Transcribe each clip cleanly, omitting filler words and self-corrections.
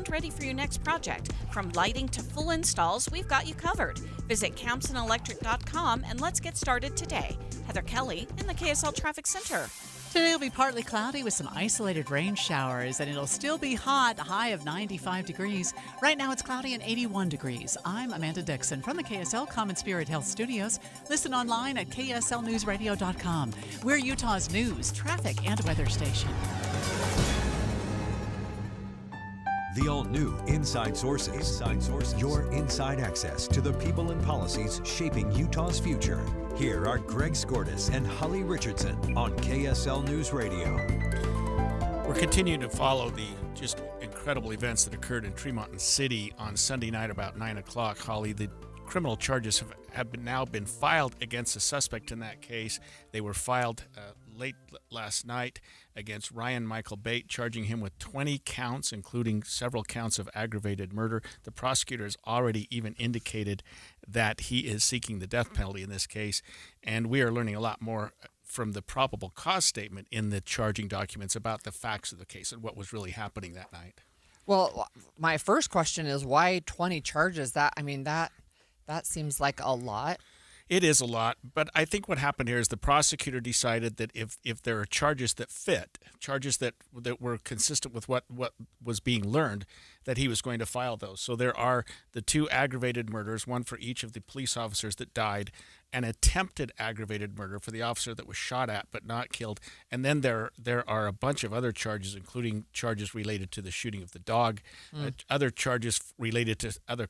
ready for your next project. From lighting to full installs, we've got you covered. Visit CampsonElectric.com and let's get started today. Heather Kelly in the KSL Traffic Center. Today will be partly cloudy with some isolated rain showers, and it'll still be hot, a high of 95 degrees. Right now it's cloudy and 81 degrees. I'm Amanda Dixon from the KSL Common Spirit Health Studios. Listen online at KSLNewsRadio.com. We're Utah's news, traffic, and weather station. The all-new Inside Sources. Your inside access to the people and policies shaping Utah's future. Here are Greg Skordas and Holly Richardson on KSL News Radio. We're continuing to follow the just incredible events that occurred in Tremont City on Sunday night about 9 o'clock. Holly, the criminal charges have now been filed against the suspect in that case. They were filed late last night against Ryan Michael Bate, charging him with 20 counts, including several counts of aggravated murder. The prosecutor has already even indicated that he is seeking the death penalty in this case, and we are learning a lot more from the probable cause statement in the charging documents about the facts of the case and what was really happening that night. Well, my first question is why 20 charges? That seems like a lot. It is a lot, but I think what happened here is the prosecutor decided that if there are charges that fit, charges that were consistent with what was being learned, that he was going to file those. So there are the 2 aggravated murders, one for each of the police officers that died, an attempted aggravated murder for the officer that was shot at but not killed, and then there are a bunch of other charges, including charges related to the shooting of the dog, other charges related to other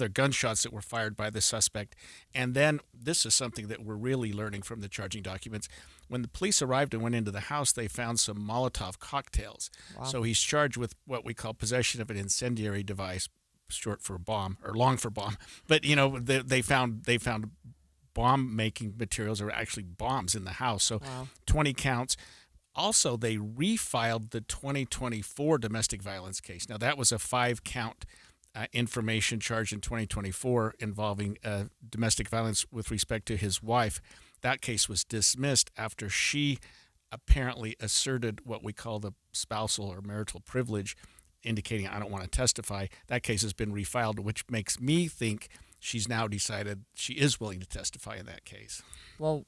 gunshots that were fired by the suspect. And then this is something that we're really learning from the charging documents. When the police arrived and went into the house, they found some Molotov cocktails. Wow. So he's charged with what we call possession of an incendiary device, short for bomb or long for bomb. But they found bomb making materials, or actually bombs, in the house. So wow. 20 counts. Also, they refiled the 2024 domestic violence case. Now that was a 5-count information charge in 2024 involving domestic violence with respect to his wife. That case was dismissed after she apparently asserted what we call the spousal or marital privilege, indicating I don't want to testify. That case has been refiled, which makes me think she's now decided she is willing to testify in that case. Well,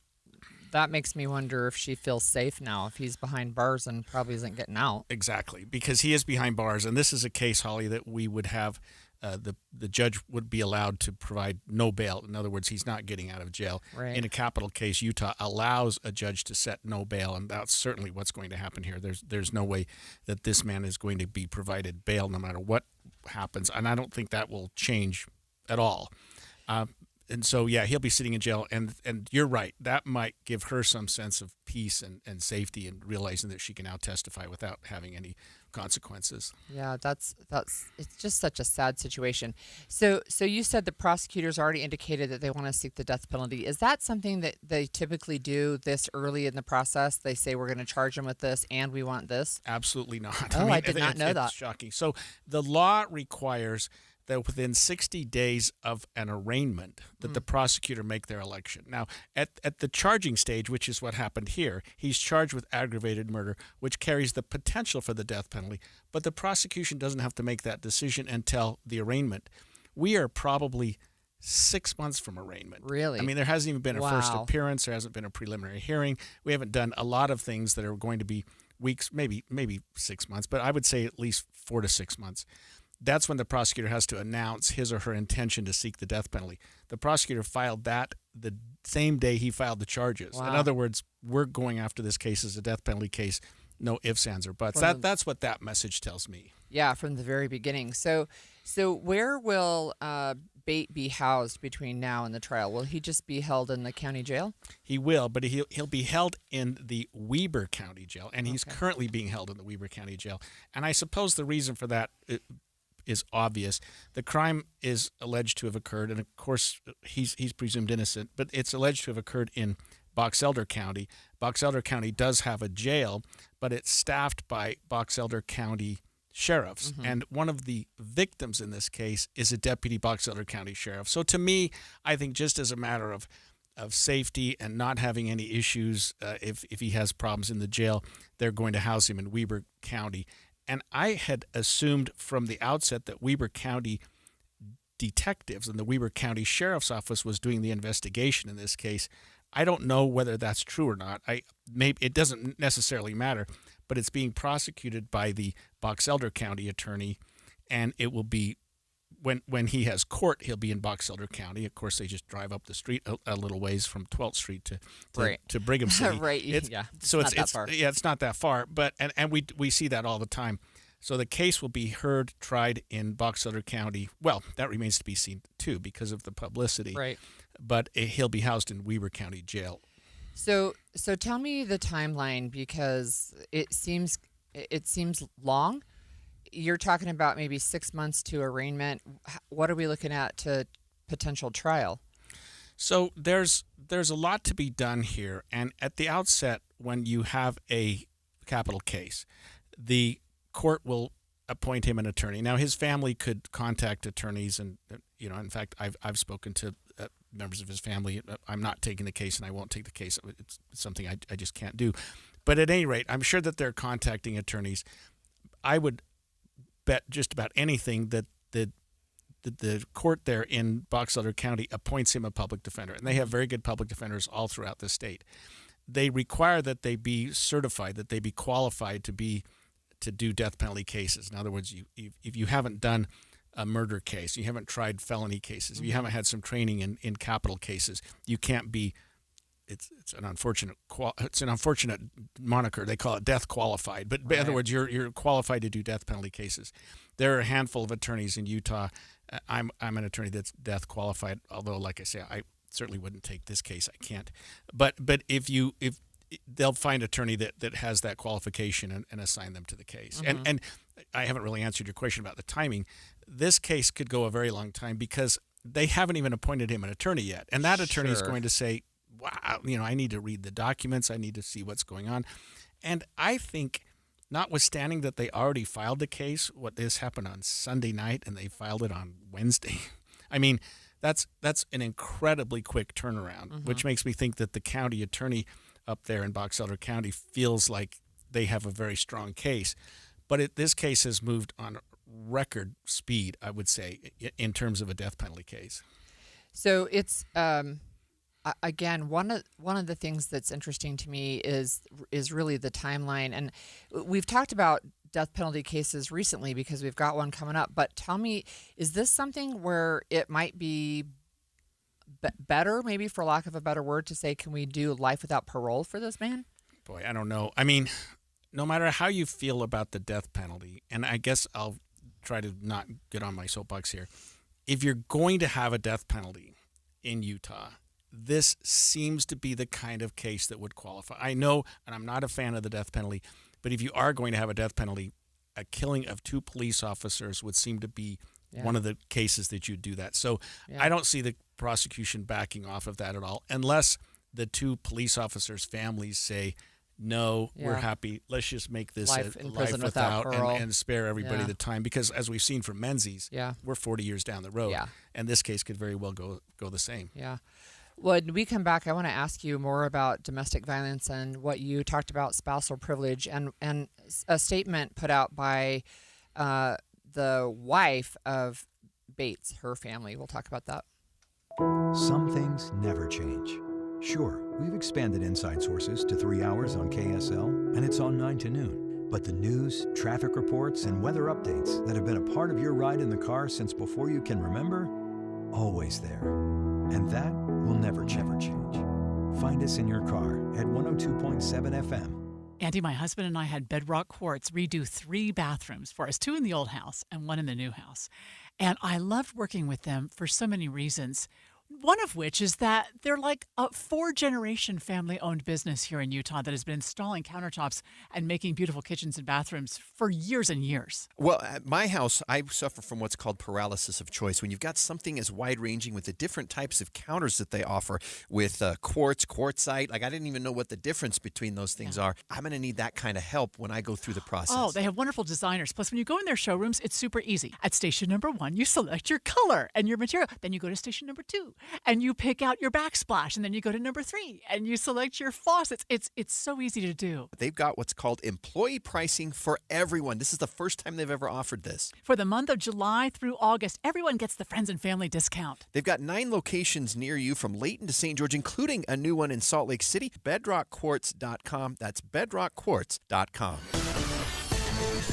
that makes me wonder if she feels safe now, if he's behind bars and probably isn't getting out. Exactly, because he is behind bars, and this is a case, Holly, that we would have the judge would be allowed to provide no bail. In other words, he's not getting out of jail. Right. In a capital case, Utah allows a judge to set no bail, and that's certainly what's going to happen here. There's no way that this man is going to be provided bail no matter what happens, and I don't think that will change at all. And so, yeah, he'll be sitting in jail, and you're right. That might give her some sense of peace and safety, and realizing that she can now testify without having any consequences. Yeah, it's just such a sad situation. So you said the prosecutors already indicated that they want to seek the death penalty. Is that something that they typically do this early in the process? They say we're going to charge him with this, and we want this? Absolutely not. Oh, I did not know that. It's shocking. So the law requires that within 60 days of an arraignment that the prosecutor make their election. Now, at the charging stage, which is what happened here, he's charged with aggravated murder, which carries the potential for the death penalty, but the prosecution doesn't have to make that decision until the arraignment. We are probably 6 months from arraignment. Really? I mean, there hasn't even been a first appearance. There hasn't been a preliminary hearing. We haven't done a lot of things that are going to be weeks, maybe 6 months, but I would say at least 4 to 6 months. That's when the prosecutor has to announce his or her intention to seek the death penalty. The prosecutor filed that the same day he filed the charges. Wow. In other words, we're going after this case as a death penalty case, no ifs, ands, or buts. That's what that message tells me. Yeah, from the very beginning. So where will Bate be housed between now and the trial? Will he just be held in the county jail? He will, but he'll be held in the Weber County Jail, and he's currently being held in the Weber County Jail. And I suppose the reason for that is obvious. The crime is alleged to have occurred, and of course he's presumed innocent, but it's alleged to have occurred in Box Elder County. Box Elder County does have a jail, but it's staffed by Box Elder County sheriffs. Mm-hmm. And one of the victims in this case is a deputy Box Elder County sheriff. So to me, I think just as a matter of safety and not having any issues, if he has problems in the jail, they're going to house him in Weber County. And I had assumed from the outset that Weber County detectives and the Weber County Sheriff's Office was doing the investigation in this case. I don't know whether that's true or not. Maybe it doesn't necessarily matter, but it's being prosecuted by the Box Elder County attorney, and it will be when he has court, he'll be in Box Elder County. Of course, they just drive up the street a little ways from 12th Street to Brigham City. Right. It's not that far. Yeah, it's not that far. But and we see that all the time. So the case will be heard, tried in Box Elder County. Well, that remains to be seen too because of the publicity. Right. But he'll be housed in Weber County Jail. So tell me the timeline, because it seems long. You're talking about maybe 6 months to arraignment. What are we looking at to potential trial? So there's a lot to be done here. And at the outset, when you have a capital case, the court will appoint him an attorney. Now, his family could contact attorneys, and in fact, I've spoken to members of his family. I'm not taking the case, and I won't take the case. It's something I just can't do. But at any rate, I'm sure that they're contacting attorneys. I would bet just about anything that the court there in Box Elder County appoints him a public defender, and they have very good public defenders all throughout the state. They require that they be certified, that they be qualified to do death penalty cases. In other words, if you haven't done a murder case, you haven't tried felony cases, if you haven't had some training in capital cases, you can't be. It's an unfortunate moniker. They call it death qualified. But in other words, you're qualified to do death penalty cases. There are a handful of attorneys in Utah. I'm an attorney that's death qualified. Although, like I say, I certainly wouldn't take this case. I can't. But if they'll find an attorney that has that qualification and assign them to the case. Mm-hmm. And I haven't really answered your question about the timing. This case could go a very long time because they haven't even appointed him an attorney yet, and that attorney is going to say, wow, I need to read the documents. I need to see what's going on. And I think, notwithstanding that they already filed the case, this happened on Sunday night and they filed it on Wednesday. I mean, that's an incredibly quick turnaround, which makes me think that the county attorney up there in Box Elder County feels like they have a very strong case. But this case has moved on record speed, I would say, in terms of a death penalty case. So it's again, one of the things that's interesting to me is really the timeline. And we've talked about death penalty cases recently because we've got one coming up. But tell me, is this something where it might be better, maybe for lack of a better word, to say, can we do life without parole for this man? Boy, I don't know. I mean, no matter how you feel about the death penalty, and I guess I'll try to not get on my soapbox here. If you're going to have a death penalty in Utah, this seems to be the kind of case that would qualify. I know, and I'm not a fan of the death penalty, but if you are going to have a death penalty, a killing of 2 police officers would seem to be one of the cases that you'd do that. So I don't see the prosecution backing off of that at all, unless the 2 police officers' families say, no, we're happy. Let's just make this life a life without and spare everybody Yeah. the time. Because as we've seen from Menzies, we're 40 years down the road. Yeah. And this case could very well go the same. Yeah. When we come back, I want to ask you more about domestic violence and what you talked about, spousal privilege, and a statement put out by the wife of Bates, her family. We'll talk about that. Some things never change. Sure, we've expanded Inside Sources to 3 hours on KSL, and it's on 9 to noon. But the news, traffic reports, and weather updates that have been a part of your ride in the car since before you can remember, always there. And that will never change. Find us in your car at 102.7 FM. Andy, my husband and I had Bedrock Quartz redo 3 bathrooms for us, 2 in the old house and 1 in the new house. And I loved working with them for so many reasons. One of which is that they're like a 4-generation family-owned business here in Utah that has been installing countertops and making beautiful kitchens and bathrooms for years and years. Well, at my house, I suffer from what's called paralysis of choice. When you've got something as wide-ranging with the different types of counters that they offer with quartz, quartzite, like I didn't even know what the difference between those things are. I'm going to need that kind of help when I go through the process. Oh, they have wonderful designers. Plus, when you go in their showrooms, it's super easy. At station number 1, you select your color and your material. Then you go to station number 2. and you pick out your backsplash, and then you go to number 3 and you select your faucets. It's so easy to do. They've got what's called employee pricing for everyone. This is the first time they've ever offered this. For the month of July through August, everyone gets the friends and family discount. They've got 9 locations near you from Layton to St. George, including a new one in Salt Lake City. BedrockQuartz.com. That's BedrockQuartz.com.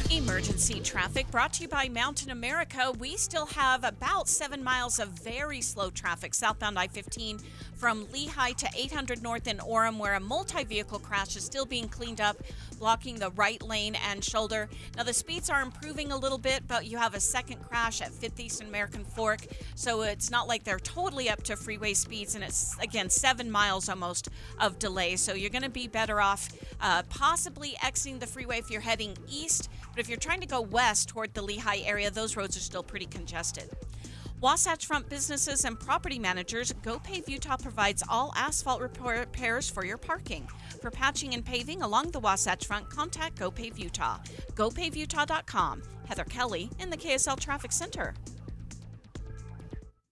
Emergency traffic brought to you by Mountain America. We still have about 7 miles of very slow traffic southbound I-15 from Lehigh to 800 North in Orem, where a multi-vehicle crash is still being cleaned up, blocking the right lane and shoulder. Now, the speeds are improving a little bit, but you have a second crash at 5th East and American Fork, so it's not like they're totally up to freeway speeds, and it's, again, 7 miles almost of delay, so you're going to be better off possibly exiting the freeway if you're heading east, but if you're trying to go west toward the Lehigh area, those roads are still pretty congested. Wasatch Front businesses and property managers, GoPave Utah provides all asphalt repairs for your parking. For patching and paving along the Wasatch Front, contact GoPave Utah. GoPaveUtah.com. Heather Kelly in the KSL Traffic Center.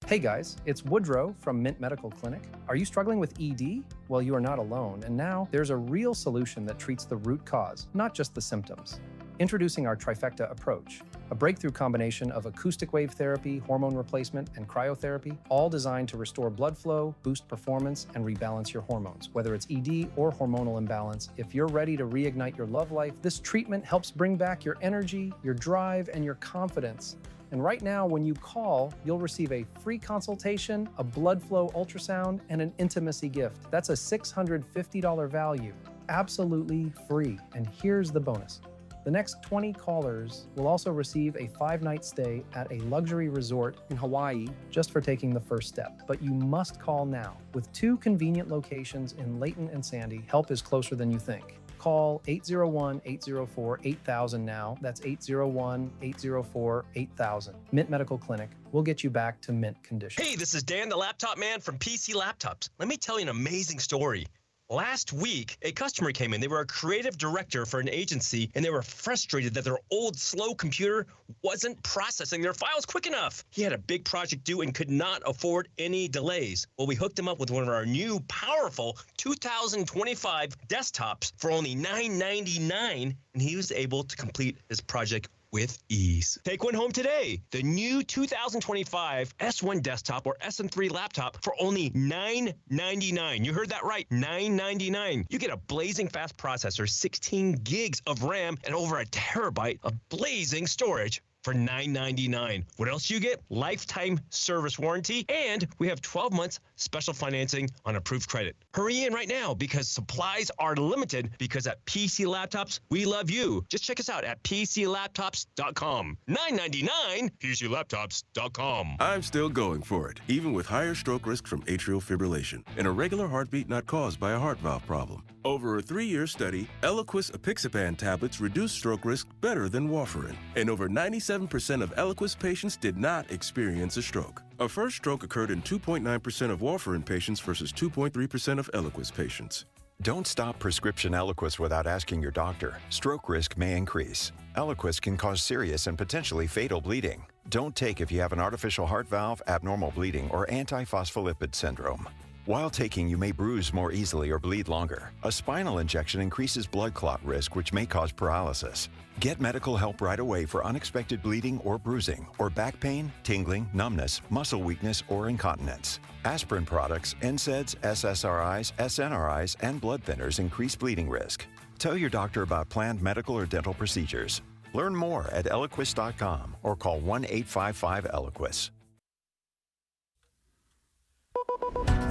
Hey guys, it's Woodrow from Mint Medical Clinic. Are you struggling with ED? Well, you are not alone, and now there's a real solution that treats the root cause, not just the symptoms. Introducing our trifecta approach, a breakthrough combination of acoustic wave therapy, hormone replacement, and cryotherapy, all designed to restore blood flow, boost performance, and rebalance your hormones. Whether it's ED or hormonal imbalance, if you're ready to reignite your love life, this treatment helps bring back your energy, your drive, and your confidence. And right now, when you call, you'll receive a free consultation, a blood flow ultrasound, and an intimacy gift. That's a $650 value, absolutely free. And here's the bonus. The next 20 callers will also receive a 5-night stay at a luxury resort in Hawaii just for taking the first step. But you must call now. With 2 convenient locations in Layton and Sandy, help is closer than you think. Call 801-804-8000 now. That's 801-804-8000. Mint Medical Clinic. We'll get you back to mint condition. Hey, this is Dan, the laptop man from PC Laptops. Let me tell you an amazing story. Last week, a customer came in. They were a creative director for an agency, and they were frustrated that their old, slow computer wasn't processing their files quick enough. He had a big project due and could not afford any delays. Well, we hooked him up with one of our new, powerful 2025 desktops for only $999, and he was able to complete his project with ease. Take one home today. The new 2025 S1 desktop or SM3 laptop for only $999. You heard that right, $999. You get a blazing fast processor, 16 gigs of RAM, and over a terabyte of blazing storage for $999. What else do you get? Lifetime service warranty, and we have 12 months special financing on approved credit. Hurry in right now because supplies are limited, because at PC Laptops, we love you. Just check us out at PCLaptops.com. $999, PCLaptops.com. I'm still going for it, even with higher stroke risk from atrial fibrillation, and a regular heartbeat not caused by a heart valve problem. Over a 3-year study, Eliquis apixaban tablets reduce stroke risk better than warfarin, and over 97% of Eliquis patients did not experience a stroke. A first stroke occurred in 2.9% of warfarin patients versus 2.3% of Eliquis patients. Don't stop prescription Eliquis without asking your doctor. Stroke risk may increase. Eliquis can cause serious and potentially fatal bleeding. Don't take if you have an artificial heart valve, abnormal bleeding, or antiphospholipid syndrome. While taking, you may bruise more easily or bleed longer. A spinal injection increases blood clot risk, which may cause paralysis. Get medical help right away for unexpected bleeding or bruising, or back pain, tingling, numbness, muscle weakness, or incontinence. Aspirin products, NSAIDs, SSRIs, SNRIs, and blood thinners increase bleeding risk. Tell your doctor about planned medical or dental procedures. Learn more at Eliquis.com or call 1-855-ELIQUIS.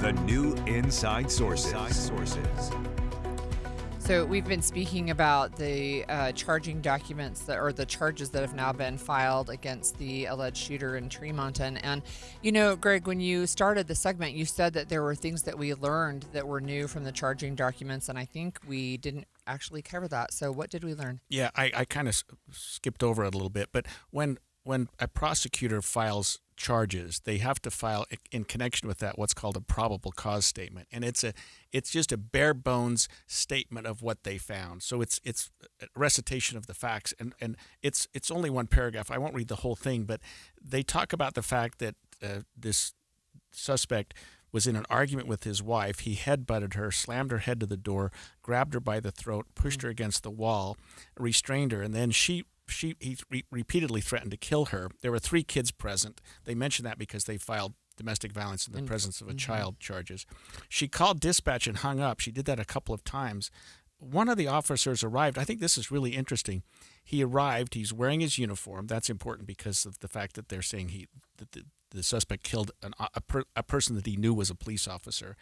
The new Inside Sources. So we've been speaking about the charging documents or the charges that have now been filed against the alleged shooter in Tremonton. And, you know, Greg, when you started the segment, you said that there were things that we learned that were new from the charging documents, and I think we didn't actually cover that. So what did we learn? Yeah, I kind of skipped over it a little bit, but when a prosecutor files charges, they have to file in connection with that what's called a probable cause statement, and it's just a bare bones statement of what they found. So it's a recitation of the facts, and it's only one paragraph. I won't read the whole thing, but they talk about the fact that this suspect was in an argument with his wife. He headbutted her, slammed her head to the door, grabbed her by the throat, pushed her against the wall, restrained her, and then he repeatedly threatened to kill her. There were 3 kids present. They mentioned that because they filed domestic violence in the presence of a child charges. She called dispatch and hung up. She did that a couple of times. One of the officers arrived. I think this is really interesting. He arrived. He's wearing his uniform. That's important because of the fact that they're saying that the suspect killed a person that he knew was a police officer.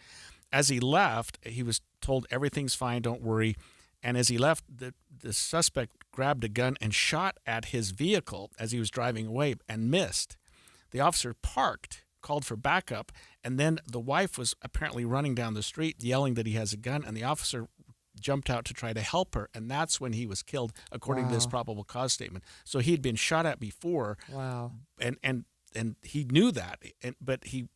As he left, he was told everything's fine, don't worry. And as he left, the suspect grabbed a gun and shot at his vehicle as he was driving away and missed. The officer parked, called for backup, and then the wife was apparently running down the street yelling that he has a gun, and the officer jumped out to try to help her, and that's when he was killed, according to this probable cause statement. So he had been shot at before. Wow. And he knew that, but he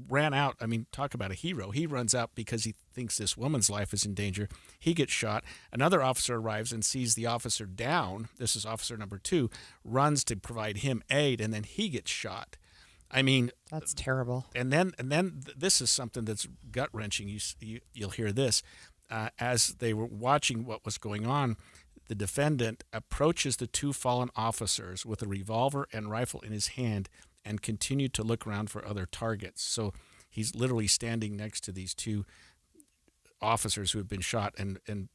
ran out. I mean, talk about a hero. He runs out because he thinks this woman's life is in danger. He gets shot. Another officer arrives and sees the officer down. This is officer number 2, runs to provide him aid, and then he gets shot. I mean, that's terrible. And then this is something that's gut-wrenching. You'll hear this. As they were watching what was going on, the defendant approaches the 2 fallen officers with a revolver and rifle in his hand and continued to look around for other targets. So he's literally standing next to these 2 officers who had been shot and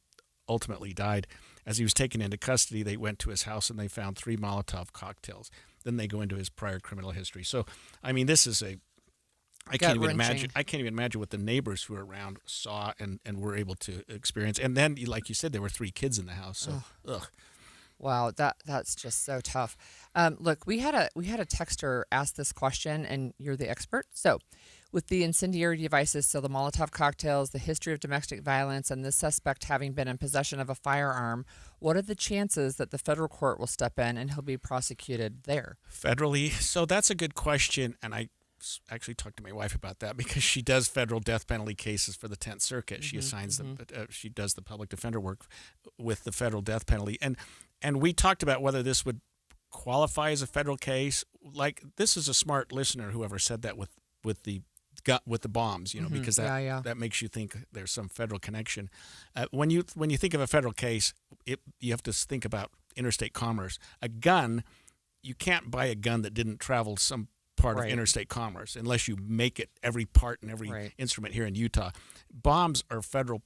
ultimately died. As he was taken into custody, they went to his house and they found 3 Molotov cocktails. Then they go into his prior criminal history. So, I mean, this is I can't even imagine what the neighbors who were around saw and were able to experience. And then, like you said, there were 3 kids in the house. So, ugh. Wow, that's just so tough. Look, we had a texter ask this question, and you're the expert. So, with the incendiary devices, so the Molotov cocktails, the history of domestic violence, and the suspect having been in possession of a firearm, what are the chances that the federal court will step in and he'll be prosecuted there? Federally? So that's a good question, and I actually talked to my wife about that because she does federal death penalty cases for the 10th Circuit. She assigns them, she does the public defender work with the federal death penalty. And we talked about whether this would qualify as a federal case. Like, this is a smart listener, whoever said that with the bombs, because that makes you think there's some federal connection. When you think of a federal case, you have to think about interstate commerce. A gun, you can't buy a gun that didn't travel some part of interstate commerce unless you make it every part and every instrument here in Utah. Bombs are federal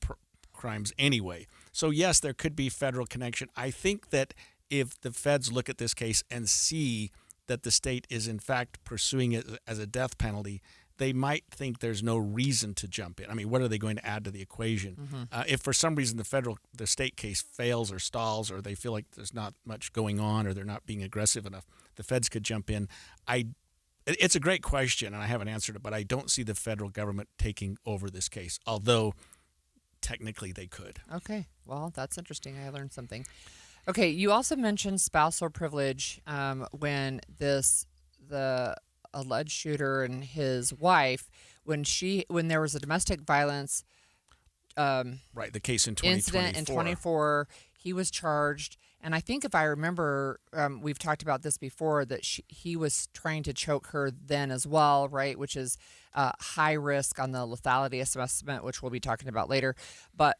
crimes anyway. So yes, there could be federal connection. I think that if the feds look at this case and see that the state is in fact pursuing it as a death penalty, they might think there's no reason to jump in. I mean, what are they going to add to the equation? If for some reason the state case fails or stalls, or they feel like there's not much going on, or they're not being aggressive enough, the feds could jump in. It's a great question, and I haven't answered it, but I don't see the federal government taking over this case, although technically they could. Okay, well, that's interesting. I learned something. Okay, you also mentioned spousal privilege when the alleged shooter and his wife, when there was a domestic violence the case in 2024. Incident in 24, he was charged. And I think if I remember, we've talked about this before, that he was trying to choke her then as well, right? Which is high risk on the lethality assessment, which we'll be talking about later. But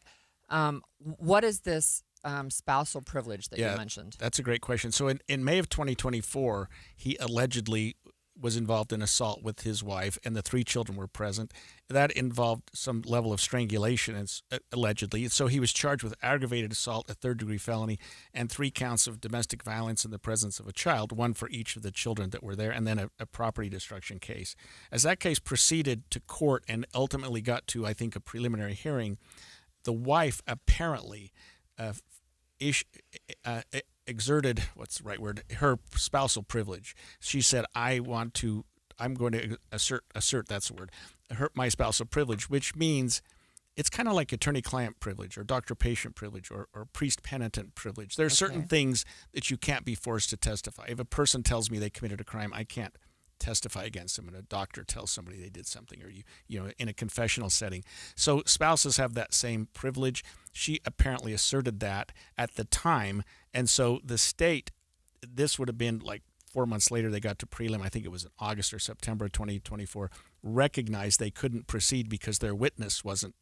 what is this spousal privilege that you mentioned? That's a great question. So in May of 2024, he allegedly was involved in assault with his wife, and the 3 children were present. That involved some level of strangulation, allegedly. So he was charged with aggravated assault, a 3rd-degree felony, and 3 counts of domestic violence in the presence of a child, 1 for each of the children that were there, and then a property destruction case. As that case proceeded to court and ultimately got to, I think, a preliminary hearing, the wife apparently exerted, what's the right word, her spousal privilege. She said, I'm going to assert, that's the word, my spousal privilege, which means it's kind of like attorney-client privilege or doctor-patient privilege or priest-penitent privilege. There are certain things that you can't be forced to testify. If a person tells me they committed a crime, I can't testify against them, and a doctor tells somebody they did something, or in a confessional setting. So spouses have that same privilege. She apparently asserted that at the time, and so the state, this would have been like 4 months later they got to prelim, I think it was in August or September 2024, recognized they couldn't proceed because their witness wasn't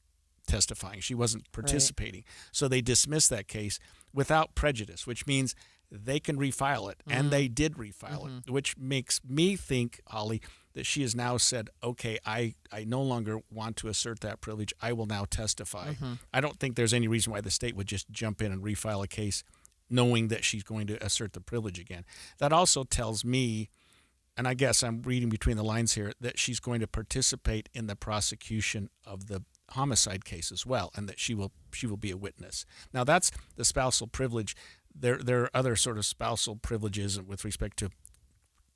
testifying. She wasn't participating. Right. So they dismissed that case without prejudice, which means they can refile it. And they did refile it, which makes me think, Holly, that she has now said, okay, I no longer want to assert that privilege. I will now testify. I don't think there's any reason why the state would just jump in and refile a case knowing that she's going to assert the privilege again. That also tells me, and I guess I'm reading between the lines here, that she's going to participate in the prosecution of the homicide case as well, and that she will be a witness. Now that's the spousal privilege. There are other sort of spousal privileges with respect to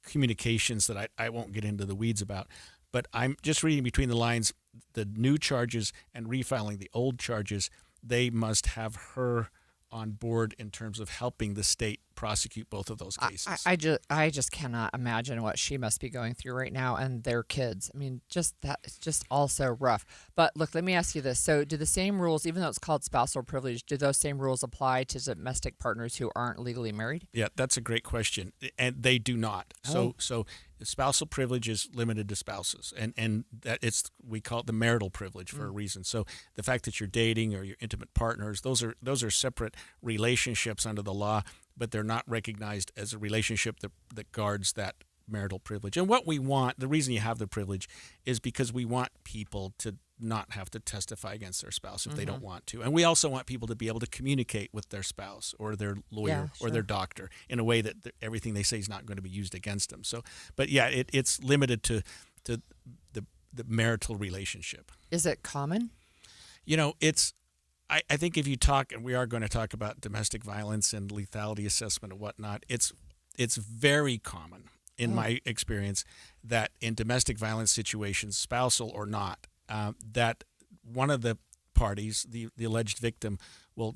communications that I won't get into the weeds about, but I'm just reading between the lines. The new charges and refiling the old charges, they must have her on board in terms of helping the state prosecute both of those cases. I just cannot imagine what she must be going through right now and their kids. I mean, just that, it's just all so rough. But look, let me ask you this. So do the same rules, even though it's called spousal privilege, do those same rules apply to domestic partners who aren't legally married? Yeah, that's a great question. And they do not. So spousal privilege is limited to spouses, and that we call it the marital privilege for a reason. So the fact that you're dating or you're intimate partners, those are separate relationships under the law, but they're not recognized as a relationship that guards that marital privilege. And what we want, the reason you have the privilege, is because we want people to not have to testify against their spouse if they don't want to. And we also want people to be able to communicate with their spouse or their lawyer or their doctor in a way that everything they say is not going to be used against them. So, but yeah, it's limited to the marital relationship. Is it common? I think if you talk, and we are going to talk about domestic violence and lethality assessment and whatnot, it's very common in my experience that in domestic violence situations, spousal or not, that one of the parties, the alleged victim, will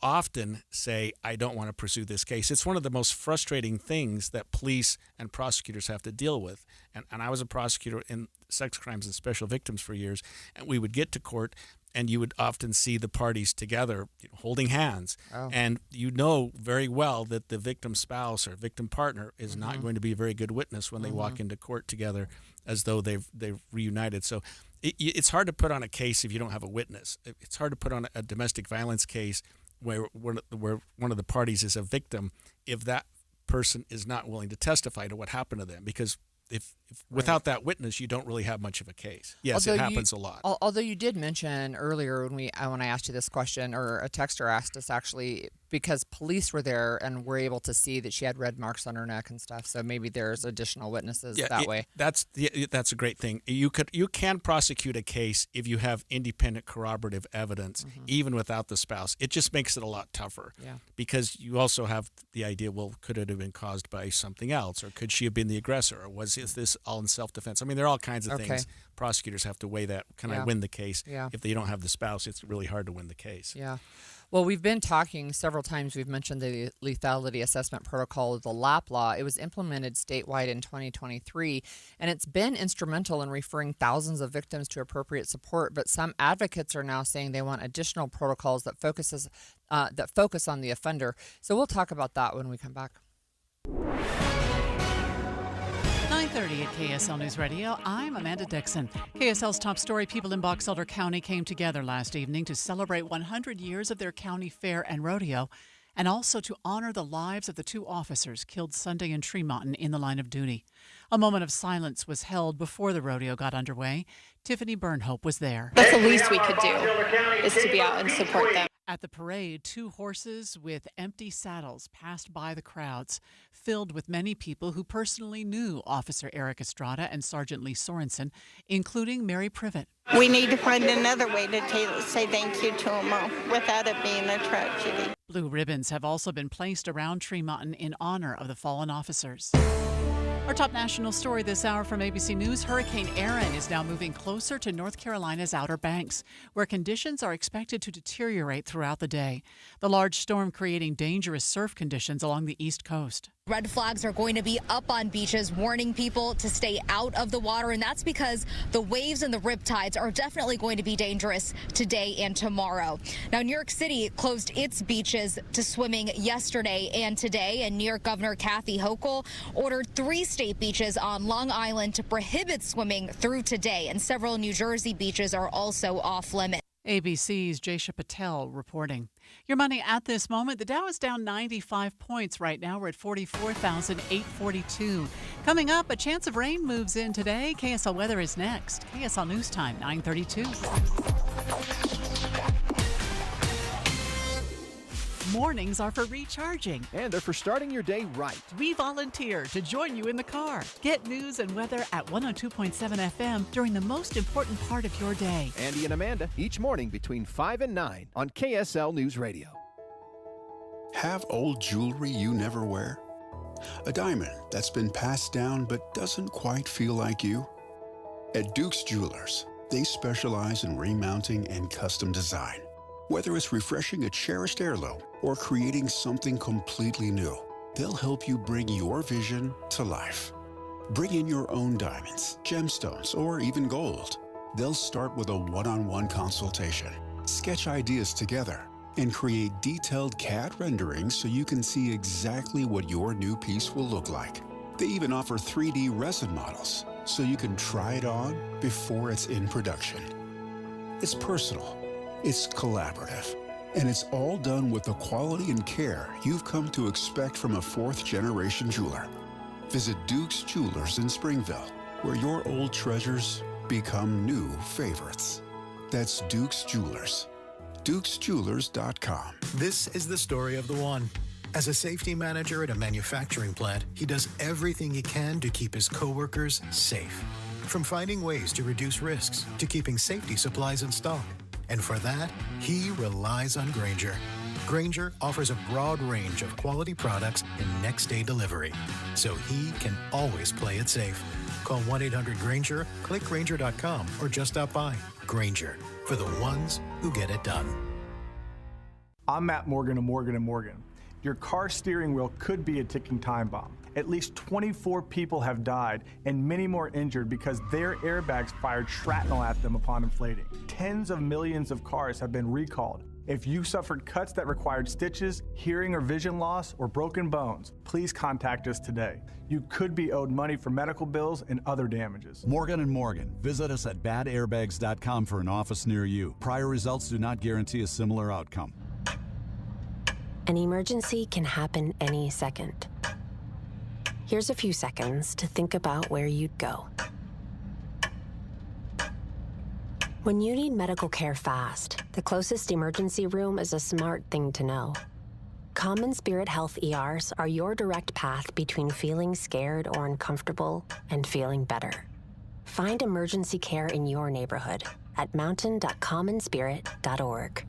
often say, I don't want to pursue this case. It's one of the most frustrating things that police and prosecutors have to deal with. And I was a prosecutor in sex crimes and special victims for years, and we would get to court and you would often see the parties together holding hands. And you know very well that the victim spouse or victim partner is not going to be a very good witness when they walk into court together as though they've reunited. So it's hard to put on a case if you don't have a witness. It's hard to put on a domestic violence case where one of the parties is a victim if that person is not willing to testify to what happened to them, because if without that witness, you don't really have much of a case. Yes, it happens a lot. Although you did mention earlier when I asked you this question, or a texter asked us actually, because police were there and were able to see that she had red marks on her neck and stuff. So maybe there's additional witnesses that way. That's a great thing. You can prosecute a case if you have independent corroborative evidence, even without the spouse. It just makes it a lot tougher. Yeah. Because you also have the idea, well, could it have been caused by something else, or could she have been the aggressor, or is this all in self-defense? I mean, there are all kinds of things. Prosecutors have to weigh that. Can I win the case? Yeah. If they don't have the spouse, it's really hard to win the case. Yeah. Well, we've been talking several times. We've mentioned the lethality assessment protocol, the LAP law. It was implemented statewide in 2023, and it's been instrumental in referring thousands of victims to appropriate support. But some advocates are now saying they want additional protocols that focus on the offender. So we'll talk about that when we come back. 9:30 at KSL News Radio. I'm Amanda Dixon. KSL's top story: people in Box Elder County came together last evening to celebrate 100 years of their county fair and rodeo, and also to honor the lives of the two officers killed Sunday in Tremonton in the line of duty. A moment of silence was held before the rodeo got underway. Tiffany Burnhope was there. That's the least we could do, is to be out and support them. At the parade, two horses with empty saddles passed by the crowds, filled with many people who personally knew Officer Eric Estrada and Sergeant Lee Sorensen, including Mary Privet. We need to find another way to say thank you to them without it being a tragedy. Blue ribbons have also been placed around Tremonton in honor of the fallen officers. Our top national story this hour from ABC News: Hurricane Erin is now moving closer to North Carolina's Outer Banks, where conditions are expected to deteriorate throughout the day. The large storm creating dangerous surf conditions along the East Coast. Red flags are going to be up on beaches, warning people to stay out of the water, and that's because the waves and the riptides are definitely going to be dangerous today and tomorrow. Now, New York City closed its beaches to swimming yesterday and today, and New York Governor Kathy Hochul ordered 3 state beaches on Long Island to prohibit swimming through today, and several New Jersey beaches are also off limits. ABC's Jaysha Patel reporting. Your money at this moment. The Dow is down 95 points right now. We're at 44,842. Coming up, a chance of rain moves in today. KSL weather is next. KSL News Time, 9:32. Mornings are for recharging. And they're for starting your day right. We volunteer to join you in the car. Get news and weather at 102.7 FM during the most important part of your day. Andy and Amanda, each morning between 5 and 9 on KSL News Radio. Have old jewelry you never wear? A diamond that's been passed down but doesn't quite feel like you? At Duke's Jewelers, they specialize in remounting and custom design. Whether it's refreshing a cherished heirloom or creating something completely new, they'll help you bring your vision to life. Bring in your own diamonds, gemstones, or even gold. They'll start with a one-on-one consultation, sketch ideas together, and create detailed CAD renderings so you can see exactly what your new piece will look like. They even offer 3D resin models so you can try it on before it's in production. It's personal. It's collaborative, and it's all done with the quality and care you've come to expect from a 4th-generation jeweler. Visit Duke's Jewelers in Springville, where your old treasures become new favorites. That's Duke's Jewelers. DukesJewelers.com. This is the story of the one. As a safety manager at a manufacturing plant, he does everything he can to keep his coworkers safe. From finding ways to reduce risks to keeping safety supplies in stock. And for that, he relies on Grainger. Grainger offers a broad range of quality products and next-day delivery, so he can always play it safe. Call 1-800-GRAINGER, click Grainger.com, or just stop by. Grainger, for the ones who get it done. I'm Matt Morgan of Morgan & Morgan. Your car steering wheel could be a ticking time bomb. At least 24 people have died and many more injured because their airbags fired shrapnel at them upon inflating. Tens of millions of cars have been recalled. If you suffered cuts that required stitches, hearing or vision loss, or broken bones, please contact us today. You could be owed money for medical bills and other damages. Morgan & Morgan. Visit us at badairbags.com for an office near you. Prior results do not guarantee a similar outcome. An emergency can happen any second. Here's a few seconds to think about where you'd go. When you need medical care fast, the closest emergency room is a smart thing to know. Common Spirit Health ERs are your direct path between feeling scared or uncomfortable and feeling better. Find emergency care in your neighborhood at mountain.commonspirit.org.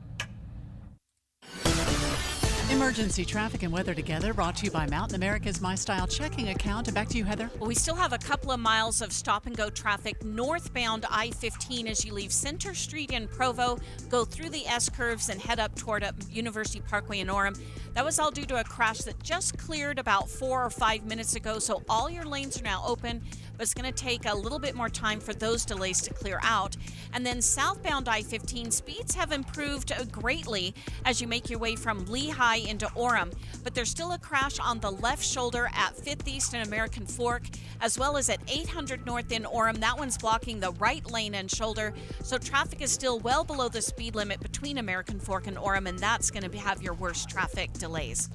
Emergency traffic and weather together, brought to you by Mountain America's My Style checking account. And back to you, Heather. Well, we still have a couple of miles of stop-and-go traffic northbound I-15 as you leave Center Street in Provo, go through the S-curves and head up toward University Parkway in Orem. That was all due to a crash that just cleared about 4 or 5 minutes ago, so all your lanes are now open, but it's going to take a little bit more time for those delays to clear out. And then southbound I-15, speeds have improved greatly as you make your way from Lehigh into Orem, but there's still a crash on the left shoulder at 5th East and American Fork, as well as at 800 North in Orem. That one's blocking the right lane and shoulder, so traffic is still well below the speed limit between American Fork and Orem, and that's going to have your worst traffic delays.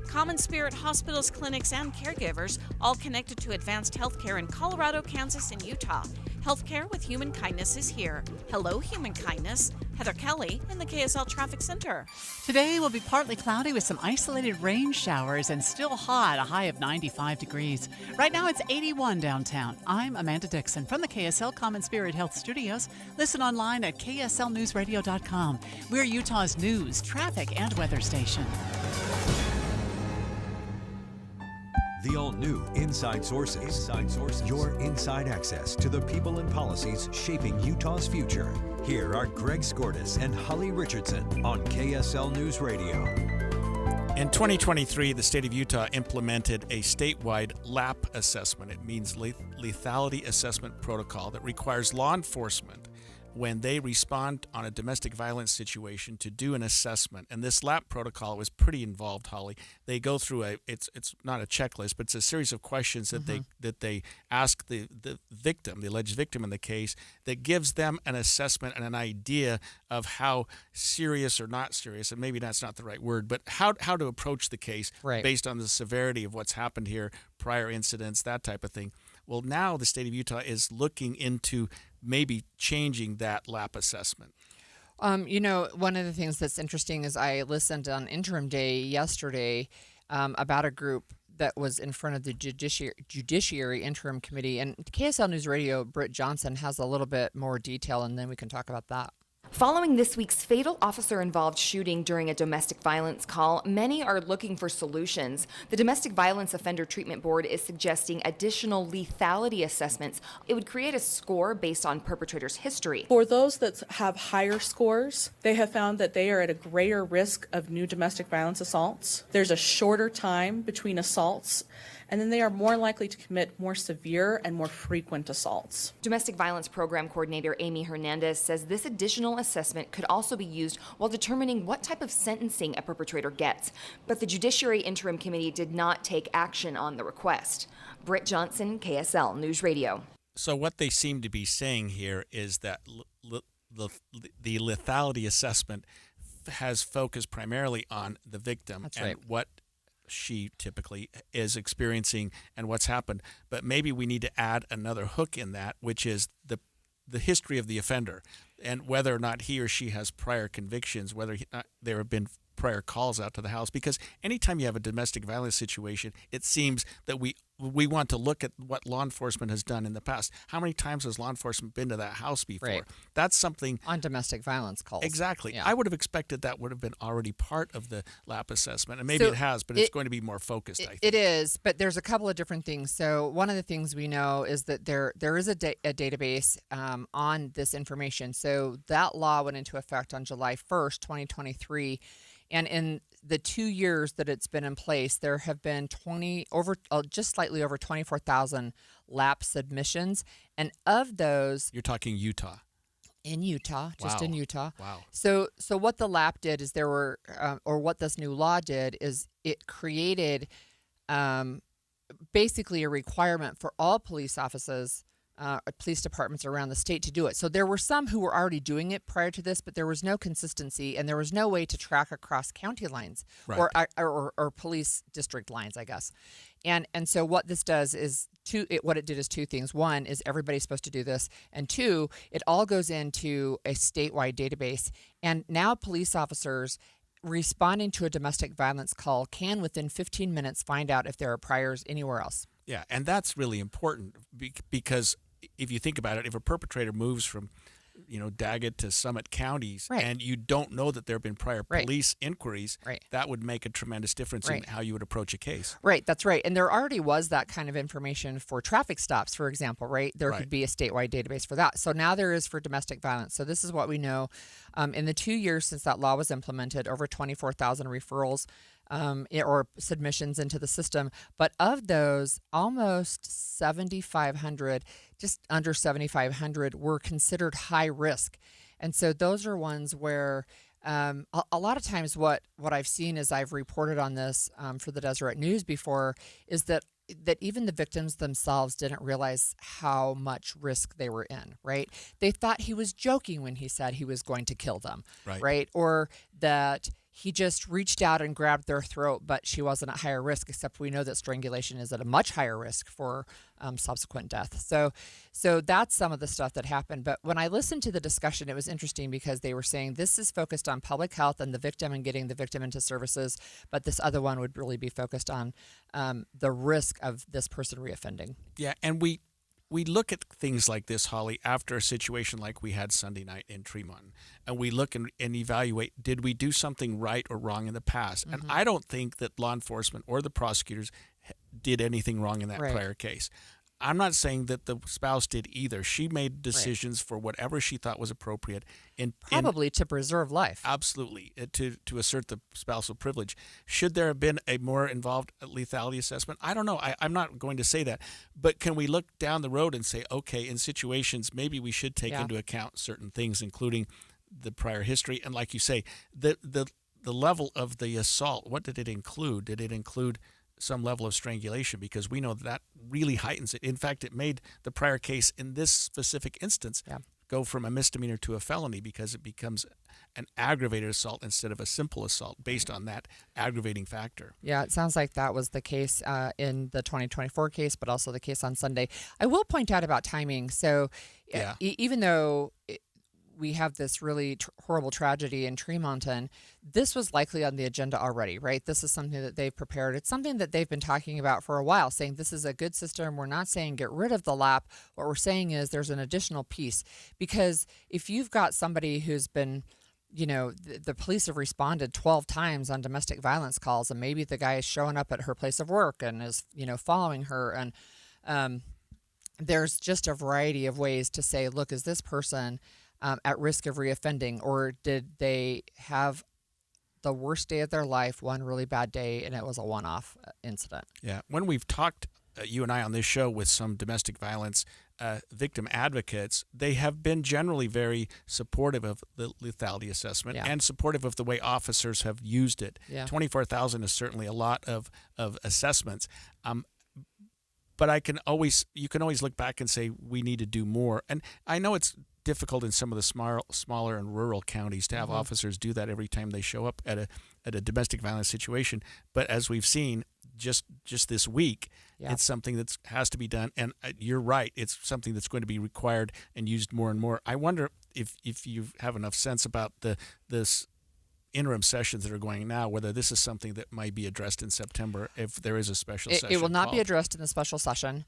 Common Spirit hospitals, clinics, and caregivers, all connected to advanced healthcare in Colorado, Kansas, and Utah. Healthcare with Human Kindness is here. Hello, Human Kindness. Heather Kelly in the KSL Traffic Center. Today will be partly cloudy with some isolated rain showers and still hot, a high of 95 degrees. Right now it's 81 downtown. I'm Amanda Dixon from the KSL Common Spirit Health Studios. Listen online at kslnewsradio.com. We're Utah's news, traffic, and weather station. The all-new Inside Sources. Inside Sources. Your inside access to the people and policies shaping Utah's future. Here are Greg Skordas and Holly Richardson on KSL News Radio. In 2023, the state of Utah implemented a statewide LAP assessment. It means lethality assessment protocol that requires law enforcement, when they respond on a domestic violence situation, to do an assessment. And this LAP protocol was pretty involved, Holly. They go through it's not a checklist, but it's a series of questions that they ask the victim, the alleged victim in the case, that gives them an assessment and an idea of how serious or not serious, and maybe that's not the right word, but how to approach the case based on the severity of what's happened here, prior incidents, that type of thing. Well, now the state of Utah is looking into maybe changing that LAP assessment. One of the things that's interesting is I listened on Interim Day yesterday about a group that was in front of the Judiciary Interim Committee. And KSL News Radio, Britt Johnson, has a little bit more detail, and then we can talk about that. Following this week's fatal officer-involved shooting during a domestic violence call, many are looking for solutions. The Domestic Violence Offender Treatment Board is suggesting additional lethality assessments. It would create a score based on perpetrator's history. For those that have higher scores, they have found that they are at a greater risk of new domestic violence assaults. There's a shorter time between assaults, and then they are more likely to commit more severe and more frequent assaults. Domestic Violence Program Coordinator Amy Hernandez says this additional assessment could also be used while determining what type of sentencing a perpetrator gets. But the Judiciary Interim Committee did not take action on the request. Britt Johnson, KSL News Radio. So what they seem to be saying here is that the lethality assessment has focused primarily on the victim and what she typically is experiencing and what's happened. But maybe we need to add another hook in that, which is the history of the offender and whether or not he or she has prior convictions, whether there have been prior calls out to the house. Because anytime you have a domestic violence situation, it seems that we want to look at what law enforcement has done in the past. How many times has law enforcement been to that house before? Right. That's something on domestic violence calls. Exactly. Yeah. I would have expected that would have been already part of the LAP assessment, and maybe it has, but it's going to be more focused, I think. It is, but there's a couple of different things. So one of the things we know is that there is a database on this information. So that law went into effect on July 1st, 2023. And in the 2 years that it's been in place, there have been just slightly over 24,000 LAP submissions. And of those, you're talking Utah. In Utah, just in Utah. Wow. So what the LAP did is or what this new law did is it created basically a requirement for all police offices, police departments around the state to do it. So there were some who were already doing it prior to this, but there was no consistency and there was no way to track across county lines or police district lines, I guess. And so what this does is what it did is two things. One is everybody's supposed to do this, and two, it all goes into a statewide database. And now police officers responding to a domestic violence call can within 15 minutes find out if there are priors anywhere else. Yeah, and that's really important because if you think about it, if a perpetrator moves from, Daggett to Summit counties, and you don't know that there have been prior police inquiries, that would make a tremendous difference in how you would approach a case. Right, that's right. And there already was that kind of information for traffic stops, for example, right? There could be a statewide database for that. So now there is for domestic violence. So this is what we know. In the 2 years since that law was implemented, over 24,000 referrals or submissions into the system. But of those, almost 7,500, just under 7,500, were considered high risk. And so those are ones where a lot of times what I've seen as I've reported on this for the Deseret News before is that even the victims themselves didn't realize how much risk they were in, right? They thought he was joking when he said he was going to kill them, right? Or that he just reached out and grabbed their throat, but she wasn't at higher risk, except we know that strangulation is at a much higher risk for subsequent death. So that's some of the stuff that happened. But when I listened to the discussion, it was interesting because they were saying this is focused on public health and the victim and getting the victim into services, but this other one would really be focused on the risk of this person reoffending. Yeah, and we look at things like this, Holly, after a situation like we had Sunday night in Tremont, and we look and evaluate, did we do something right or wrong in the past? Mm-hmm. And I don't think that law enforcement or the prosecutors did anything wrong in that prior case. I'm not saying that the spouse did either. She made decisions for whatever she thought was appropriate. Probably to preserve life. Absolutely, to assert the spousal privilege. Should there have been a more involved lethality assessment? I don't know. I'm not going to say that. But can we look down the road and say, okay, in situations, maybe we should take into account certain things, including the prior history. And like you say, the level of the assault, what did it include? Did it include some level of strangulation? Because we know that really heightens it. In fact, it made the prior case in this specific instance go from a misdemeanor to a felony because it becomes an aggravated assault instead of a simple assault based on that aggravating factor. Yeah, it sounds like that was the case in the 2024 case, but also the case on Sunday. I will point out about timing. So even though we have this really horrible tragedy in Tremonton, this was likely on the agenda already, right? This is something that they've prepared. It's something that they've been talking about for a while, saying this is a good system. We're not saying get rid of the LAP. What we're saying is there's an additional piece. Because if you've got somebody who's been, the police have responded 12 times on domestic violence calls, and maybe the guy is showing up at her place of work and is, following her, and there's just a variety of ways to say, look, is this person at risk of reoffending, or did they have the worst day of their life, one really bad day, and it was a one-off incident? Yeah. When we've talked, you and I on this show, with some domestic violence victim advocates, they have been generally very supportive of the lethality assessment and supportive of the way officers have used it. 24,000 is certainly a lot of assessments. But you can always look back and say we need to do more. And I know it's difficult in some of the smaller and rural counties to have officers do that every time they show up at a domestic violence situation. But as we've seen just this week, it's something that has to be done. And you're right, it's something that's going to be required and used more and more. I wonder if you have enough sense about this interim sessions that are going now, whether this is something that might be addressed in September if there is a special session. It will not be addressed in the special session.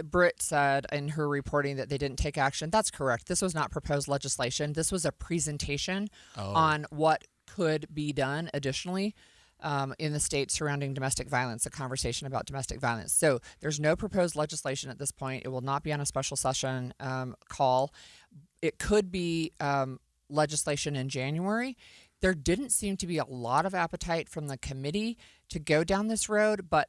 Britt said in her reporting that they didn't take action. That's correct. This was not proposed legislation. This was a presentation on what could be done additionally in the state surrounding domestic violence, a conversation about domestic violence. So there's no proposed legislation at this point. It will not be on a special session call. It could be legislation in January. There didn't seem to be a lot of appetite from the committee to go down this road, but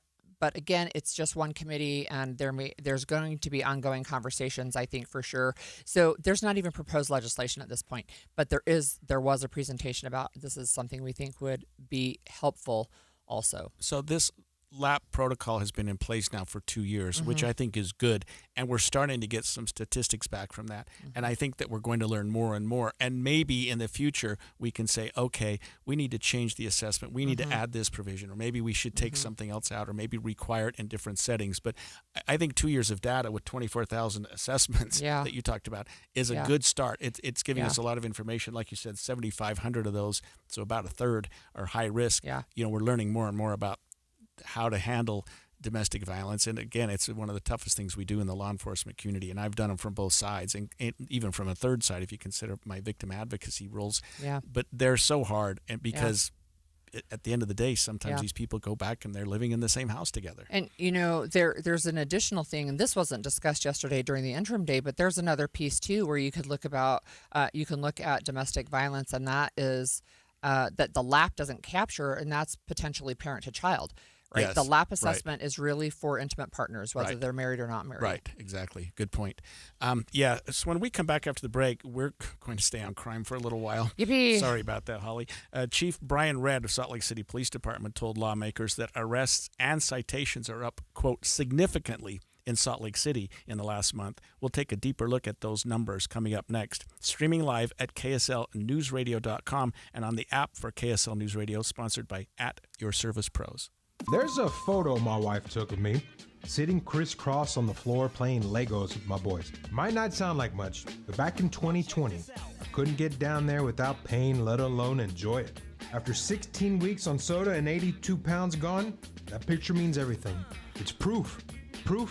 again, it's just one committee, and there's going to be ongoing conversations, I think, for sure. So there's not even proposed legislation at this point, but there was a presentation about this is something we think would be helpful also. So this LAP protocol has been in place now for 2 years, which I think is good, and we're starting to get some statistics back from that. And I think that we're going to learn more and more, and maybe in the future we can say, okay, we need to change the assessment, we need to add this provision, or maybe we should take something else out, or maybe require it in different settings. But I think 2 years of data with 24,000 assessments that you talked about is a good start. It's giving us a lot of information. Like you said, 7,500 of those, so about a third, are high risk. We're learning more and more about how to handle domestic violence. And again, it's one of the toughest things we do in the law enforcement community. And I've done them from both sides, and even from a third side, if you consider my victim advocacy roles. But they're so hard, and because at the end of the day, sometimes these people go back and they're living in the same house together. And, there's an additional thing, and this wasn't discussed yesterday during the interim day, but there's another piece too where you could look at domestic violence, and that is that the LAP doesn't capture, and that's potentially parent to child. Right. Yes, the LAP assessment is really for intimate partners, whether they're married or not married. Right. Exactly. Good point. So when we come back after the break, we're going to stay on crime for a little while. Yippee. Sorry about that, Holly. Chief Brian Redd of Salt Lake City Police Department told lawmakers that arrests and citations are up, quote, significantly in Salt Lake City in the last month. We'll take a deeper look at those numbers coming up next. Streaming live at KSLNewsRadio.com and on the app for KSL News Radio, sponsored by @YourServicePros. There's a photo my wife took of me, sitting crisscross on the floor playing Legos with my boys. Might not sound like much, but back in 2020, I couldn't get down there without pain, let alone enjoy it. After 16 weeks on soda and 82 pounds gone, that picture means everything. It's proof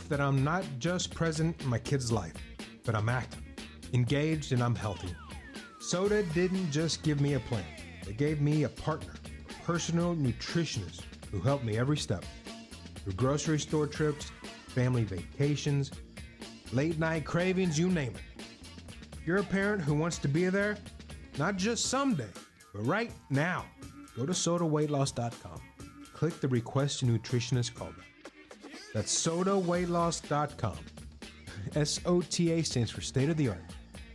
that I'm not just present in my kid's life, but I'm active, engaged, and I'm healthy. Soda didn't just give me a plan. It gave me a partner, personal nutritionist, who helped me every step. Through grocery store trips, family vacations, late night cravings, you name it. If you're a parent who wants to be there, not just someday, but right now, go to SodaWeightLoss.com. Click the Request a Nutritionist callback. That's SodaWeightLoss.com. SOTA stands for state of the art.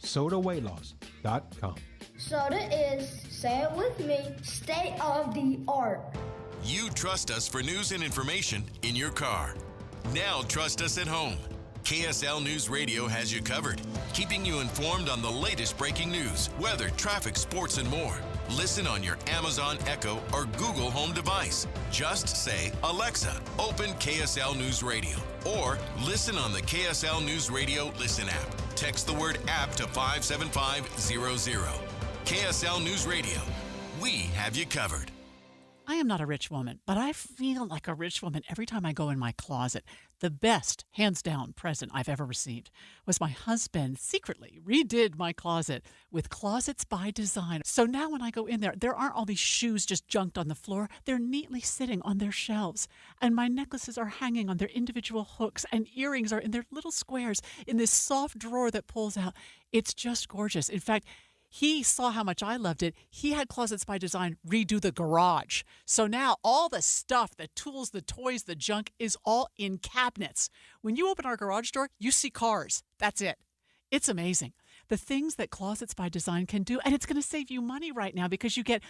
SodaWeightLoss.com. Soda is, say it with me, state of the art. You trust us for news and information in your car. Now trust us at home. KSL News Radio has you covered, keeping you informed on the latest breaking news, weather, traffic, sports, and more. Listen on your Amazon Echo or Google Home device. Just say, Alexa, open KSL News Radio. Or listen on the KSL News Radio Listen app. Text the word app to 57500. KSL News Radio. We have you covered. I am not a rich woman, but I feel like a rich woman every time I go in my closet. The best, hands down, present I've ever received was my husband secretly redid my closet with Closets by Design. So now when I go in there aren't all these shoes just junked on the floor. They're neatly sitting on their shelves. And my necklaces are hanging on their individual hooks, and earrings are in their little squares in this soft drawer that pulls out. It's just gorgeous. In fact, he saw how much I loved it. He had Closets by Design redo the garage. So now all the stuff, the tools, the toys, the junk is all in cabinets. When you open our garage door, you see cars. That's it. It's amazing. The things that Closets by Design can do, and it's going to save you money right now because you get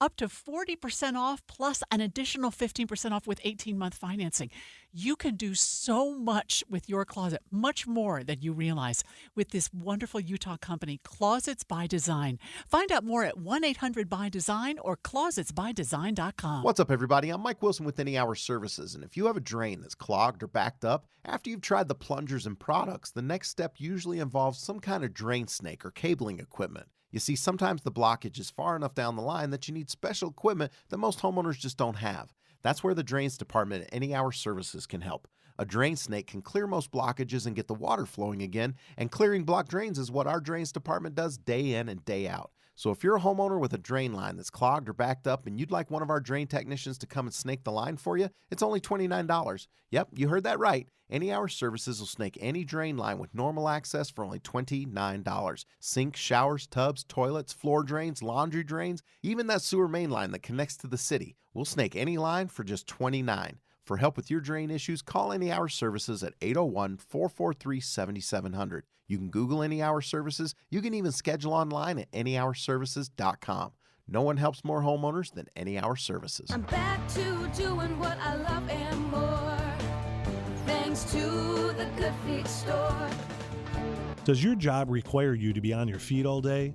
up to 40% off plus an additional 15% off with 18-month financing. You can do so much with your closet, much more than you realize, with this wonderful Utah company, Closets by Design. Find out more at 1-800-BY-DESIGN or closetsbydesign.com. What's up, everybody? I'm Mike Wilson with Any Hour Services, and if you have a drain that's clogged or backed up, after you've tried the plungers and products, the next step usually involves some kind of drain snake or cabling equipment. You see, sometimes the blockage is far enough down the line that you need special equipment that most homeowners just don't have. That's where the Drains Department at Any Hour Services can help. A drain snake can clear most blockages and get the water flowing again, and clearing blocked drains is what our Drains Department does day in and day out. So if you're a homeowner with a drain line that's clogged or backed up and you'd like one of our drain technicians to come and snake the line for you, it's only $29. Yep, you heard that right. Any Hour Services will snake any drain line with normal access for only $29. Sinks, showers, tubs, toilets, floor drains, laundry drains, even that sewer main line that connects to the city. We'll snake any line for just $29. For help with your drain issues, call Any Hour Services at 801-443-7700. You can Google Any Hour Services. You can even schedule online at anyhourservices.com. No one helps more homeowners than Any Hour Services. I'm back to doing what I love and more, thanks to the Good Feet store. Does your job require you to be on your feet all day?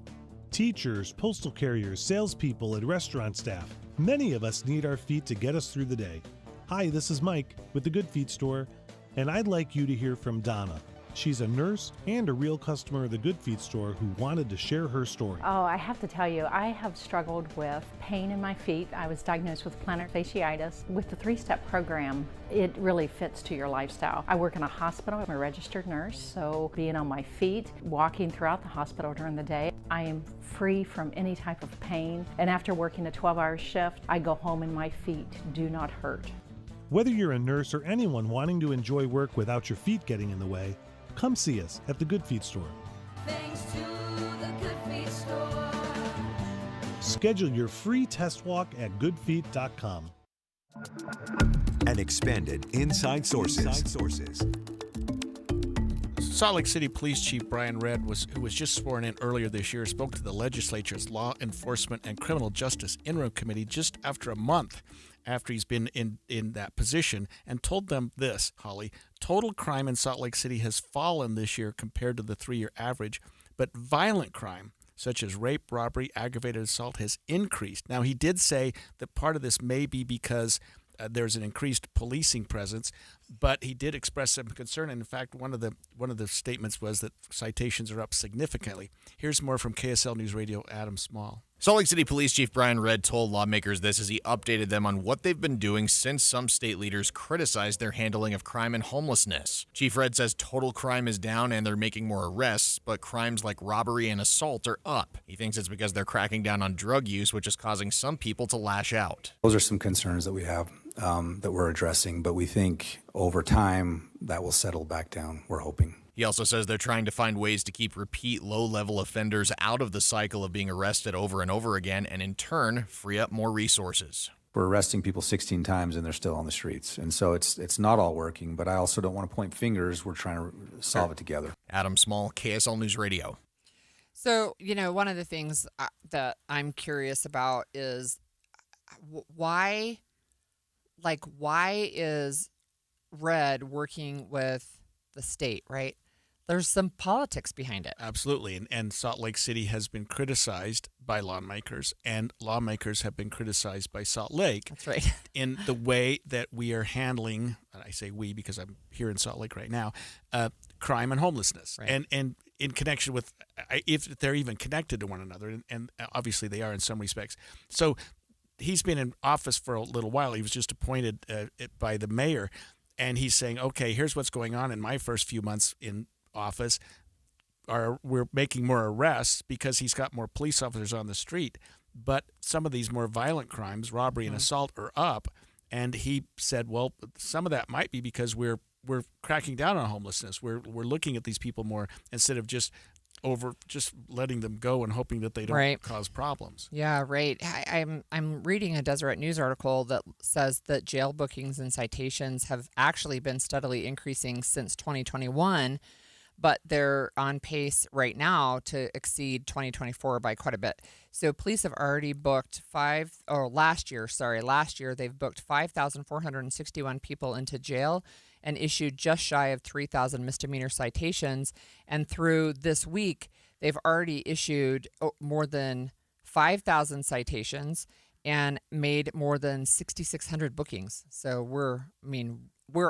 Teachers, postal carriers, salespeople, and restaurant staff. Many of us need our feet to get us through the day. Hi, this is Mike with the Good Feet store, and I'd like you to hear from Donna. She's a nurse and a real customer of the Good Feet store who wanted to share her story. Oh, I have to tell you, I have struggled with pain in my feet. I was diagnosed with plantar fasciitis. With the 3-step program, it really fits to your lifestyle. I work in a hospital. I'm a registered nurse, so being on my feet, walking throughout the hospital during the day, I am free from any type of pain. And after working a 12-hour shift, I go home and my feet do not hurt. Whether you're a nurse or anyone wanting to enjoy work without your feet getting in the way, come see us at the Good Feet store. Thanks to the Good Feet store. Schedule your free test walk at goodfeet.com. And expanded Inside Sources. Salt Lake City Police Chief Brian Redd, who was just sworn in earlier this year, spoke to the legislature's Law Enforcement and Criminal Justice Interim Committee just after a month after he's been in that position, and told them this, Holly: total crime in Salt Lake City has fallen this year compared to the 3-year average, but violent crime, such as rape, robbery, aggravated assault, has increased. Now, he did say that part of this may be because there's an increased policing presence, but he did express some concern. And in fact, one of the statements was that citations are up significantly. Here's more from KSL News Radio, Adam Small. Salt Lake City Police Chief Brian Redd told lawmakers this as he updated them on what they've been doing since some state leaders criticized their handling of crime and homelessness. Chief Redd says total crime is down and they're making more arrests, but crimes like robbery and assault are up. He thinks it's because they're cracking down on drug use, which is causing some people to lash out. Those are some concerns that we have. that we're addressing, but we think over time that will settle back down, we're hoping. He also says they're trying to find ways to keep repeat low-level offenders out of the cycle of being arrested over and over again, and in turn, free up more resources. We're arresting people 16 times and they're still on the streets. And so it's not all working, but I also don't want to point fingers. We're trying to solve it together. Adam Small, KSL News Radio. So, one of the things that I'm curious about is why is Red working with the state, right? There's some politics behind it. Absolutely. And Salt Lake City has been criticized by lawmakers, and lawmakers have been criticized by Salt Lake. That's right. In the way that we are handling, and I say we because I'm here in Salt Lake right now, crime and homelessness. Right. And in connection with, if they're even connected to one another, and obviously they are in some respects. So he's been in office for a little while. He was just appointed by the mayor, and he's saying, okay, here's what's going on in my first few months in office. We're making more arrests because he's got more police officers on the street, but some of these more violent crimes, robbery and assault, are up. And he said, well, some of that might be because we're cracking down on homelessness. We're looking at these people more instead of just letting them go and hoping that they don't cause problems. Yeah, right. I'm reading a Deseret News article that says that jail bookings and citations have actually been steadily increasing since 2021, but they're on pace right now to exceed 2024 by quite a bit. So police have already booked last year they've booked 5,461 people into jail and issued just shy of 3,000 misdemeanor citations. And through this week, they've already issued more than 5,000 citations and made more than 6,600 bookings. So we're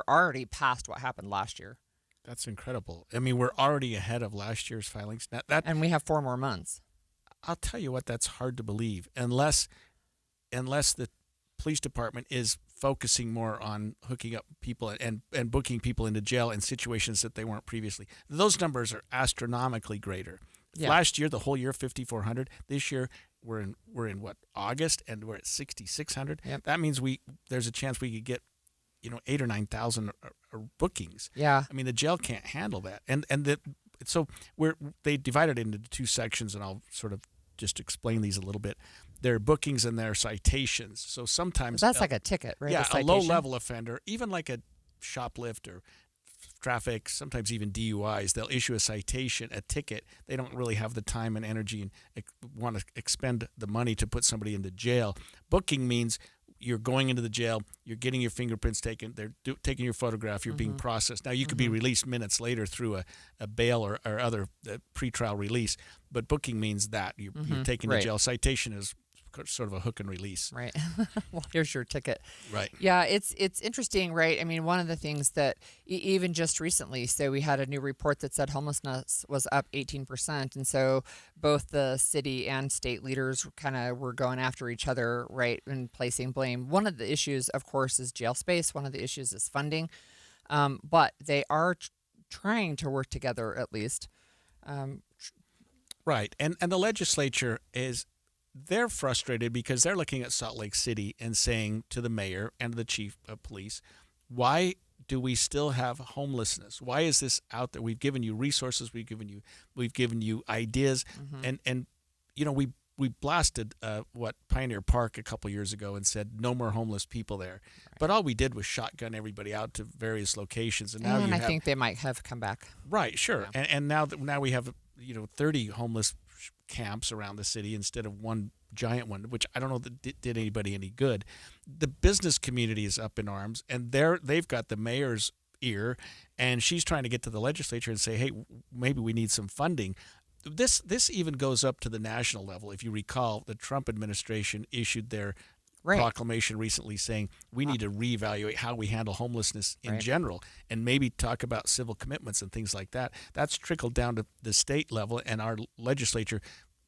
already past what happened last year. That's incredible. I mean, we're already ahead of last year's filings. And we have 4 more months. I'll tell you what, that's hard to believe unless the police department is focusing more on hooking up people and booking people into jail in situations that they weren't previously. Those numbers are astronomically greater. Yeah. Last year, the whole year, 5,400. This year, we're in what, August, and we're at 6,600. Yep. That means there's a chance we could get 8,000 or 9,000 bookings. Yeah. I mean, the jail can't handle that. So they divided it into 2 sections, and I'll sort of just explain these a little bit. Their bookings and their citations. So sometimes that's like a ticket, right? Yeah, a low-level offender, even like a shoplift or traffic, sometimes even DUIs, they'll issue a citation, a ticket. They don't really have the time and energy and want to expend the money to put somebody into jail. Booking means you're going into the jail, you're getting your fingerprints taken, they're taking your photograph, you're being processed. Now, you could be released minutes later through a bail or other pretrial release, but booking means that you're taken to jail. Citation is sort of a hook and release. Right. Well, here's your ticket. Right. Yeah, it's interesting, right? I mean, one of the things that even just recently, so we had a new report that said homelessness was up 18%. And so both the city and state leaders kind of were going after each other, right, and placing blame. One of the issues, of course, is jail space. One of the issues is funding. But they are trying to work together at least. Right. And the legislature they're frustrated because they're looking at Salt Lake City and saying to the mayor and the chief of police, why do we still have homelessness? Why is this out there? We've given you resources, we've given you ideas, and we blasted Pioneer Park a couple years ago and said no more homeless people there. Right. But all we did was shotgun everybody out to various locations, and now I think they might have come back. Right, sure. Yeah. And now we have 30 homeless camps around the city instead of one giant one, which I don't know that did anybody any good. The business community is up in arms, and they've got the mayor's ear, and she's trying to get to the legislature and say, hey, maybe we need some funding. This even goes up to the national level. If you recall, the Trump administration issued their proclamation recently saying we need to reevaluate how we handle homelessness in general and maybe talk about civil commitments and things like that. That's trickled down to the state level, and our legislature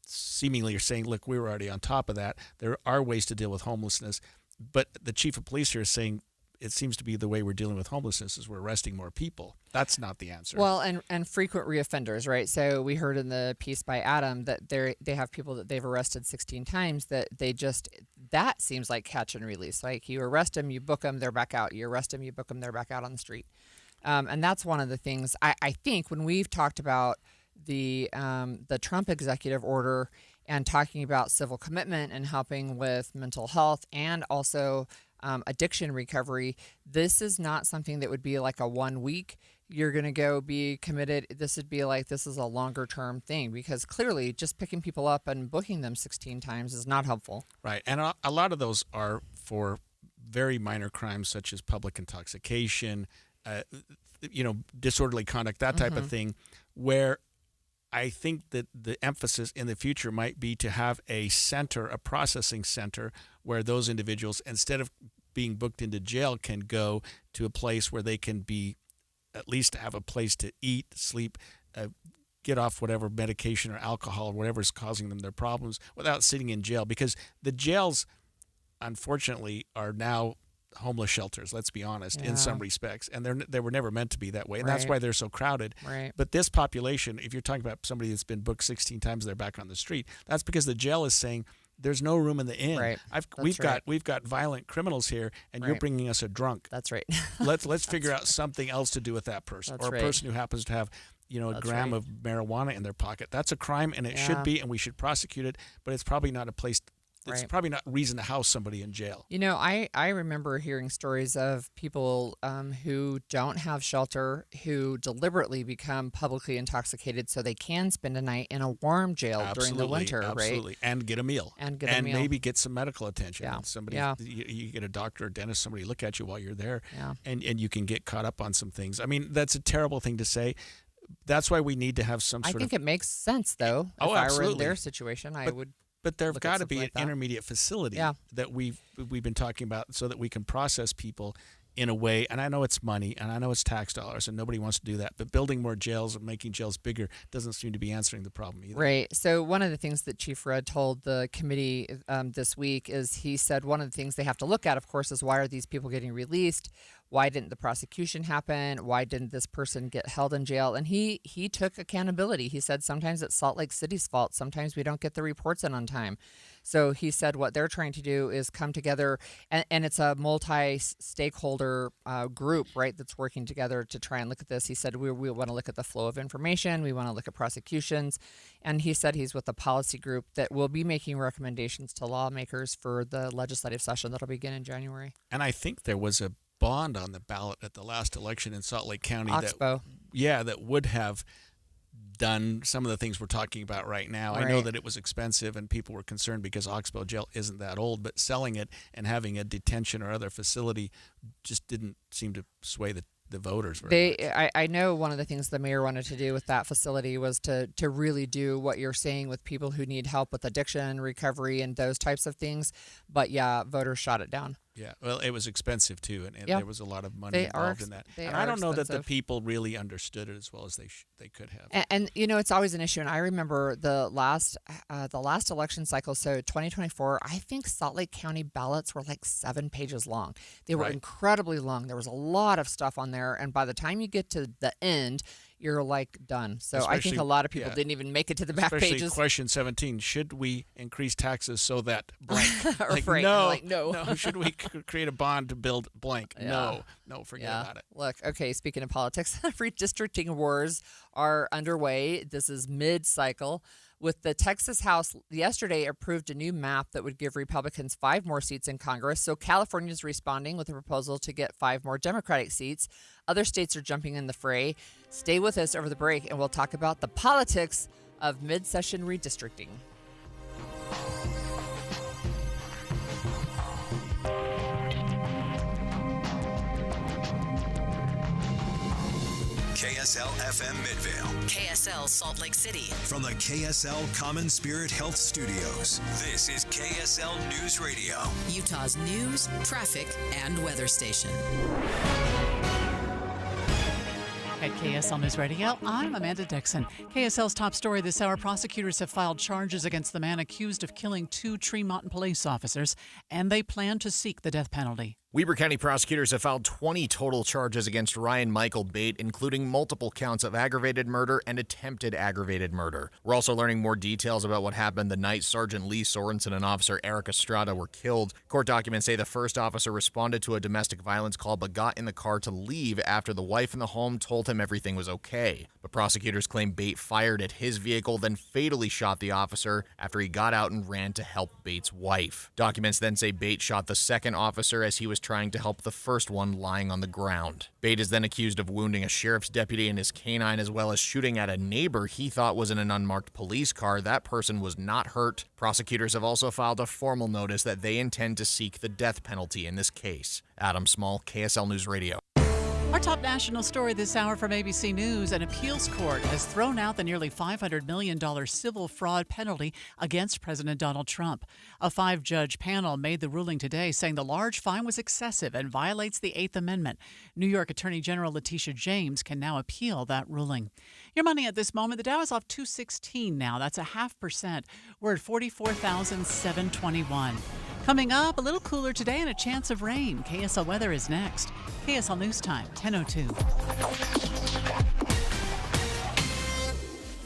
seemingly are saying, look, we're already on top of that. There are ways to deal with homelessness. But the chief of police here is saying it seems to be the way we're dealing with homelessness is we're arresting more people. That's not the answer. Well, and frequent reoffenders, right? So we heard in the piece by Adam that they have people that they've arrested 16 times that that seems like catch and release. Like you arrest them, you book them, they're back out. You arrest them, you book them, they're back out on the street. And that's one of the things I think when we've talked about the Trump executive order and talking about civil commitment and helping with mental health and also addiction recovery, this is not something that would be like a 1 week. You're going to go be committed. This would be like this is a longer term thing because clearly just picking people up and booking them 16 times is not helpful. Right. And a lot of those are for very minor crimes such as public intoxication, disorderly conduct, that type of thing, where I think that the emphasis in the future might be to have a processing center where those individuals, instead of being booked into jail, can go to a place where they can be at least have a place to eat, sleep, get off whatever medication or alcohol or whatever is causing them their problems without sitting in jail. Because the jails, unfortunately, are now homeless shelters, let's be honest, in some respects. And they were never meant to be that way. And that's why they're so crowded. Right. But this population, if you're talking about somebody that's been booked 16 times, they're back on the street, that's because the jail is saying, there's no room in the inn. Right. We've got violent criminals here, and you're bringing us a drunk. That's right. Let's figure out something else to do with that person, or a person who happens to have a gram of marijuana in their pocket. That's a crime, and it should be, and we should prosecute it. But it's probably not a place. It's probably not reason to house somebody in jail. I remember hearing stories of people who don't have shelter, who deliberately become publicly intoxicated so they can spend a night in a warm jail during the winter, absolutely. right? And get a meal. And maybe get some medical attention. Yeah. And somebody, you get a doctor or dentist, somebody look at you while you're there, and you can get caught up on some things. I mean, that's a terrible thing to say. That's why we need to have some sort of... I think it makes sense, though. If I were in their situation, I would... But there've got to be an intermediate facility that we've been talking about so that we can process people in a way. And I know it's money and I know it's tax dollars and nobody wants to do that. But building more jails and making jails bigger doesn't seem to be answering the problem either. Right. So one of the things that Chief Rudd told the committee this week is he said one of the things they have to look at, of course, is why are these people getting released? Why didn't the prosecution happen? Why didn't this person get held in jail? And he took accountability. He said sometimes it's Salt Lake City's fault. Sometimes we don't get the reports in on time. So he said what they're trying to do is come together, and it's a multi-stakeholder group, right, that's working together to try and look at this. He said we want to look at the flow of information. We want to look at prosecutions. And he said he's with a policy group that will be making recommendations to lawmakers for the legislative session that'll begin in January. And I think there was a bond on the ballot at the last election in Salt Lake County Oxbow. that would have done some of the things we're talking about right now. Right. I know that it was expensive and people were concerned because Oxbow Jail isn't that old, but selling it and having a detention or other facility just didn't seem to sway the voters very much. I know one of the things the mayor wanted to do with that facility was to really do what you're saying with people who need help with addiction, recovery, and those types of things. But yeah, voters shot it down. Yeah, well, it was expensive too, and there was a lot of money involved in that. And I don't know that the people really understood it as well as they could have. And it's always an issue. And I remember the last election cycle, so 2024. I think Salt Lake County ballots were like 7 pages long. They were incredibly long. There was a lot of stuff on there, and by the time you get to the end, you're like done. So I think a lot of people didn't even make it to the back pages. pages. Question 17: should we increase taxes so that blank? No. Should we create a bond to build blank? No, forget about it. Look, okay. Speaking of politics, redistricting wars are underway. This is mid-cycle. With the Texas House yesterday approved a new map that would give Republicans 5 more seats in Congress. So California is responding with a proposal to get 5 more Democratic seats. Other states are jumping in the fray. Stay with us over the break, and we'll talk about the politics of mid-session redistricting. KSL FM Midvale. KSL Salt Lake City. From the KSL Common Spirit Health Studios, this is KSL News Radio. Utah's news, traffic, and weather station. At KSL News Radio, I'm Amanda Dixon. KSL's top story this hour: prosecutors have filed charges against the man accused of killing 2 Tremont police officers, and they plan to seek the death penalty. Weber County prosecutors have filed 20 total charges against Ryan Michael Bate, including multiple counts of aggravated murder and attempted aggravated murder. We're also learning more details about what happened the night Sergeant Lee Sorensen and Officer Eric Estrada were killed. Court documents say the first officer responded to a domestic violence call but got in the car to leave after the wife in the home told him everything was okay. But prosecutors claim Bate fired at his vehicle, then fatally shot the officer after he got out and ran to help Bate's wife. Documents then say Bate shot the second officer as he was trying to help the first one lying on the ground. Bate is then accused of wounding a sheriff's deputy and his canine, as well as shooting at a neighbor he thought was in an unmarked police car. That person was not hurt. Prosecutors have also filed a formal notice that they intend to seek the death penalty in this case. Adam Small, KSL News Radio. Our top national story this hour from ABC News: an appeals court has thrown out the nearly $500 million civil fraud penalty against President Donald Trump. A 5-judge panel made the ruling today, saying the large fine was excessive and violates the Eighth Amendment. New York Attorney General Letitia James can now appeal that ruling. Your money at this moment: the Dow is off 216 now. That's 0.5%. We're at 44,721. Coming up, a little cooler today and a chance of rain. KSL weather is next. KSL News Time, 10:02.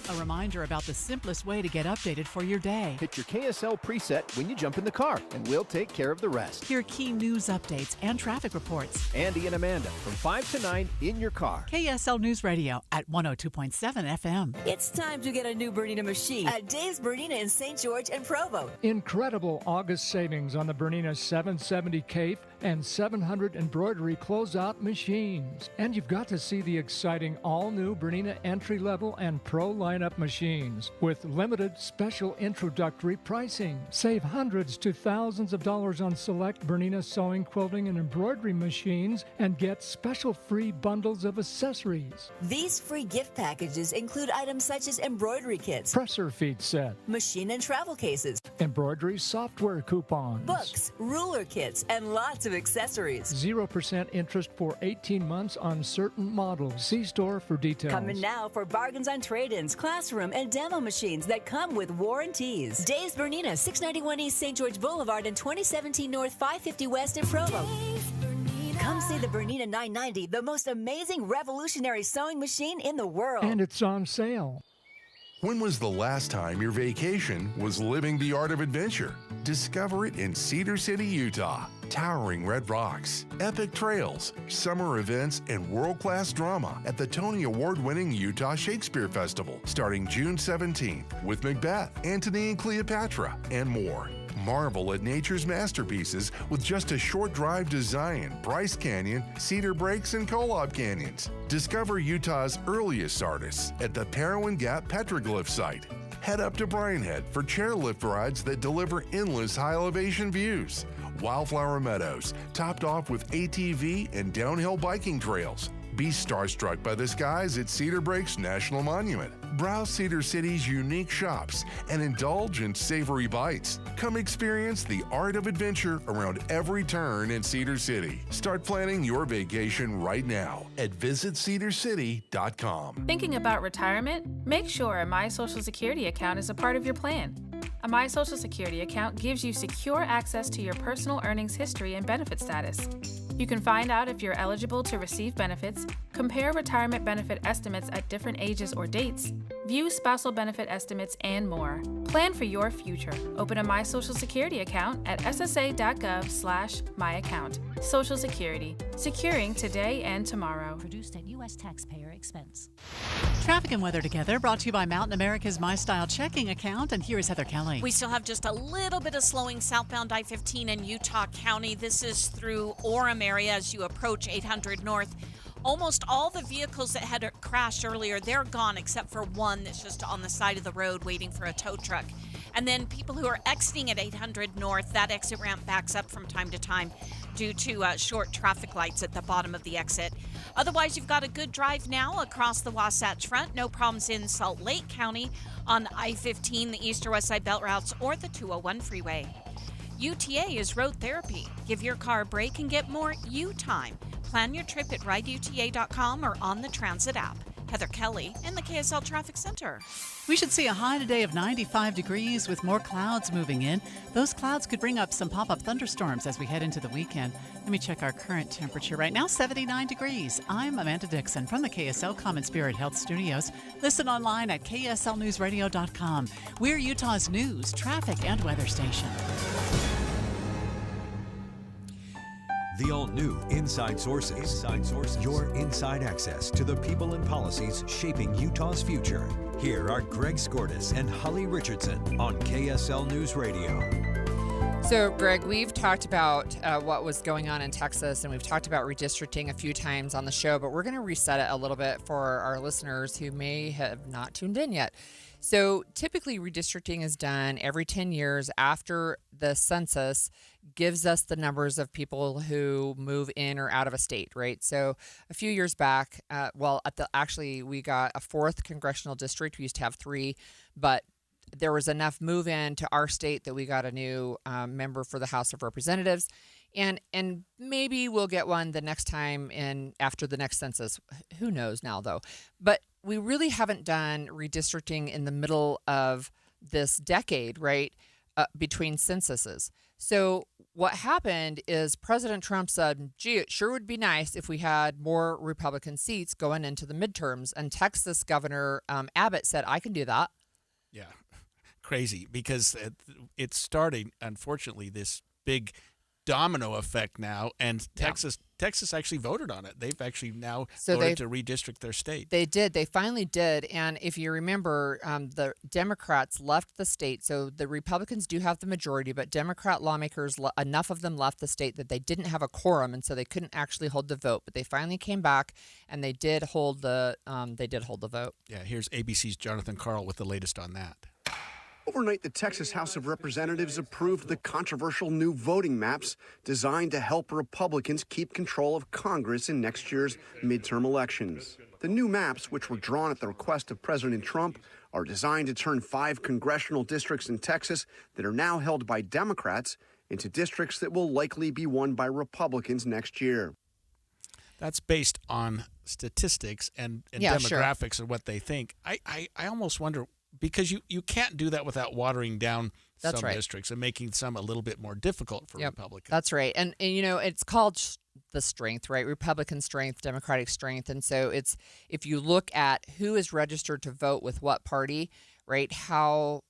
A reminder about the simplest way to get updated for your day. Hit your KSL preset when you jump in the car, and we'll take care of the rest. Hear key news updates and traffic reports. Andy and Amanda from 5 to 9 in your car. KSL News Radio at 102.7 FM. It's time to get a new Bernina machine at Dave's Bernina in St. George and Provo. Incredible August savings on the Bernina 770 Cape and 700 embroidery closeout machines. And you've got to see the exciting all-new Bernina entry-level and pro lineup machines with limited special introductory pricing. Save hundreds to thousands of dollars on select Bernina sewing, quilting, and embroidery machines and get special free bundles of accessories. These free gift packages include items such as embroidery kits, presser feed set, machine and travel cases, embroidery software coupons, books, ruler kits, and lots of accessories. 0% interest for 18 months on certain models. See store for details. Come in now for bargains on trade-ins, classroom, and demo machines that come with warranties. Dave's Bernina, 691 East St. George Boulevard and 2017 North 550 West in Provo. Come see the Bernina 990, the most amazing revolutionary sewing machine in the world. And it's on sale. When was the last time your vacation was living the art of adventure? Discover it in Cedar City, Utah. Towering red rocks, epic trails, summer events, and world-class drama at the Tony Award-winning Utah Shakespeare Festival starting June 17th with Macbeth, Antony and Cleopatra, and more. Marvel at nature's masterpieces with just a short drive to Zion, Bryce Canyon, Cedar Breaks, and Kolob Canyons. Discover Utah's earliest artists at the Parowan Gap Petroglyph site. Head up to Bryan Head for chairlift rides that deliver endless high-elevation views. Wildflower Meadows, topped off with ATV and downhill biking trails. Be starstruck by the skies at Cedar Breaks National Monument. Browse Cedar City's unique shops and indulge in savory bites. Come experience the art of adventure around every turn in Cedar City. Start planning your vacation right now at visitcedarcity.com. Thinking about retirement? Make sure a My Social Security account is a part of your plan. A My Social Security account gives you secure access to your personal earnings history and benefit status. You can find out if you're eligible to receive benefits, compare retirement benefit estimates at different ages or dates, view spousal benefit estimates, and more. Plan for your future. Open a My Social Security account at ssa.gov/myaccount. Social Security, securing today and tomorrow. Produced at U.S. taxpayer expense. Traffic and weather together, brought to you by Mountain America's My Style checking account. And here is Heather Kelly. We still have just a little bit of slowing southbound I-15 in Utah County. This is through Orem area as you approach 800 North. Almost all the vehicles that had crashed earlier, they're gone except for one that's just on the side of the road waiting for a tow truck. And then people who are exiting at 800 North, that exit ramp backs up from time to time due to short traffic lights at the bottom of the exit. Otherwise, you've got a good drive now across the Wasatch Front. No problems in Salt Lake County on I-15, the East or West Side Belt routes, or the 201 freeway. UTA is road therapy. Give your car a break and get more you time. Plan your trip at rideuta.com or on the Transit app. Heather Kelly in the KSL Traffic Center. We should see a high today of 95 degrees with more clouds moving in. Those clouds could bring up some pop-up thunderstorms as we head into the weekend. Let me check our current temperature right now, 79 degrees. I'm Amanda Dixon from the KSL Common Spirit Health Studios. Listen online at kslnewsradio.com. We're Utah's news, traffic, and weather station. The all-new Inside Sources. Inside Sources. Your inside access to the people and policies shaping Utah's future. Here are Greg Skordas and Holly Richardson on KSL News Radio. So, Greg, we've talked about what was going on in Texas, and we've talked about redistricting a few times on the show, but we're going to reset it a little bit for our listeners who may have not tuned in yet. So typically redistricting is done every 10 years after the census gives us the numbers of people who move in or out of a state, right? So a few years back, we got a 4th congressional district. We used to have 3, but there was enough move in to our state that we got a new member for the House of Representatives. And maybe we'll get one the next time after the next census. Who knows now, though? But we really haven't done redistricting in the middle of this decade, right, between censuses. So what happened is President Trump said, gee, it sure would be nice if we had more Republican seats going into the midterms. And Texas Governor Abbott said, I can do that. Yeah, crazy, because it's starting, unfortunately, this big domino effect now, and Texas actually voted on it. They've actually now voted to redistrict their state. They did. They finally did. And if you remember, the Democrats left the state. So the Republicans do have the majority, but Democrat lawmakers, enough of them left the state that they didn't have a quorum, and so they couldn't actually hold the vote. But they finally came back, and they did hold the vote. Yeah, here's ABC's Jonathan Carl with the latest on that. Overnight, the Texas House of Representatives approved the controversial new voting maps designed to help Republicans keep control of Congress in next year's midterm elections. The new maps, which were drawn at the request of President Trump, are designed to turn 5 congressional districts in Texas that are now held by Democrats into districts that will likely be won by Republicans next year. That's based on statistics and demographics and what they think. I almost wonder, because you can't do that without watering down some districts and making some a little bit more difficult for Republicans. That's right. And it's called the strength, right? Republican strength, Democratic strength. And so it's, if you look at who is registered to vote with what party, right, how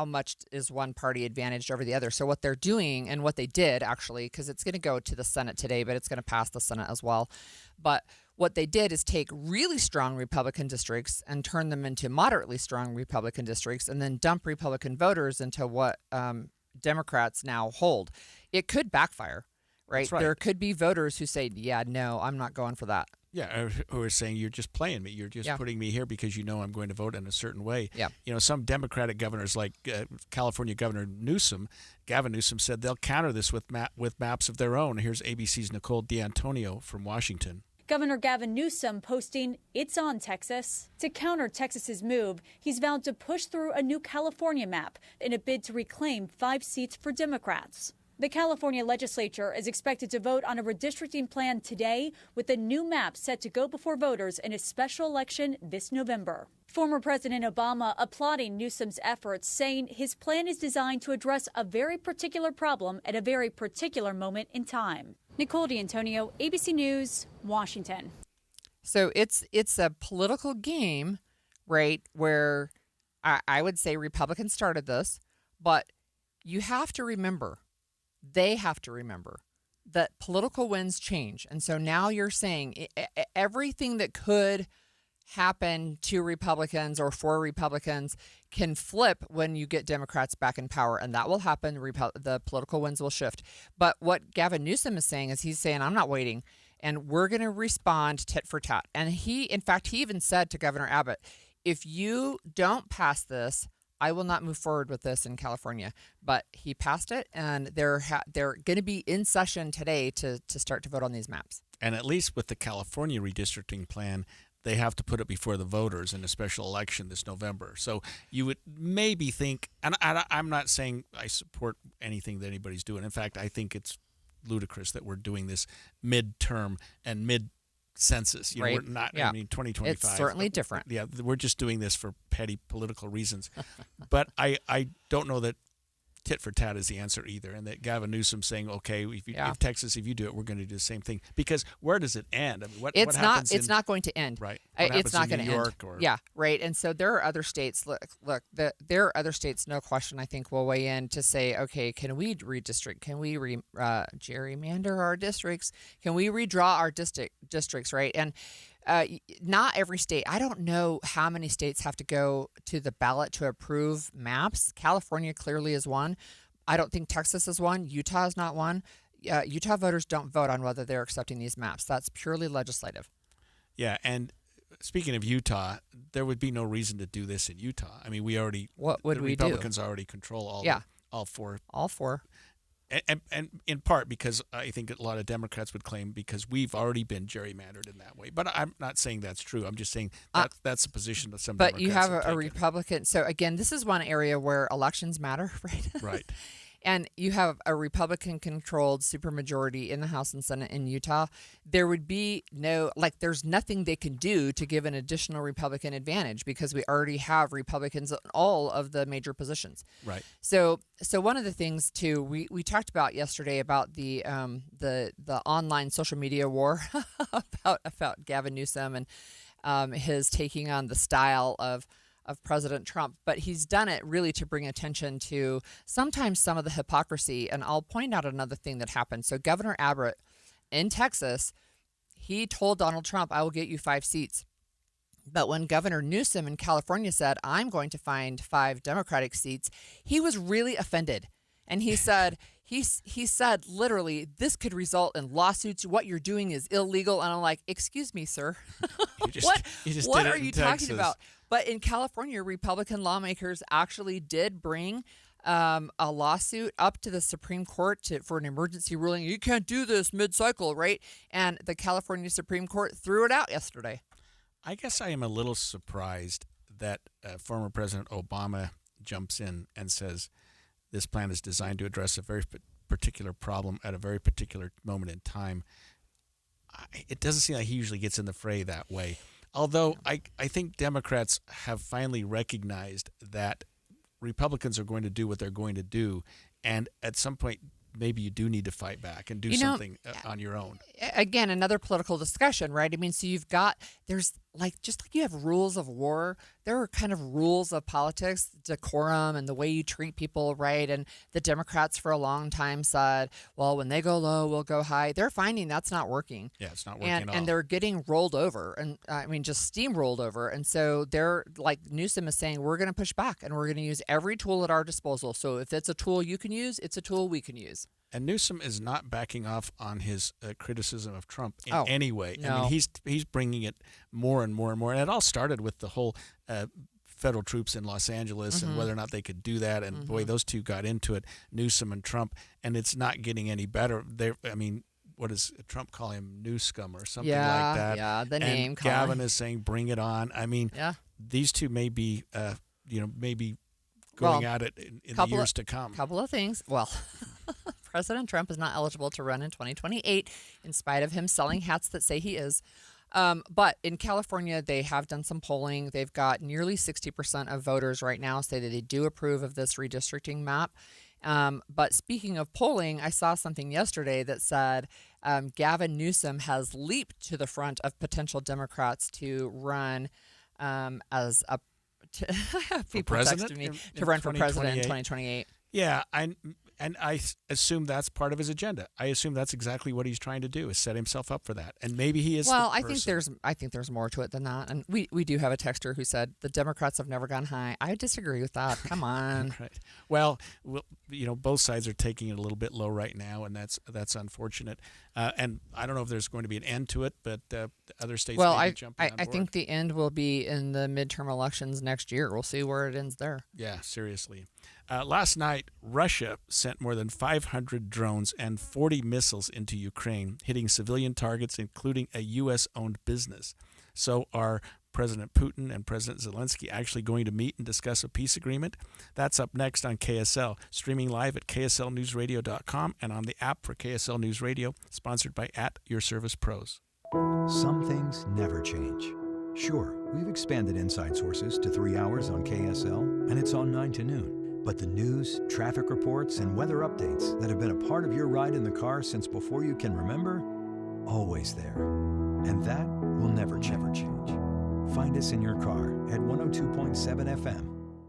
much is one party advantaged over the other. So what they're doing, and what they did actually, because it's going to go to the Senate today, but it's going to pass the Senate as well. But what they did is take really strong Republican districts and turn them into moderately strong Republican districts, and then dump Republican voters into what Democrats now hold. It could backfire, right? That's right. There could be voters who say, yeah, no, I'm not going for that. Yeah, who are saying you're just playing me. You're just putting me here because you know I'm going to vote in a certain way. Yeah. Some Democratic governors, like California Governor Gavin Newsom, said they'll counter this with maps of their own. Here's ABC's Nicole D'Antonio from Washington. Governor Gavin Newsom posting, "It's on, Texas." To counter Texas's move, he's vowed to push through a new California map in a bid to reclaim 5 seats for Democrats. The California legislature is expected to vote on a redistricting plan today, with a new map set to go before voters in a special election this November. Former President Obama applauding Newsom's efforts, saying his plan is designed to address a very particular problem at a very particular moment in time. Nicole D'Antonio, ABC News, Washington. So it's a political game, right, where I would say Republicans started this, but you have to remember, they have to remember that political winds change. And so now you're saying everything that could happen to Republicans or for Republicans can flip when you get Democrats back in power, and that will happen. The political winds will shift. But what Gavin Newsom is saying is, he's saying, I'm not waiting, and we're going to respond tit for tat. And he even said to Governor Abbott, if you don't pass this, I will not move forward with this in California. But he passed it, and they're going to be in session today to start to vote on these maps. And at least with the California redistricting plan, they have to put it before the voters in a special election this November. So you would maybe think, and I'm not saying I support anything that anybody's doing. In fact, I think it's ludicrous that we're doing this midterm and census. You know, Right. we're not. Yeah. I mean, 2025. It's certainly different. Yeah, we're just doing this for petty political reasons. But I don't know that tit for tat is the answer either, and that Gavin Newsom saying, okay, if Texas, if you do it, we're going to do the same thing. Because where does it end? I mean, what happens It's not going to end. Right. It's not going to New end. York or Yeah. Right. And so there are other states. Look. There are other states. No question. I think will weigh in to say, okay, can we redistrict? Can we gerrymander our districts? Can we redraw our districts? Right. And not every state. I don't know how many states have to go to the ballot to approve maps. California clearly is one. I don't think Texas is one. Utah is not one. Utah voters don't vote on whether they're accepting these maps. That's purely legislative. Yeah, and speaking of Utah, there would be no reason to do this in Utah. I mean, the Republicans already control all four. All four. And in part because I think a lot of Democrats would claim because we've already been gerrymandered in that way. But I'm not saying that's true. I'm just saying that's a position that some But Democrats you have have a Republican. So again, this is one area where elections matter, right? Right. And you have a Republican-controlled supermajority in the House and Senate in Utah. There would be there's nothing they can do to give an additional Republican advantage because we already have Republicans in all of the major positions. Right. So one of the things too, we talked about yesterday about the online social media war about Gavin Newsom and his taking on the style of President Trump, but he's done it really to bring attention to sometimes some of the hypocrisy. And I'll point out another thing that happened. So Governor Abbott in Texas, he told Donald Trump, I will get you 5 seats. But when Governor Newsom in California said, I'm going to find 5 Democratic seats, he was really offended. And he said, he said literally, this could result in lawsuits. What you're doing is illegal. And I'm like, excuse me, sir. What are you talking about? But in California, Republican lawmakers actually did bring a lawsuit up to the Supreme Court for an emergency ruling. You can't do this mid-cycle, right? And the California Supreme Court threw it out yesterday. I guess I am a little surprised that former President Obama jumps in and says this plan is designed to address a very particular problem at a very particular moment in time. It doesn't seem like he usually gets in the fray that way. Although I think Democrats have finally recognized that Republicans are going to do what they're going to do, and at some point maybe you do need to fight back and do something on your own. Again, another political discussion, right? I mean, so there's just like you have rules of war, there are kind of rules of politics, decorum and the way you treat people, right? And the Democrats for a long time said, well, when they go low, we'll go high. They're finding that's not working. Yeah, it's not working at all. And they're getting rolled over, and I mean, just steamrolled over. And so they're like Newsom is saying, we're going to push back and we're going to use every tool at our disposal. So if it's a tool you can use, it's a tool we can use. And Newsom is not backing off on his criticism of Trump in any way. No. I mean, he's bringing it more and more and more. And it all started with the whole federal troops in Los Angeles and whether or not they could do that. And boy, those two got into it, Newsom and Trump. And it's not getting any better. What does Trump call him? New scum or something like that. Yeah, the and name. Gavin is saying, bring it on. I mean, these two may be, maybe going at it in the years to come. Couple of things. Well, President Trump is not eligible to run in 2028 in spite of him selling hats that say he is. But in California, they have done some polling. They've got nearly 60% of voters right now say that they do approve of this redistricting map. But speaking of polling, I saw something yesterday that said Gavin Newsom has leaped to the front of potential Democrats to run as a people texted me to run for president in 2028. Yeah, and I assume that's part of his agenda. I assume that's exactly what he's trying to do, is set himself up for that. And maybe he is. Well, I think there's more to it than that. And we do have a texter who said the Democrats have never gone high. I disagree with that. Come on. Right. Well, both sides are taking it a little bit low right now, and that's unfortunate. And I don't know if there's going to be an end to it, but other states may be jumping on board. I think the end will be in the midterm elections next year. We'll see where it ends there. Yeah, seriously. Last night, Russia sent more than 500 drones and 40 missiles into Ukraine, hitting civilian targets, including a U.S.-owned business. So are President Putin and President Zelensky actually going to meet and discuss a peace agreement? That's up next on KSL, streaming live at kslnewsradio.com and on the app for KSL News Radio, sponsored by @YourServicePros. Some things never change. Sure, we've expanded Inside Sources to 3 hours on KSL, and it's on 9 to noon. But the news, traffic reports, and weather updates that have been a part of your ride in the car since before you can remember, always there. And that will never change. Find us in your car at 102.7 FM.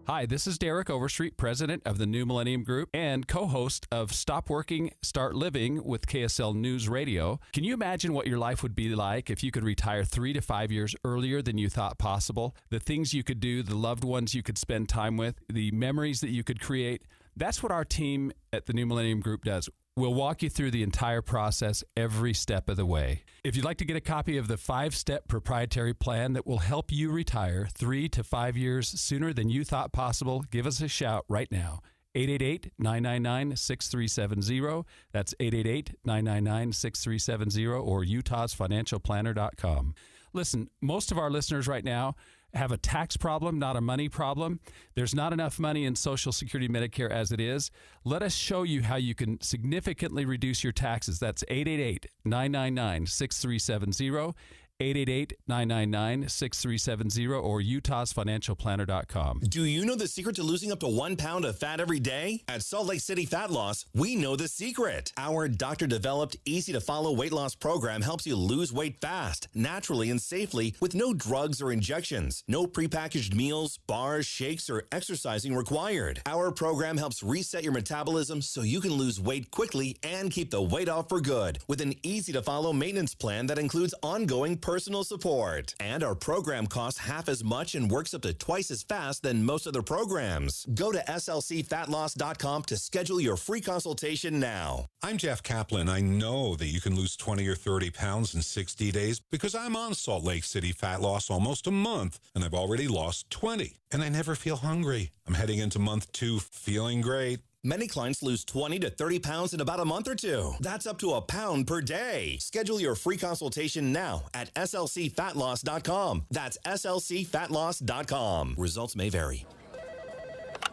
Hi, this is Derek Overstreet, president of the New Millennium Group and co-host of Stop Working, Start Living with KSL News Radio. Can you imagine what your life would be like if you could retire 3 to 5 years earlier than you thought possible? The things you could do, the loved ones you could spend time with, the memories that you could create. That's what our team at the New Millennium Group does. We'll walk you through the entire process every step of the way. If you'd like to get a copy of the 5-step proprietary plan that will help you retire 3 to 5 years sooner than you thought possible, give us a shout right now. 888-999-6370. That's 888-999-6370 or utahsfinancialplanner.com. Listen, most of our listeners right now have a tax problem, not a money problem. There's not enough money in Social Security Medicare as it is. Let us show you how you can significantly reduce your taxes. That's 888-999-6370. 888-999-6370 or utahsfinancialplanner.com. Do you know the secret to losing up to 1 pound of fat every day? At Salt Lake City Fat Loss, we know the secret. Our doctor-developed, easy-to-follow weight loss program helps you lose weight fast, naturally, and safely with no drugs or injections. No prepackaged meals, bars, shakes, or exercising required. Our program helps reset your metabolism so you can lose weight quickly and keep the weight off for good with an easy-to-follow maintenance plan that includes ongoing personal support. And our program costs half as much and works up to twice as fast than most other programs. Go to slcfatloss.com to schedule your free consultation now. I'm Jeff Kaplan. I know that you can lose 20 or 30 pounds in 60 days because I'm on Salt Lake City Fat Loss almost a month, and I've already lost 20. And I never feel hungry. I'm heading into month 2 feeling great. Many clients lose 20 to 30 pounds in about a month or two. That's up to a pound per day. Schedule your free consultation now at slcfatloss.com. That's slcfatloss.com. Results may vary.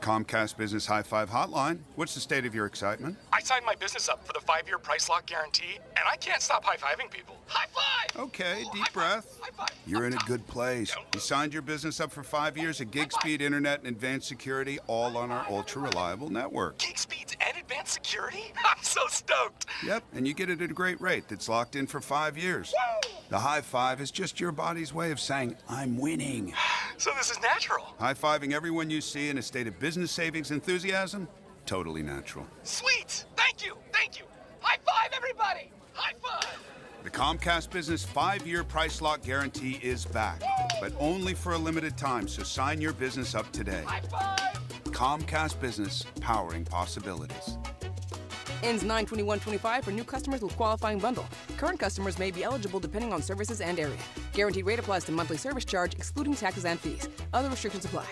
Comcast Business High Five Hotline. What's the state of your excitement? I signed my business up for the 5-year price lock guarantee, and I can't stop high-fiving people. High five! Okay, deep breath. High five. You're in a good place. You signed your business up for 5 years at gig speed internet and advanced security, all on our ultra-reliable network. Gig speeds and advanced security? I'm so stoked. Yep, and you get it at a great rate that's locked in for 5 years. Woo! The high five is just your body's way of saying, I'm winning. So this is natural. High-fiving everyone you see in a state of business savings enthusiasm? Totally natural. Sweet! Thank you! Thank you! High five, everybody! High five! The Comcast Business 5-year price lock guarantee is back, but only for a limited time, so sign your business up today. High five! Comcast Business, powering possibilities. Ends 9/21/25 for new customers with qualifying bundle. Current customers may be eligible depending on services and area. Guaranteed rate applies to monthly service charge, excluding taxes and fees. Other restrictions apply.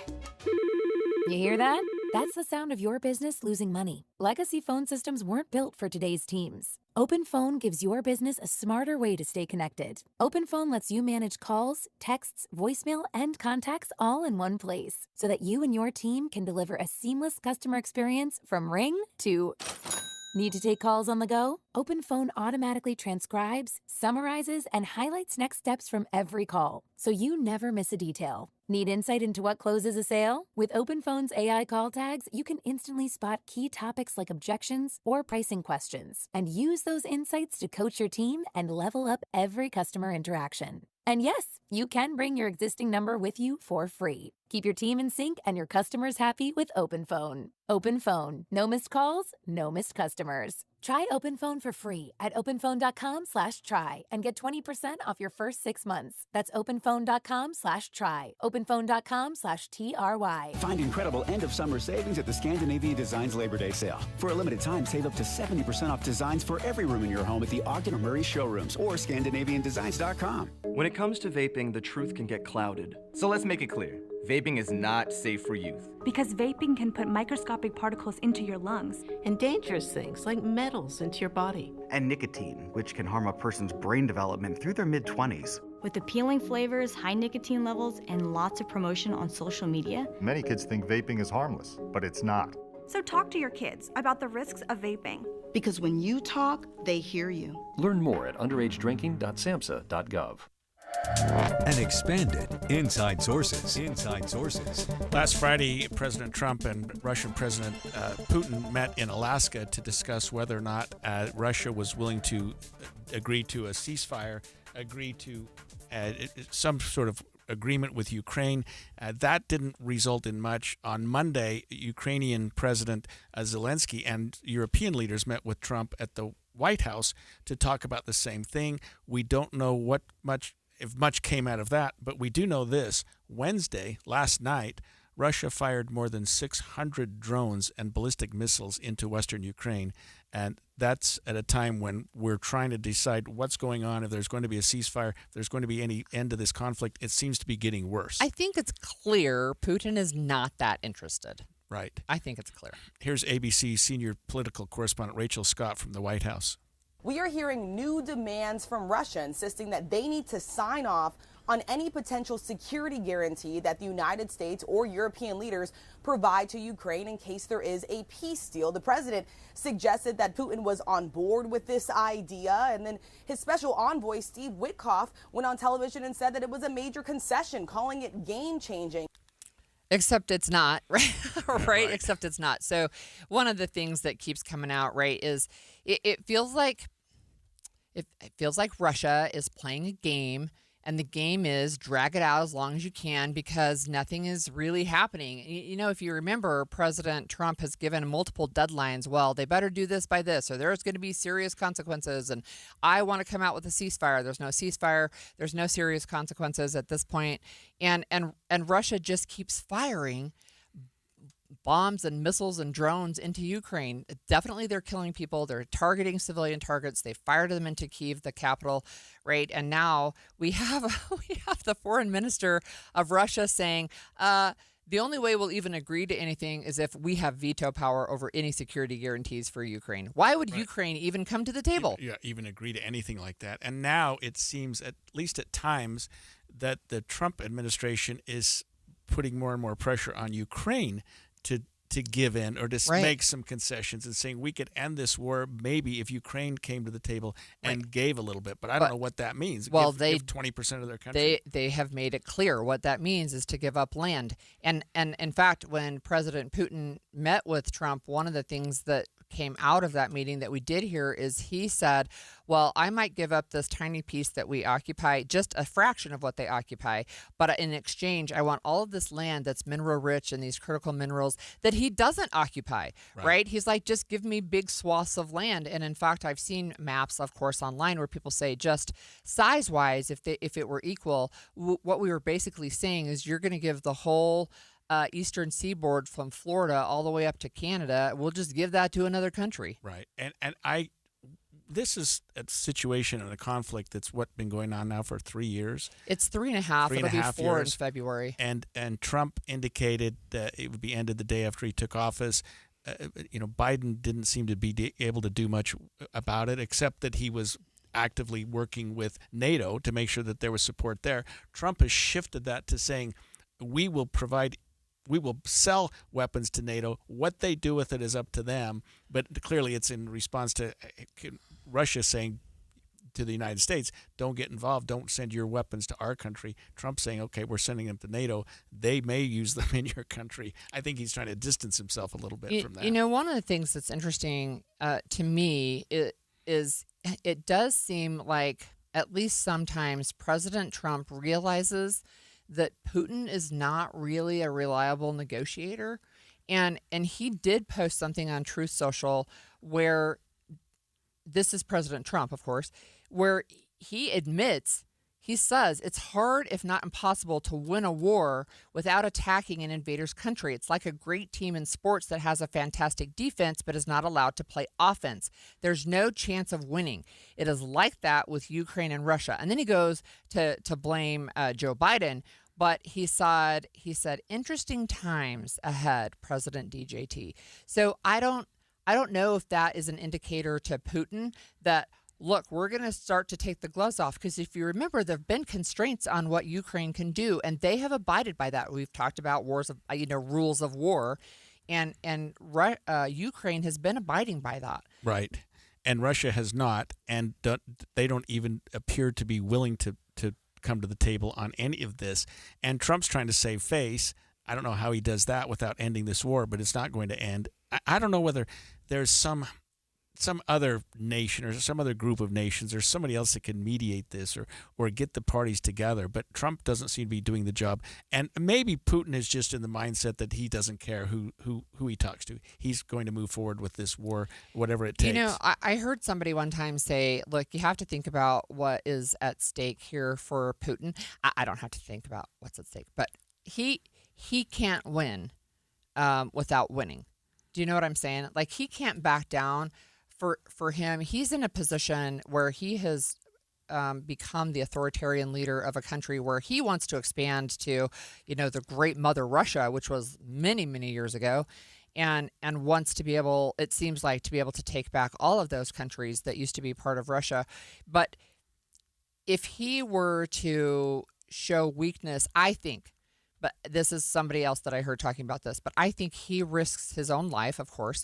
You hear that? That's the sound of your business losing money. Legacy phone systems weren't built for today's teams. OpenPhone gives your business a smarter way to stay connected. OpenPhone lets you manage calls, texts, voicemail, and contacts all in one place so that you and your team can deliver a seamless customer experience from ring to... Need to take calls on the go? OpenPhone automatically transcribes, summarizes, and highlights next steps from every call, so you never miss a detail. Need insight into what closes a sale? With OpenPhone's AI call tags, you can instantly spot key topics like objections or pricing questions, and use those insights to coach your team and level up every customer interaction. And yes, you can bring your existing number with you for free. Keep your team in sync and your customers happy with OpenPhone. OpenPhone. No missed calls, no missed customers. Try OpenPhone for free at openphone.com/try and get 20% off your first 6 months. That's openphone.com/try. openphone.com/TRY. Find incredible end-of-summer savings at the Scandinavian Designs Labor Day sale. For a limited time, save up to 70% off designs for every room in your home at the Ogden or Murray showrooms or ScandinavianDesigns.com. When it comes to vaping, the truth can get clouded. So let's make it clear. Vaping is not safe for youth. Because vaping can put microscopic particles into your lungs. And dangerous things like metals into your body. And nicotine, which can harm a person's brain development through their mid-20s. With appealing flavors, high nicotine levels, and lots of promotion on social media. Many kids think vaping is harmless, but it's not. So talk to your kids about the risks of vaping. Because when you talk, they hear you. Learn more at underagedrinking.samhsa.gov. And expanded Inside Sources. Inside Sources. Last Friday, President Trump and Russian President Putin met in Alaska to discuss whether or not Russia was willing to agree to a ceasefire, agree to some sort of agreement with Ukraine. That didn't result in much. On Monday, Ukrainian President Zelensky and European leaders met with Trump at the White House to talk about the same thing. We don't know if much came out of that, but we do know this. Wednesday, last night, Russia fired more than 600 drones and ballistic missiles into western Ukraine, and that's at a time when we're trying to decide what's going on, if there's going to be a ceasefire, if there's going to be any end to this conflict. It seems to be getting worse. I think it's clear Putin is not that interested. Right. I think it's clear. Here's ABC senior political correspondent Rachel Scott from the White House. We are hearing new demands from Russia insisting that they need to sign off on any potential security guarantee that the United States or European leaders provide to Ukraine in case there is a peace deal. The president suggested that Putin was on board with this idea, and then his special envoy, Steve Witkoff, went on television and said that it was a major concession, calling it game-changing. Except it's not, right? Right? Except it's not. So one of the things that keeps coming out, right, is it feels like Russia is playing a game, and the game is drag it out as long as you can because nothing is really happening. You know, if you remember, President Trump has given multiple deadlines. Well, they better do this by this, or there's going to be serious consequences. And I want to come out with a ceasefire. There's no ceasefire. There's no serious consequences at this point. And Russia just keeps firing bombs and missiles and drones into Ukraine. Definitely they're killing people. They're targeting civilian targets. They fired them into Kyiv, the capital, right? And now we have the foreign minister of Russia saying, the only way we'll even agree to anything is if we have veto power over any security guarantees for Ukraine. Why would Ukraine even come to the table? Even agree to anything like that. And now it seems, at least at times, that the Trump administration is putting more and more pressure on Ukraine to give in or to make some concessions and saying we could end this war maybe if Ukraine came to the table and gave a little bit. But I don't know what that means. Well, give 20% of their country. They have made it clear what that means is to give up land. And in fact, when President Putin met with Trump, one of the things that came out of that meeting that we did hear is he said, well, I might give up this tiny piece that we occupy, just a fraction of what they occupy, but in exchange, I want all of this land that's mineral rich and these critical minerals that he doesn't occupy, right? He's like, just give me big swaths of land. And in fact, I've seen maps, of course, online where people say just size-wise, if it were equal, what we were basically saying is you're going to give the whole eastern seaboard from Florida all the way up to Canada. We'll just give that to another country. Right. And this is a situation and a conflict that's been going on now for 3 years. It's 3.5. It'll be 4 in February. And Trump indicated that it would be ended the day after he took office. Biden didn't seem to be able to do much about it, except that he was actively working with NATO to make sure that there was support there. Trump has shifted that to saying we will sell weapons to NATO. What they do with it is up to them. But clearly it's in response to Russia saying to the United States, don't get involved. Don't send your weapons to our country. Trump saying, okay, we're sending them to NATO. They may use them in your country. I think he's trying to distance himself a little bit from that. You know, one of the things that's interesting to me is it does seem like at least sometimes President Trump realizes that Putin is not really a reliable negotiator. And he did post something on Truth Social where, this is President Trump, of course, where he admits, he says, it's hard, if not impossible, to win a war without attacking an invader's country. It's like a great team in sports that has a fantastic defense but is not allowed to play offense. There's no chance of winning. It is like that with Ukraine and Russia. And then he goes to blame Joe Biden. But he said, interesting times ahead, President DJT. So I don't know if that is an indicator to Putin that, look, we're going to start to take the gloves off. Because if you remember, there have been constraints on what Ukraine can do, and they have abided by that. We've talked about rules of war, and Ukraine has been abiding by that. Right. and Russia has not, and they don't even appear to be willing to come to the table on any of this. And Trump's trying to save face. I don't know how he does that without ending this war, but it's not going to end. I don't know whether there's some other nation or some other group of nations or somebody else that can mediate this or get the parties together. But Trump doesn't seem to be doing the job. And maybe Putin is just in the mindset that he doesn't care who he talks to. He's going to move forward with this war, whatever it takes. You know, I heard somebody one time say, look, you have to think about what is at stake here for Putin. I don't have to think about what's at stake, but he can't win without winning. Do you know what I'm saying? Like, he can't back down. For him, he's in a position where he has become the authoritarian leader of a country where he wants to expand to, the great mother Russia, which was many, many years ago, and wants to be able, it seems like, to be able to take back all of those countries that used to be part of Russia. But if he were to show weakness, I think, but this is somebody else that I heard talking about this, but I think he risks his own life, of course,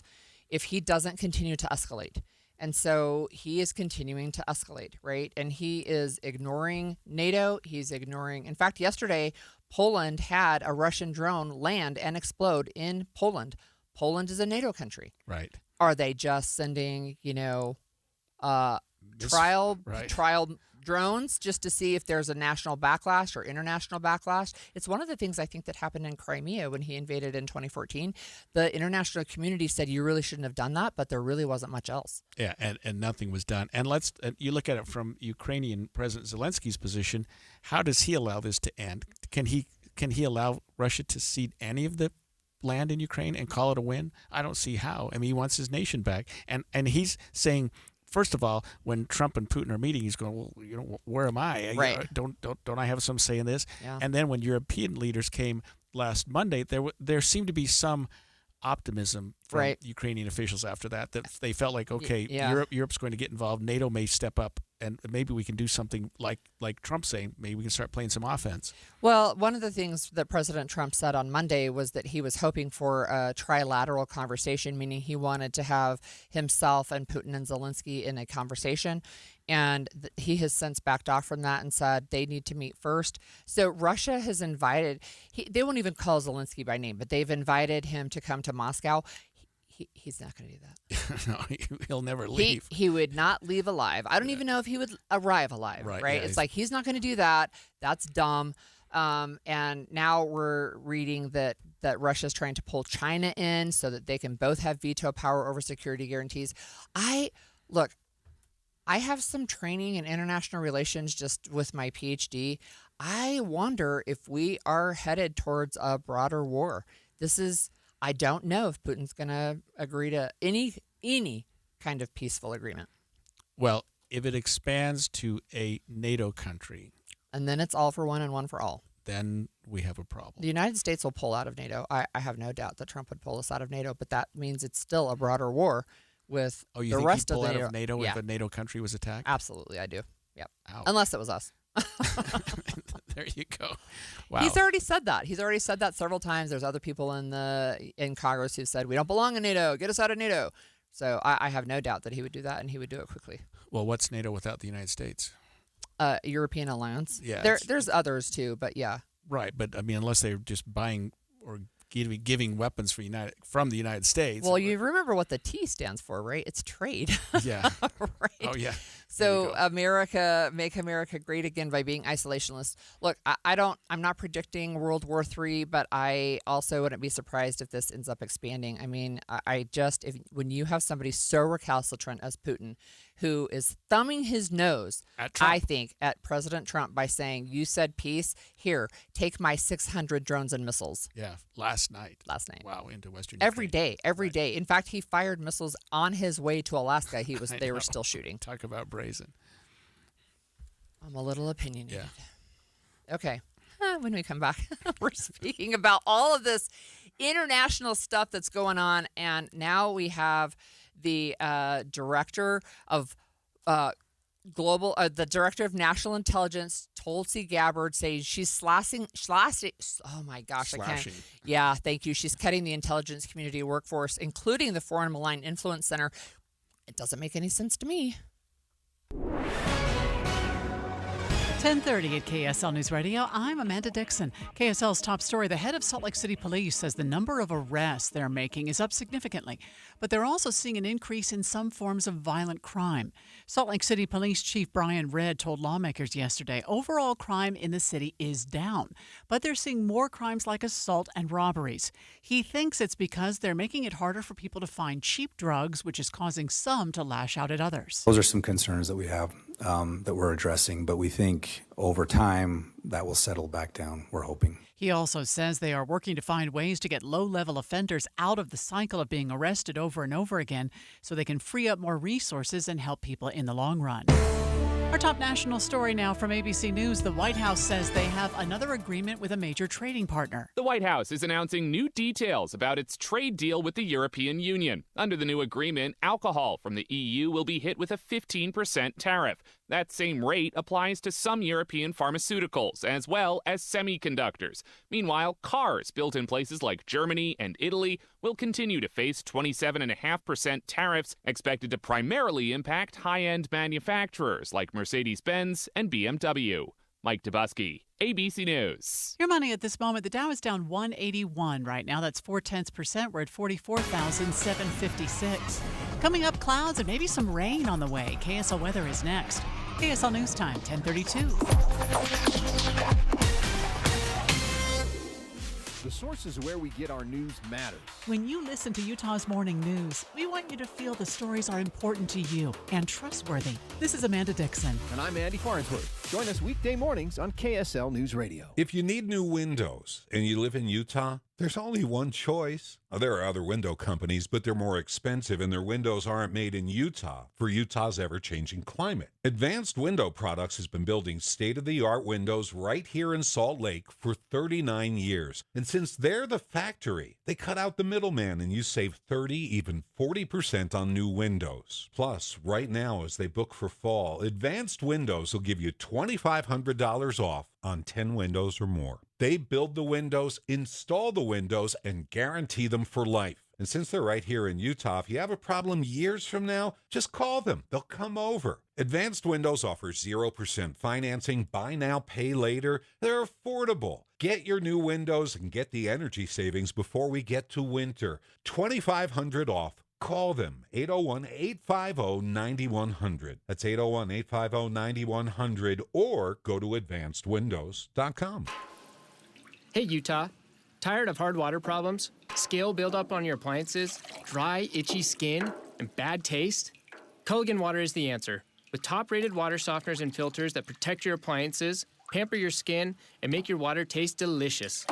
if he doesn't continue to escalate. And so he is continuing to escalate, right? And he is ignoring NATO. He's ignoring, in fact, yesterday, Poland had a Russian drone land and explode in Poland. Poland is a NATO country. Right. Are they just sending, trial drones just to see if there's a national backlash or international backlash? It's one of the things I think that happened in Crimea when he invaded in 2014. The international community said you really shouldn't have done that, but there really wasn't much else. Yeah, and nothing was done. And you look at it from Ukrainian President Zelensky's position. How does he allow this to end? Can he allow Russia to cede any of the land in Ukraine and call it a win? I don't see how. I mean, he wants his nation back, and he's saying, first of all, when Trump and Putin are meeting, he's going, well, where am I? Right. Don't I have some say in this? Yeah. And then when European leaders came last Monday, there seemed to be some optimism from Ukrainian officials after that they felt like, okay, Europe's going to get involved. NATO may step up, and maybe we can do something like Trump saying, maybe we can start playing some offense. Well, one of the things that President Trump said on Monday was that he was hoping for a trilateral conversation, meaning he wanted to have himself and Putin and Zelensky in a conversation. And he has since backed off from that and said they need to meet first. So Russia has invited, they won't even call Zelensky by name, but they've invited him to come to Moscow. He's not going to do that. No, he'll never leave. He would not leave alive. I don't even know if he would arrive alive, right? It's like he's not going to do that. That's dumb. And now we're reading that Russia's trying to pull China in so that they can both have veto power over security guarantees. I have some training in international relations just with my PhD. I wonder if we are headed towards a broader war. I don't know if Putin's going to agree to any kind of peaceful agreement. Well, if it expands to a NATO country. And then it's all for one and one for all. Then we have a problem. The United States will pull out of NATO. I have no doubt that Trump would pull us out of NATO, but that means it's still a broader war with the rest of the NATO. Out of NATO if a NATO country was attacked? Absolutely, I do. Yep. Ow. Unless it was us. There you go. Wow. He's already said that. He's already said that several times. There's other people in Congress who said we don't belong in NATO. Get us out of NATO. So I have no doubt that he would do that, and he would do it quickly. Well, what's NATO without the United States? European alliance. Yeah. There's others too, but yeah. Right, but I mean, unless they're just buying or giving weapons from the United States. Well, you remember what the T stands for, right? It's trade. Yeah. Right. Oh, yeah. So make America great again by being isolationist. Look, I'm not predicting World War III, but I also wouldn't be surprised if this ends up expanding. I mean, when you have somebody so recalcitrant as Putin, who is thumbing his nose, I think, at President Trump by saying, you said peace, here, take my 600 drones and missiles. Yeah, last night. Wow, into Western Ukraine. Every day. In fact, he fired missiles on his way to Alaska. They were still shooting. Talk about brazen. I'm a little opinionated. Yeah. Okay. When we come back, we're speaking about all of this international stuff that's going on, and now we have the director of the director of national intelligence, Tulsi Gabbard, saying she's slashing. Oh my gosh, slashing. I can't. Yeah, thank you. She's cutting the intelligence community workforce, including the Foreign Malign Influence Center. It doesn't make any sense to me. 10:30 at KSL News Radio. I'm Amanda Dixon. KSL's top story. The head of Salt Lake City Police says the number of arrests they're making is up significantly, but they're also seeing an increase in some forms of violent crime. Salt Lake City Police Chief Brian Redd told lawmakers yesterday overall crime in the city is down, but they're seeing more crimes like assault and robberies. He thinks it's because they're making it harder for people to find cheap drugs, which is causing some to lash out at others. Those are some concerns that we have that we're addressing, but we think over time that will settle back down, we're hoping. He also says they are working to find ways to get low-level offenders out of the cycle of being arrested over and over again so they can free up more resources and help people in the long run. Our top national story now from ABC News. The White House says they have another agreement with a major trading partner. The White House is announcing new details about its trade deal with the European Union. Under the new agreement, alcohol from the EU will be hit with a 15% tariff. That same rate applies to some European pharmaceuticals as well as semiconductors. Meanwhile, cars built in places like Germany and Italy will continue to face 27.5% tariffs, expected to primarily impact high-end manufacturers like Mercedes-Benz and BMW. Mike Dubusky, ABC News. Your money at this moment. The Dow is down 181 right now. That's 0.4%. We're at 44,756. Coming up, clouds and maybe some rain on the way. KSL weather is next. KSL News Time, 10:32. The sources where we get our news matters. When you listen to Utah's Morning News, we want you to feel the stories are important to you and trustworthy. This is Amanda Dixon. And I'm Andy Farnsworth. Join us weekday mornings on KSL News Radio. If you need new windows and you live in Utah, there's only one choice. There are other window companies, but they're more expensive and their windows aren't made in Utah for Utah's ever-changing climate. Advanced Window Products has been building state-of-the-art windows right here in Salt Lake for 39 years. And since they're the factory, they cut out the middleman and you save 30, even 40% on new windows. Plus, right now as they book for fall, Advanced Windows will give you $2,500 off on 10 windows or more. They build the windows, install the windows, and guarantee them for life. And since they're right here in Utah, if you have a problem years from now, just call them. They'll come over. Advanced Windows offers 0% financing, buy now, pay later. They're affordable. Get your new windows and get the energy savings before we get to winter. $2,500 off. Call them, 801-850-9100. That's 801-850-9100, or go to advancedwindows.com. Hey, Utah. Tired of hard water problems, scale buildup on your appliances, dry, itchy skin, and bad taste? Culligan Water is the answer. With top-rated water softeners and filters that protect your appliances, pamper your skin, and make your water taste delicious.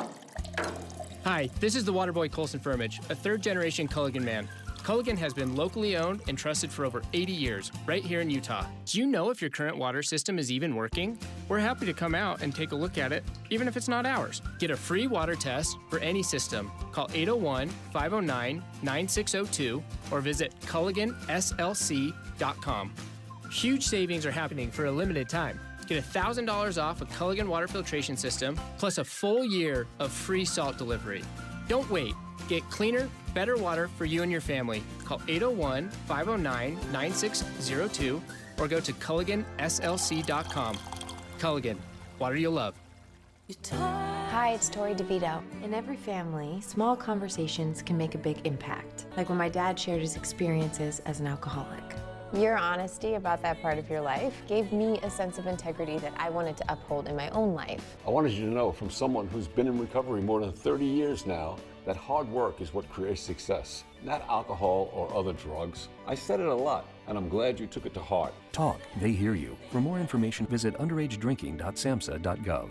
Hi, this is the Waterboy Colson Firmage, a third-generation Culligan man. Culligan has been locally owned and trusted for over 80 years, right here in Utah. Do you know if your current water system is even working? We're happy to come out and take a look at it, even if it's not ours. Get a free water test for any system. Call 801-509-9602 or visit CulliganSLC.com. Huge savings are happening for a limited time. Get $1,000 off a Culligan water filtration system, plus a full year of free salt delivery. Don't wait. Get cleaner, better water for you and your family. Call 801-509-9602 or go to CulliganSLC.com. Culligan, water you'll love. Hi, it's Tori DeVito. In every family, small conversations can make a big impact, like when my dad shared his experiences as an alcoholic. Your honesty about that part of your life gave me a sense of integrity that I wanted to uphold in my own life. I wanted you to know, from someone who's been in recovery more than 30 years now, that hard work is what creates success, not alcohol or other drugs. I said it a lot, and I'm glad you took it to heart. Talk, they hear you. For more information, visit underagedrinking.samhsa.gov.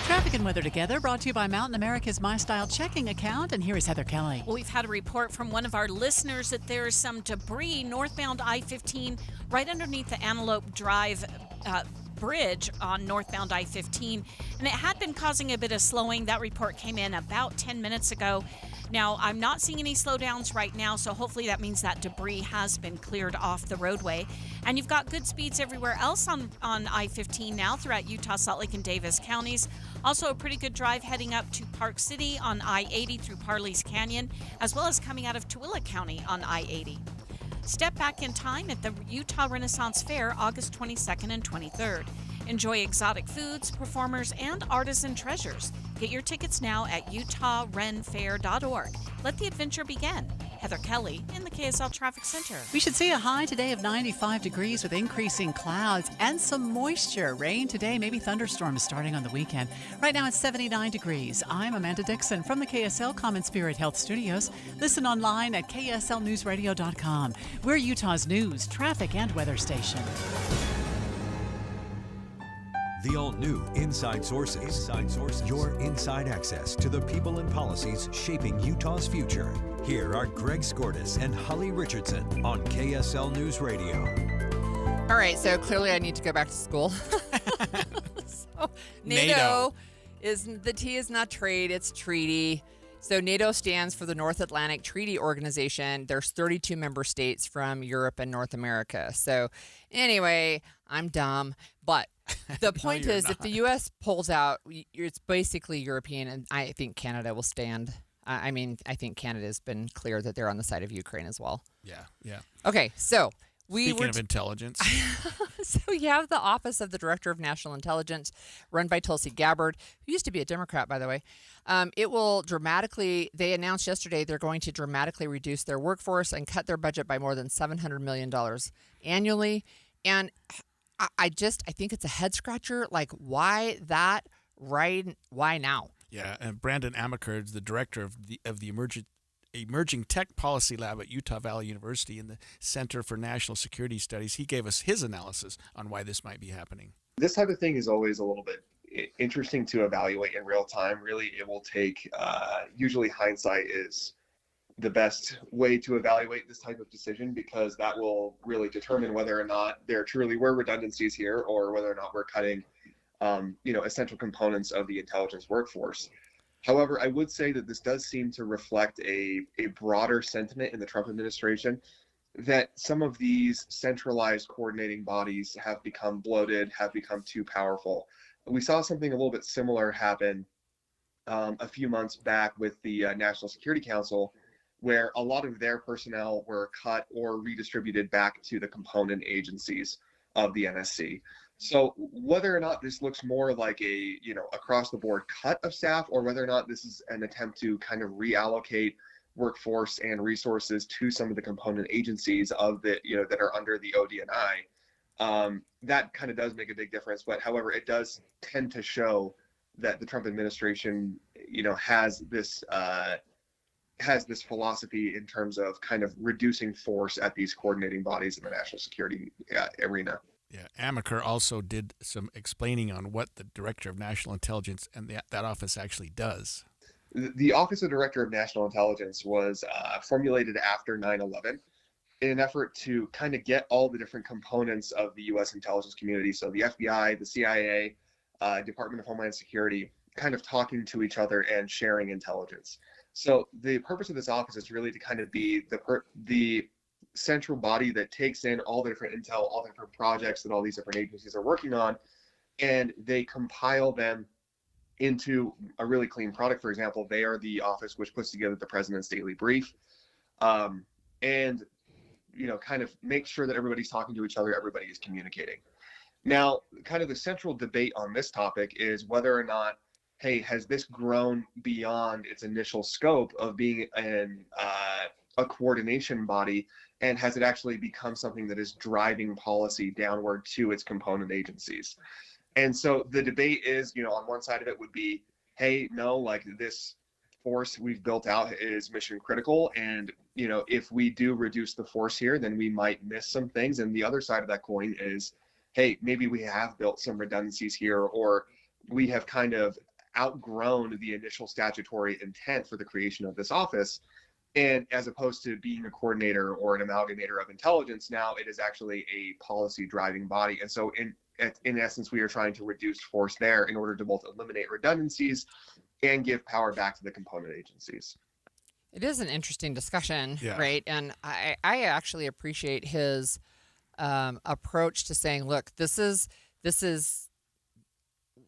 Traffic and weather together, brought to you by Mountain America's MyStyle checking account. And here is Heather Kelly. Well, we've had a report from one of our listeners that there is some debris northbound I-15 right underneath the Antelope Drive bridge on northbound I-15, and it had been causing a bit of slowing. That report came in about 10 minutes ago. Now, I'm not seeing any slowdowns right now, so hopefully that means that debris has been cleared off the roadway. And you've got good speeds everywhere else on I-15 now throughout Utah, Salt Lake, and Davis counties. Also a pretty good drive heading up to Park City on I-80 through Parley's Canyon, as well as coming out of Tooele County on I-80. Step back in time at the Utah Renaissance Fair August 22nd and 23rd. Enjoy exotic foods, performers, and artisan treasures. Get your tickets now at utahrenfair.org. Let the adventure begin. Heather Kelly in the KSL Traffic Center. We should see a high today of 95 degrees with increasing clouds and some moisture. Rain today, maybe thunderstorms starting on the weekend. Right now it's 79 degrees. I'm Amanda Dixon from the KSL Common Spirit Health Studios. Listen online at kslnewsradio.com. We're Utah's news, traffic, and weather station. The all-new Inside Sources. Inside Sources. Your inside access to the people and policies shaping Utah's future. Here are Greg Skordas and Holly Richardson on KSL News Radio. All right, so clearly I need to go back to school. So NATO is the T is not trade, it's treaty. So NATO stands for the North Atlantic Treaty Organization. There's 32 member states from Europe and North America. So anyway, I'm dumb, but the point is, if the U.S. pulls out, it's basically European, and I think Canada will stand. I think Canada's been clear that they're on the side of Ukraine as well. Yeah. Okay, so Speaking of intelligence. So you have the Office of the Director of National Intelligence, run by Tulsi Gabbard, who used to be a Democrat, by the way. It will they announced yesterday they're going to dramatically reduce their workforce and cut their budget by more than $700 million annually. And I think it's a head scratcher. Like, why that? Right? Why now? Yeah, and Brandon Amaker is the director of the Emerging Tech Policy Lab at Utah Valley University in the Center for National Security Studies. He gave us his analysis on why this might be happening. This type of thing is always a little bit interesting to evaluate in real time. Really, it will take, usually hindsight is the best way to evaluate this type of decision, because that will really determine whether or not there truly were redundancies here, or whether or not we're cutting essential components of the intelligence workforce. However, I would say that this does seem to reflect a broader sentiment in the Trump administration that some of these centralized coordinating bodies have become bloated, have become too powerful. We saw something a little bit similar happen a few months back with the National Security Council, where a lot of their personnel were cut or redistributed back to the component agencies of the NSC. So whether or not this looks more like a, across the board cut of staff, or whether or not this is an attempt to kind of reallocate workforce and resources to some of the component agencies of the, that are under the ODNI, that kind of does make a big difference. But however, it does tend to show that the Trump administration, has this philosophy in terms of kind of reducing force at these coordinating bodies in the national security arena. Yeah, Amaker also did some explaining on what the Director of National Intelligence and that office actually does. The Office of Director of National Intelligence was formulated after 9/11 in an effort to kind of get all the different components of the U.S. intelligence community, so the FBI, the CIA, Department of Homeland Security, kind of talking to each other and sharing intelligence. So the purpose of this office is really to kind of be the central body that takes in all the different intel, all the different projects that all these different agencies are working on, and they compile them into a really clean product. For example, they are the office which puts together the president's daily brief, and kind of make sure that everybody's talking to each other, everybody is communicating. Now, kind of the central debate on this topic is whether or not, hey, has this grown beyond its initial scope of being a coordination body, and has it actually become something that is driving policy downward to its component agencies? And so the debate is, on one side of it would be, hey, no, like this force we've built out is mission critical, and if we do reduce the force here, then we might miss some things. And the other side of that coin is, hey, maybe we have built some redundancies here, or we have kind of outgrown the initial statutory intent for the creation of this office. And as opposed to being a coordinator or an amalgamator of intelligence, now it is actually a policy driving body. And so in essence, we are trying to reduce force there in order to both eliminate redundancies and give power back to the component agencies. It is an interesting discussion, Yeah. right? And I actually appreciate his approach to saying, look, this is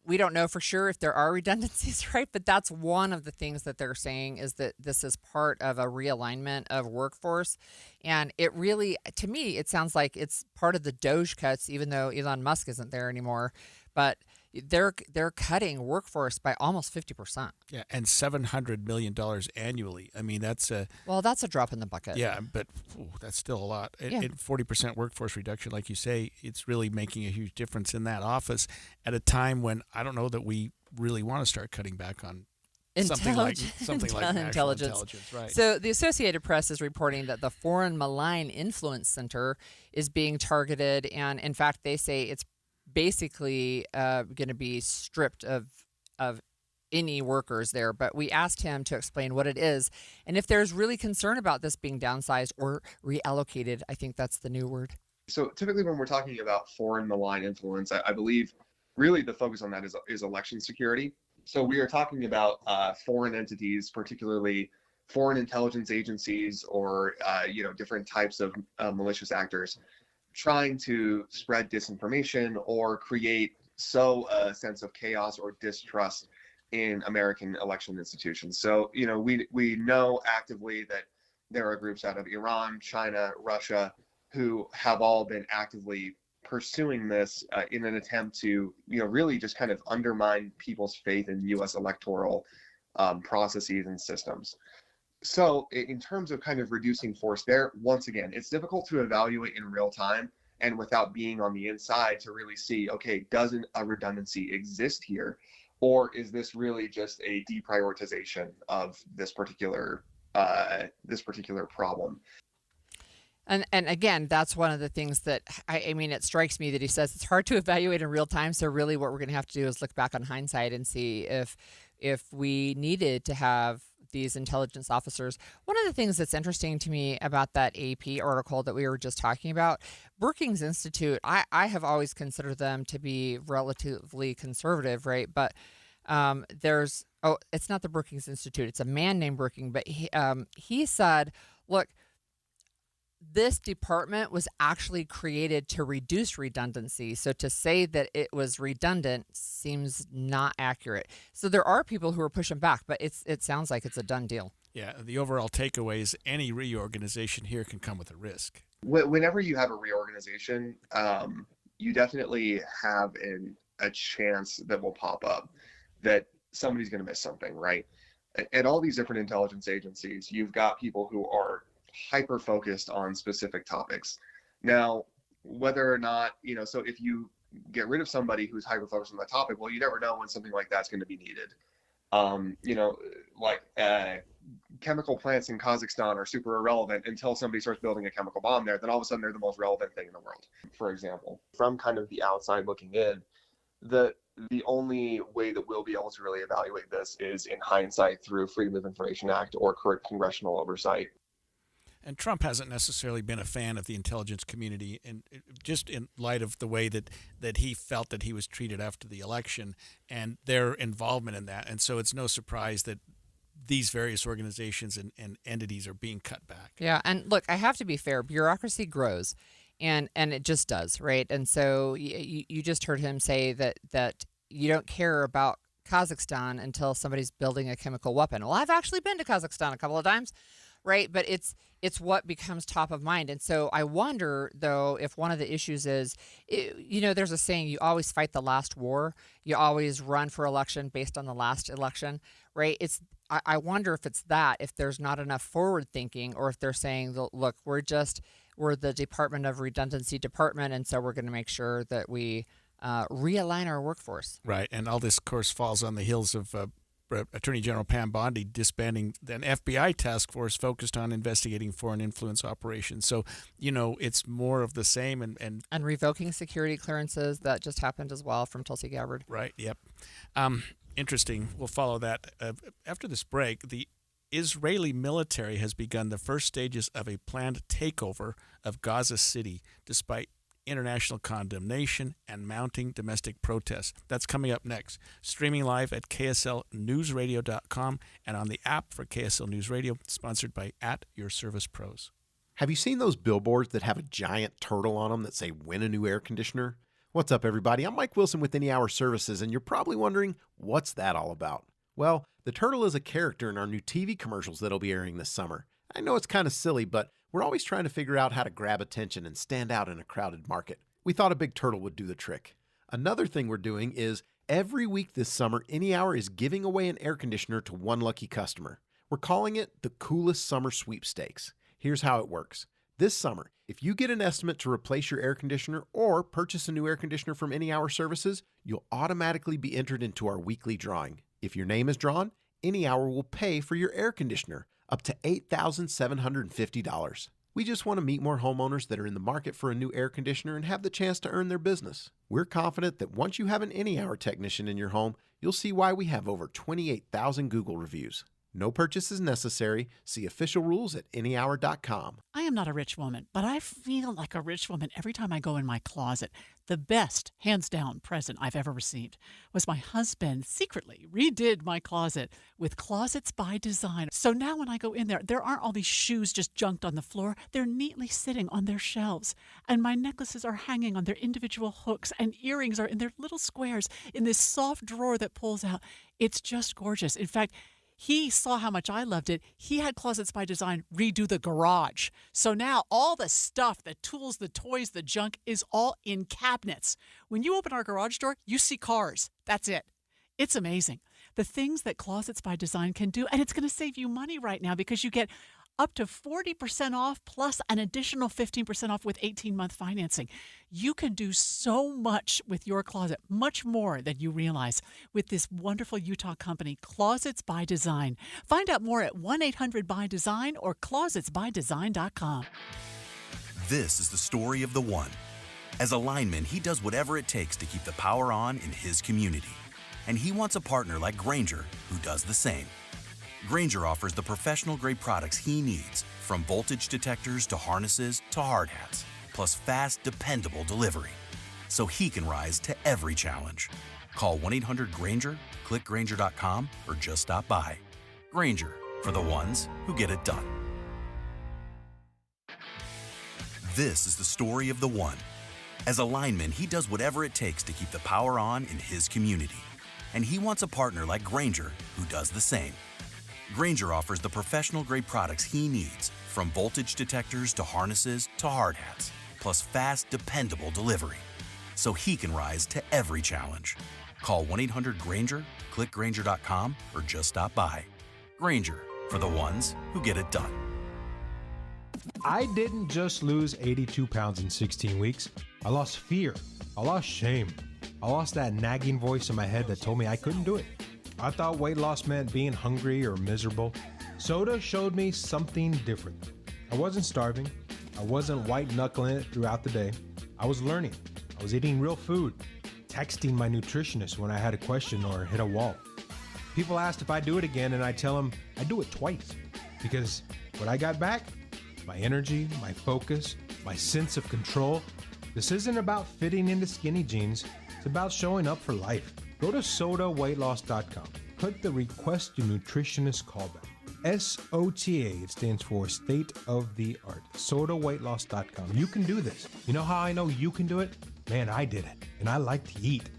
we don't know for sure if there are redundancies, right? But that's one of the things that they're saying is that this is part of a realignment of workforce. And it really, to me, it sounds like it's part of the DOGE cuts, even though Elon Musk isn't there anymore. But they're cutting workforce by almost 50%. Yeah, and $700 million annually. I mean, that's a drop in the bucket. Yeah, but that's still a lot. Yeah. And 40% workforce reduction, like you say, it's really making a huge difference in that office at a time when I don't know that we really want to start cutting back on something like national intelligence. Right. So the Associated Press is reporting that the Foreign Malign Influence Center is being targeted, and in fact, they say it's basically going to be stripped of any workers there. But we asked him to explain what it is and if there's really concern about this being downsized or reallocated. I think that's the new word. So typically when we're talking about foreign malign influence, I believe really the focus on that is election security. So we are talking about foreign entities, particularly foreign intelligence agencies or different types of malicious actors trying to spread disinformation or create a sense of chaos or distrust in American election institutions. So, we know actively that there are groups out of Iran, China, Russia, who have all been actively pursuing this in an attempt to, really just kind of undermine people's faith in U.S. electoral processes and systems. So in terms of kind of reducing force there, once again, it's difficult to evaluate in real time and without being on the inside to really see, okay, doesn't a redundancy exist here? Or is this really just a deprioritization of this particular problem? And again, that's one of the things that, I mean, it strikes me that he says it's hard to evaluate in real time. So really what we're going to have to do is look back on hindsight and see if we needed to have these intelligence officers. One of the things that's interesting to me about that AP article that we were just talking about, Brookings Institute, I have always considered them to be relatively conservative, right? But it's not the Brookings Institute. It's a man named Brookings, but he said, look, this department was actually created to reduce redundancy. So to say that it was redundant seems not accurate. So there are people who are pushing back, but it sounds like it's a done deal. Yeah, the overall takeaway is any reorganization here can come with a risk. Whenever you have a reorganization, you definitely have a chance that will pop up that somebody's going to miss something, right? At all these different intelligence agencies, you've got people who are hyper focused on specific topics. Now, whether or not, so if you get rid of somebody who's hyper focused on that topic, well, you never know when something like that's going to be needed. Chemical plants in Kazakhstan are super irrelevant until somebody starts building a chemical bomb there. Then all of a sudden they're the most relevant thing in the world, for example. From kind of the outside looking in, the only way that we'll be able to really evaluate this is in hindsight through Freedom of Information Act or congressional oversight. And Trump hasn't necessarily been a fan of the intelligence community, and just in light of the way that he felt that he was treated after the election and their involvement in that. And so it's no surprise that these various organizations and entities are being cut back. Yeah, and look, I have to be fair. Bureaucracy grows, and it just does, right? And so you just heard him say that you don't care about Kazakhstan until somebody's building a chemical weapon. Well, I've actually been to Kazakhstan a couple of times, right? But it's what becomes top of mind. And so I wonder, though, if one of the issues is, there's a saying, you always fight the last war. You always run for election based on the last election, right? I wonder if it's that, if there's not enough forward thinking, or if they're saying, look, we're the Department of Redundancy department, and so we're going to make sure that we realign our workforce. Right. And all this, of course, falls on the heels of Attorney General Pam Bondi disbanding an FBI task force focused on investigating foreign influence operations. So, it's more of the same. And revoking security clearances, that just happened as well from Tulsi Gabbard. Right, yep. Interesting. We'll follow that. After this break, the Israeli military has begun the first stages of a planned takeover of Gaza City, despite international condemnation and mounting domestic protests. That's coming up next. Streaming live at KSLNewsRadio.com and on the app for KSL News Radio, sponsored by @YourServicePros. Have you seen those billboards that have a giant turtle on them that say, "Win a new air conditioner"? What's up, everybody? I'm Mike Wilson with Any Hour Services, and you're probably wondering, what's that all about? Well, the turtle is a character in our new TV commercials that'll be airing this summer. I know it's kind of silly, but we're always trying to figure out how to grab attention and stand out in a crowded market. We thought a big turtle would do the trick. Another thing we're doing is every week this summer, Any Hour is giving away an air conditioner to one lucky customer. We're calling it the Coolest Summer Sweepstakes. Here's how it works. This summer, if you get an estimate to replace your air conditioner or purchase a new air conditioner from Any Hour Services, you'll automatically be entered into our weekly drawing. If your name is drawn, Any Hour will pay for your air conditioner, up to $8,750. We just want to meet more homeowners that are in the market for a new air conditioner and have the chance to earn their business. We're confident that once you have an Any Hour technician in your home, you'll see why we have over 28,000 Google reviews. No purchase is necessary. See official rules at anyhour.com. I am not a rich woman, but I feel like a rich woman every time I go in my closet. The best, hands down, present I've ever received was my husband secretly redid my closet with Closets by Design. So now when I go in there aren't all these shoes just junked on the floor. They're neatly sitting on their shelves. And my necklaces are hanging on their individual hooks, and earrings are in their little squares in this soft drawer that pulls out. It's just gorgeous. In fact, he saw how much I loved it. He had Closets by Design redo the garage. So now all the stuff, the tools, the toys, the junk is all in cabinets. When you open our garage door, you see cars. That's it. It's amazing. The things that Closets by Design can do, and it's going to save you money right now because you get up to 40% off plus an additional 15% off with 18-month financing. You can do so much with your closet, much more than you realize, with this wonderful Utah company, Closets by Design. Find out more at 1-800-BY-DESIGN or closetsbydesign.com. This is the story of the one. As a lineman, he does whatever it takes to keep the power on in his community. And he wants a partner like Grainger who does the same. Grainger offers the professional-grade products he needs, from voltage detectors to harnesses to hard hats, plus fast, dependable delivery, so he can rise to every challenge. Call 1-800-GRAINGER, click Grainger.com, or just stop by. Grainger, for the ones who get it done. This is the story of the one. As a lineman, he does whatever it takes to keep the power on in his community. And he wants a partner like Grainger who does the same. Grainger offers the professional-grade products he needs, from voltage detectors to harnesses to hard hats, plus fast, dependable delivery, so he can rise to every challenge. Call 1-800-GRAINGER, click Grainger.com, or just stop by. Grainger, for the ones who get it done. I didn't just lose 82 pounds in 16 weeks. I lost fear. I lost shame. I lost that nagging voice in my head that told me I couldn't do it. I thought weight loss meant being hungry or miserable. Soda showed me something different. I wasn't starving. I wasn't white-knuckling it throughout the day. I was learning. I was eating real food, texting my nutritionist when I had a question or hit a wall. People asked if I do it again, and I tell them I do it twice. Because when I got back, my energy, my focus, my sense of control, this isn't about fitting into skinny jeans. It's about showing up for life. Go to SOTAweightloss.com. Click the Request Your Nutritionist callback. SOTA, it stands for State of the Art. SOTAweightloss.com. You can do this. You know how I know you can do it? Man, I did it. And I like to eat.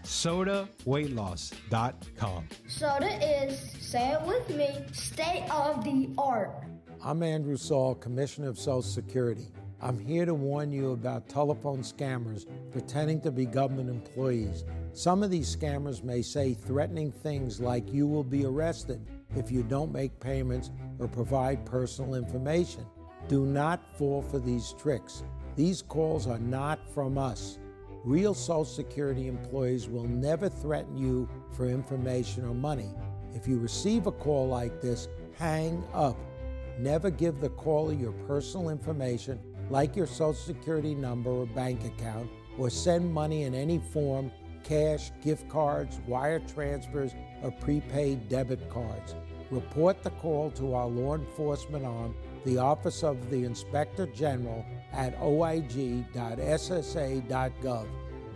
SOTAweightloss.com. Soda is, say it with me, state of the art. I'm Andrew Saul, Commissioner of Social Security. I'm here to warn you about telephone scammers pretending to be government employees. Some of these scammers may say threatening things like you will be arrested if you don't make payments or provide personal information. Do not fall for these tricks. These calls are not from us. Real Social Security employees will never threaten you for information or money. If you receive a call like this, hang up. Never give the caller your personal information, like your Social Security number or bank account, or send money in any form, cash, gift cards, wire transfers, or prepaid debit cards. Report the call to our law enforcement arm, the Office of the Inspector General, at oig.ssa.gov.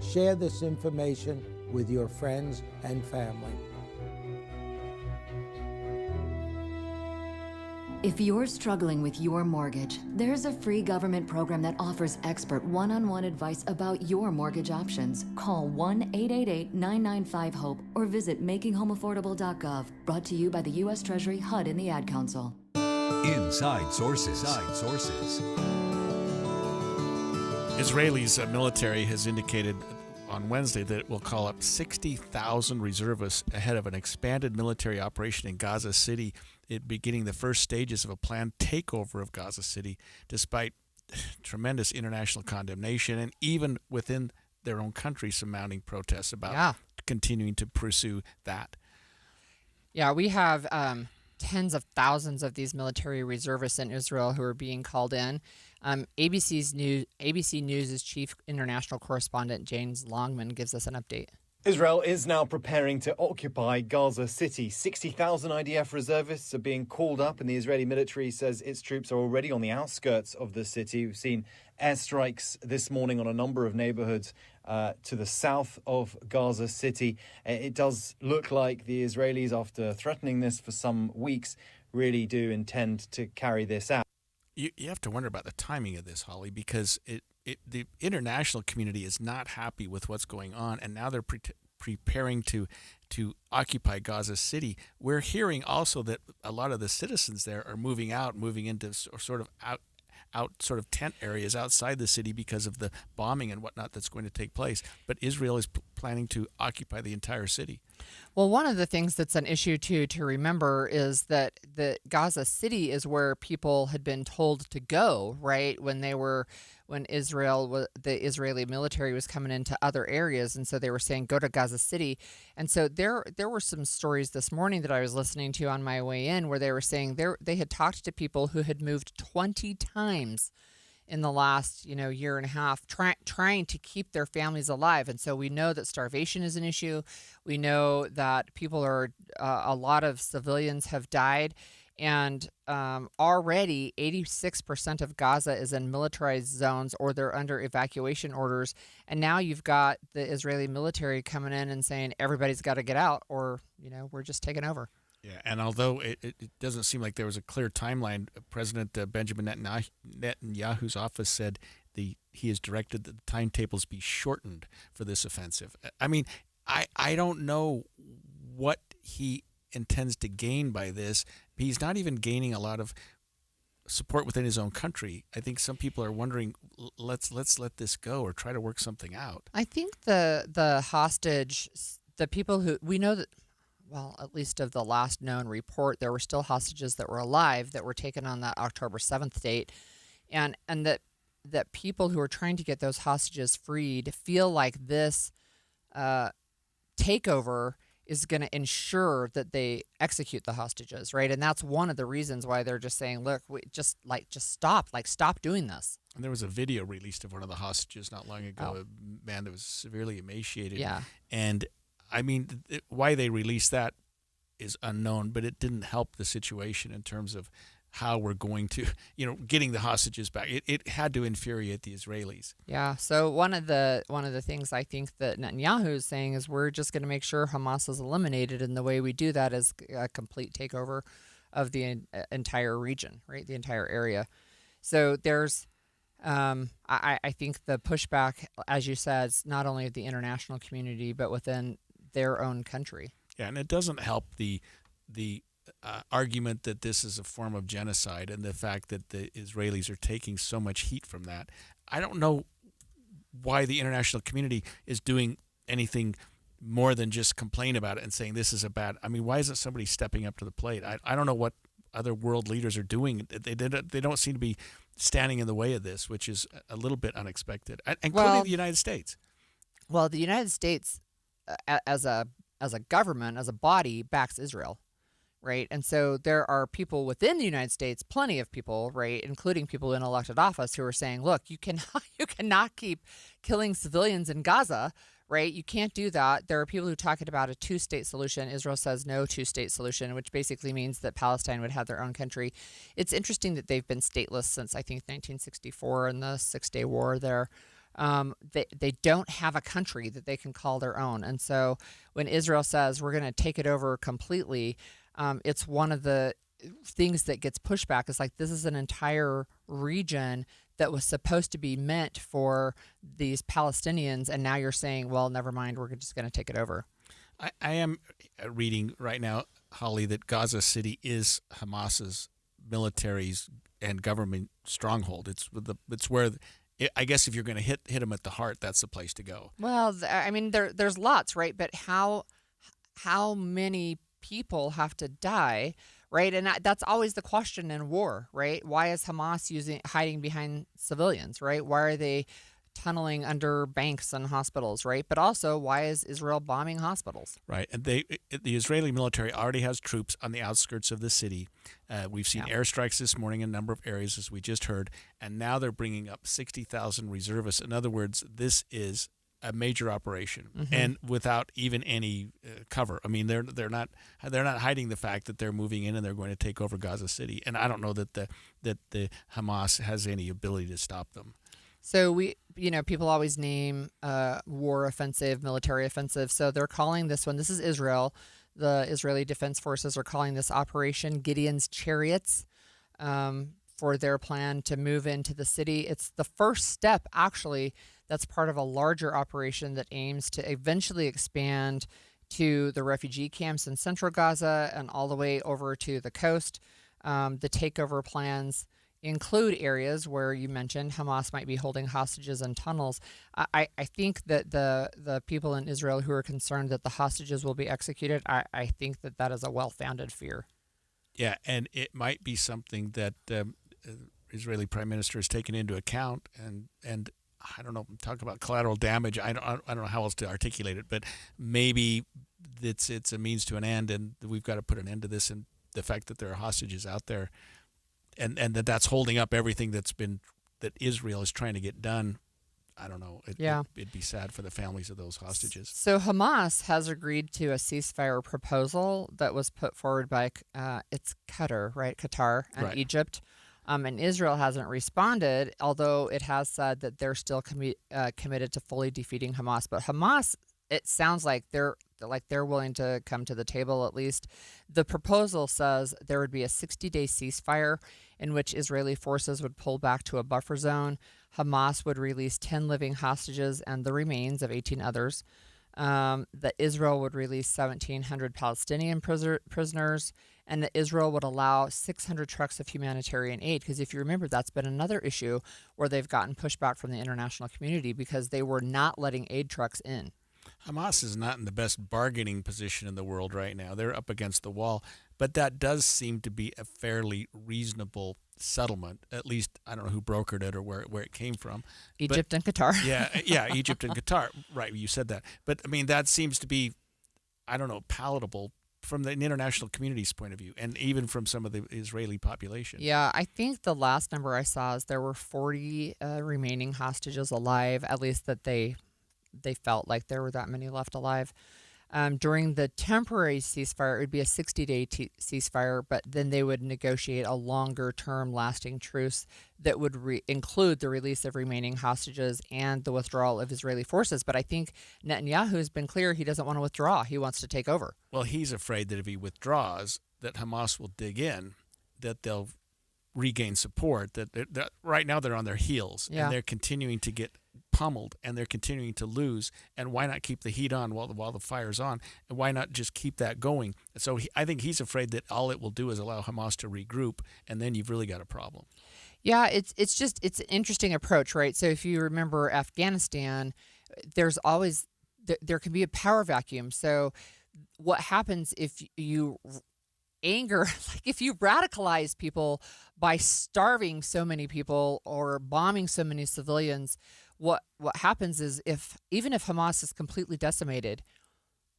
Share this information with your friends and family. If you're struggling with your mortgage, there's a free government program that offers expert one-on-one advice about your mortgage options. Call 1-888-995-HOPE or visit makinghomeaffordable.gov. Brought to you by the U.S. Treasury, HUD, and the Ad Council. Inside Sources. Israel's military has indicated on Wednesday that it will call up 60,000 reservists ahead of an expanded military operation in Gaza City, it beginning the first stages of a planned takeover of Gaza City, despite tremendous international condemnation and even within their own country some mounting protests about continuing to pursue that. Yeah, we have tens of thousands of these military reservists in Israel who are being called in. ABC News' chief international correspondent James Longman gives us an update. Israel is now preparing to occupy Gaza City. 60,000 IDF reservists are being called up, and the Israeli military says its troops are already on the outskirts of the city. We've seen airstrikes this morning on a number of neighborhoods to the south of Gaza City. It does look like the Israelis, after threatening this for some weeks, really do intend to carry this out. You have to wonder about the timing of this, Holly, because the international community is not happy with what's going on, and now they're preparing to occupy Gaza City. We're hearing also that a lot of the citizens there are moving into sort of tent areas outside the city because of the bombing and whatnot that's going to take place. But Israel is planning to occupy the entire city. Well, one of the things that's an issue to remember is that the Gaza City is where people had been told to go, right? When the Israeli military was coming into other areas, and so they were saying go to Gaza City. And so there were some stories this morning that I was listening to on my way in where they were saying they had talked to people who had moved 20 times in the last year and a half, trying to keep their families alive. And so we know that starvation is an issue. We know that a lot of civilians have died. And already 86% of Gaza is in militarized zones or they're under evacuation orders. And now you've got the Israeli military coming in and saying everybody's got to get out or, we're just taking over. Yeah, and although it doesn't seem like there was a clear timeline, President Benjamin Netanyahu's office said he has directed that the timetables be shortened for this offensive. I mean, I don't know what he intends to gain by this. He's not even gaining a lot of support within his own country. I think some people are wondering, let's let this go or try to work something out. I think the hostage, the people who we know that, well, at least of the last known report, there were still hostages that were alive that were taken on that October 7th date, and that people who are trying to get those hostages freed feel like this takeover is going to ensure that they execute the hostages, right? And that's one of the reasons why they're just saying, look, just stop doing this. And there was a video released of one of the hostages not long ago, a man that was severely emaciated. Yeah. And I mean, why they released that is unknown, but it didn't help the situation in terms of how we're going to, getting the hostages back. It had to infuriate the Israelis. Yeah. So one of the things I think that Netanyahu is saying is we're just going to make sure Hamas is eliminated, and the way we do that is a complete takeover of the entire region, right? The entire area. So there's, I think the pushback, as you said, is not only of the international community but within their own country. Yeah, and it doesn't help the argument that this is a form of genocide and the fact that the Israelis are taking so much heat from that. I don't know why the international community is doing anything more than just complain about it and saying this is a bad. I mean, why isn't somebody stepping up to the plate? I don't know what other world leaders are doing. They don't seem to be standing in the way of this, which is a little bit unexpected, including the United States. Well, the United States, as a government, as a body, backs Israel. Right. And so there are people within the United States, plenty of people, right, including people in elected office, who are saying, look, you cannot keep killing civilians in Gaza. Right. You can't do that. There are people who are talking about a two-state solution. Israel says no two-state solution, which basically means that Palestine would have their own country. It's interesting that they've been stateless since, I think, 1964 and the Six-Day War there. They don't have a country that they can call their own. And so when Israel says we're going to take it over completely, it's one of the things that gets pushed back is like, this is an entire region that was supposed to be meant for these Palestinians, and now you're saying, well, never mind, we're just going to take it over. I am reading right now, Holly, that Gaza City is Hamas's military's and government stronghold. It's where, I guess, if you're going to hit them at the heart, that's the place to go. Well, I mean, there's lots, right? But how many people have to die, right? And that's always the question in war, right? Why is Hamas hiding behind civilians, right? Why are they tunneling under banks and hospitals, right? But also, why is Israel bombing hospitals? Right, and the Israeli military already has troops on the outskirts of the city. We've seen airstrikes this morning in a number of areas, as we just heard, and now they're bringing up 60,000 reservists. In other words, this is a major operation, and without even any cover. I mean, they're not hiding the fact that they're moving in and they're going to take over Gaza City. And I don't know that the Hamas has any ability to stop them. So people always name war offensive, military offensive. So they're calling this one, this is Israel. The Israeli Defense Forces are calling this Operation Gideon's Chariots for their plan to move into the city. It's the first step, actually, that's part of a larger operation that aims to eventually expand to the refugee camps in central Gaza and all the way over to the coast. The takeover plans include areas where you mentioned Hamas might be holding hostages in tunnels. I think that the people in Israel who are concerned that the hostages will be executed, I think that is a well-founded fear. Yeah, and it might be something that Israeli Prime Minister has taken into account, and I don't know, talk about collateral damage. I don't know how else to articulate it, but maybe it's a means to an end, and we've got to put an end to this, and the fact that there are hostages out there, and that's holding up everything that Israel is trying to get done. I don't know. It'd be sad for the families of those hostages. So Hamas has agreed to a ceasefire proposal that was put forward by it's Qatar, right? Qatar and Egypt. And Israel hasn't responded, although it has said that they're still committed to fully defeating Hamas. But Hamas, it sounds like they're willing to come to the table at least. The proposal says there would be a 60-day ceasefire in which Israeli forces would pull back to a buffer zone. Hamas would release 10 living hostages and the remains of 18 others. That Israel would release 1,700 Palestinian prisoners, and that Israel would allow 600 trucks of humanitarian aid. Because if you remember, that's been another issue where they've gotten pushback from the international community because they were not letting aid trucks in. Hamas is not in the best bargaining position in the world right now. They're up against the wall. But that does seem to be a fairly reasonable settlement. At least, I don't know who brokered it or where it came from. Egypt and Qatar. Yeah, Egypt and Qatar. Right, you said that. But, I mean, that seems to be, I don't know, palatable from the international community's point of view, and even from some of the Israeli population. Yeah, I think the last number I saw is there were 40 remaining hostages alive, at least that they felt like there were that many left alive. During the temporary ceasefire, it would be a 60-day ceasefire, but then they would negotiate a longer-term lasting truce that would include the release of remaining hostages and the withdrawal of Israeli forces. But I think Netanyahu has been clear he doesn't want to withdraw. He wants to take over. Well, he's afraid that if he withdraws, that Hamas will dig in, that they'll regain support, that right now they're on their heels, and they're continuing to get pummeled, and they're continuing to lose. And why not keep the heat on while the fire's on? And why not just keep that going? So I think he's afraid that all it will do is allow Hamas to regroup, and then you've really got a problem. Yeah, it's an interesting approach, right? So if you remember Afghanistan, there's always there can be a power vacuum. So what happens if you if you radicalize people by starving so many people or bombing so many civilians, what happens is even if Hamas is completely decimated,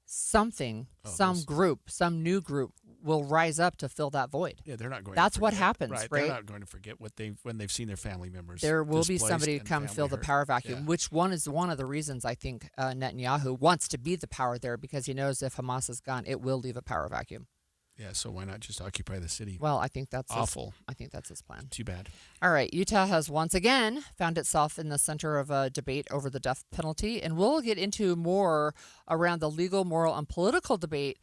some new group will rise up to fill that void. Yeah, they're not going. That's to forget, what happens, right? They're not going to forget when they've seen their family members. There will be somebody come fill the power vacuum, which is one of the reasons I think Netanyahu wants to be the power there, because he knows if Hamas is gone, it will leave a power vacuum. Yeah, so why not just occupy the city? Well, I think that's awful. I think that's his plan. Too bad. All right, Utah has once again found itself in the center of a debate over the death penalty, and we'll get into more around the legal, moral, and political debate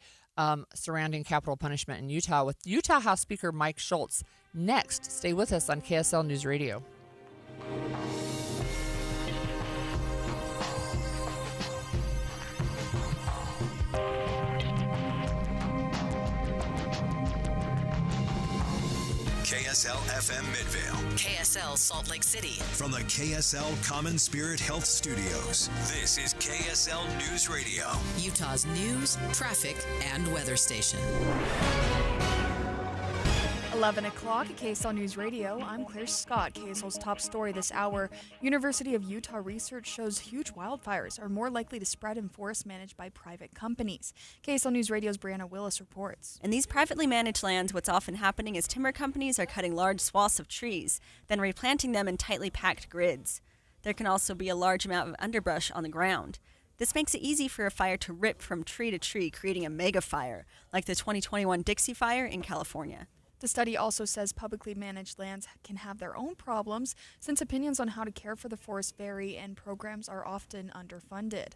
surrounding capital punishment in Utah with Utah House Speaker Mike Schultz. Next, stay with us on KSL News Radio. KSL FM Midvale. KSL Salt Lake City. From the KSL Common Spirit Health Studios, this is KSL News Radio. Utah's news, traffic, and weather station. 11 o'clock at KSL News Radio. I'm Claire Scott. KSL's top story this hour. University of Utah research shows huge wildfires are more likely to spread in forests managed by private companies. KSL News Radio's Brianna Willis reports. In these privately managed lands, what's often happening is timber companies are cutting large swaths of trees, then replanting them in tightly packed grids. There can also be a large amount of underbrush on the ground. This makes it easy for a fire to rip from tree to tree, creating a mega fire, like the 2021 Dixie Fire in California. The study also says publicly managed lands can have their own problems since opinions on how to care for the forest vary and programs are often underfunded.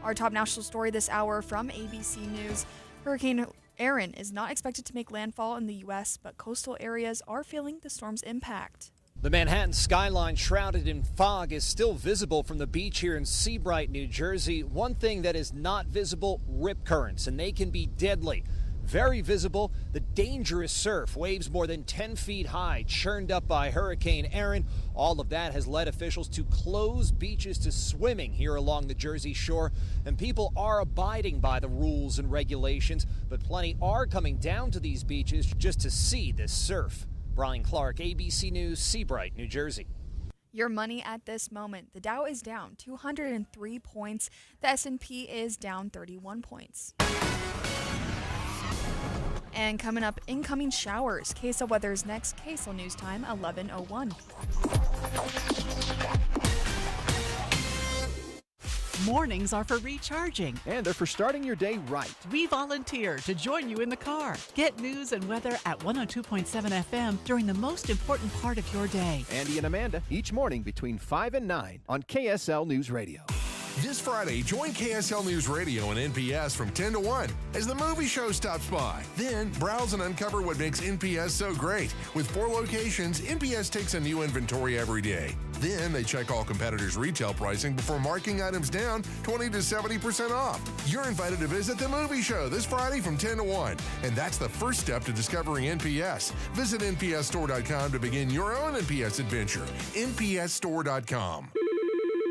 Our top national story this hour from ABC News. Hurricane Erin is not expected to make landfall in the U.S., but coastal areas are feeling the storm's impact. The Manhattan skyline, shrouded in fog, is still visible from the beach here in Seabright, New Jersey. One thing that is not visible, rip currents, and they can be deadly. Very visible, the dangerous surf, waves more than 10 feet high, churned up by Hurricane Erin. All of that has led officials to close beaches to swimming here along the Jersey shore. And people are abiding by the rules and regulations, but plenty are coming down to these beaches just to see this surf. Brian Clark, ABC News, Seabright, New Jersey. Your money at this moment. The Dow is down 203 points. The S&P is down 31 points. And coming up, incoming showers. KSL weather's next. KSL News Time, 11:01. Mornings are for recharging. And they're for starting your day right. We volunteer to join you in the car. Get news and weather at 102.7 FM during the most important part of your day. Andy and Amanda, each morning between 5 and 9 on KSL News Radio. This Friday, join KSL News Radio and NPS from 10 to 1 as the movie show stops by. Then, browse and uncover what makes NPS so great. With 4 locations, NPS takes a new inventory every day. Then, they check all competitors' retail pricing before marking items down 20 to 70% off. You're invited to visit the movie show this Friday from 10 to 1. And that's the first step to discovering NPS. Visit npsstore.com to begin your own NPS adventure. npsstore.com.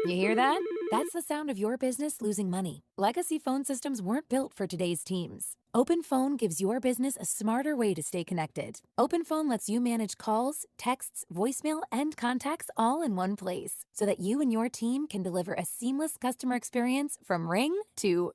You hear that? That's the sound of your business losing money. Legacy phone systems weren't built for today's teams. OpenPhone gives your business a smarter way to stay connected. OpenPhone lets you manage calls, texts, voicemail, and contacts all in one place so that you and your team can deliver a seamless customer experience from ring to...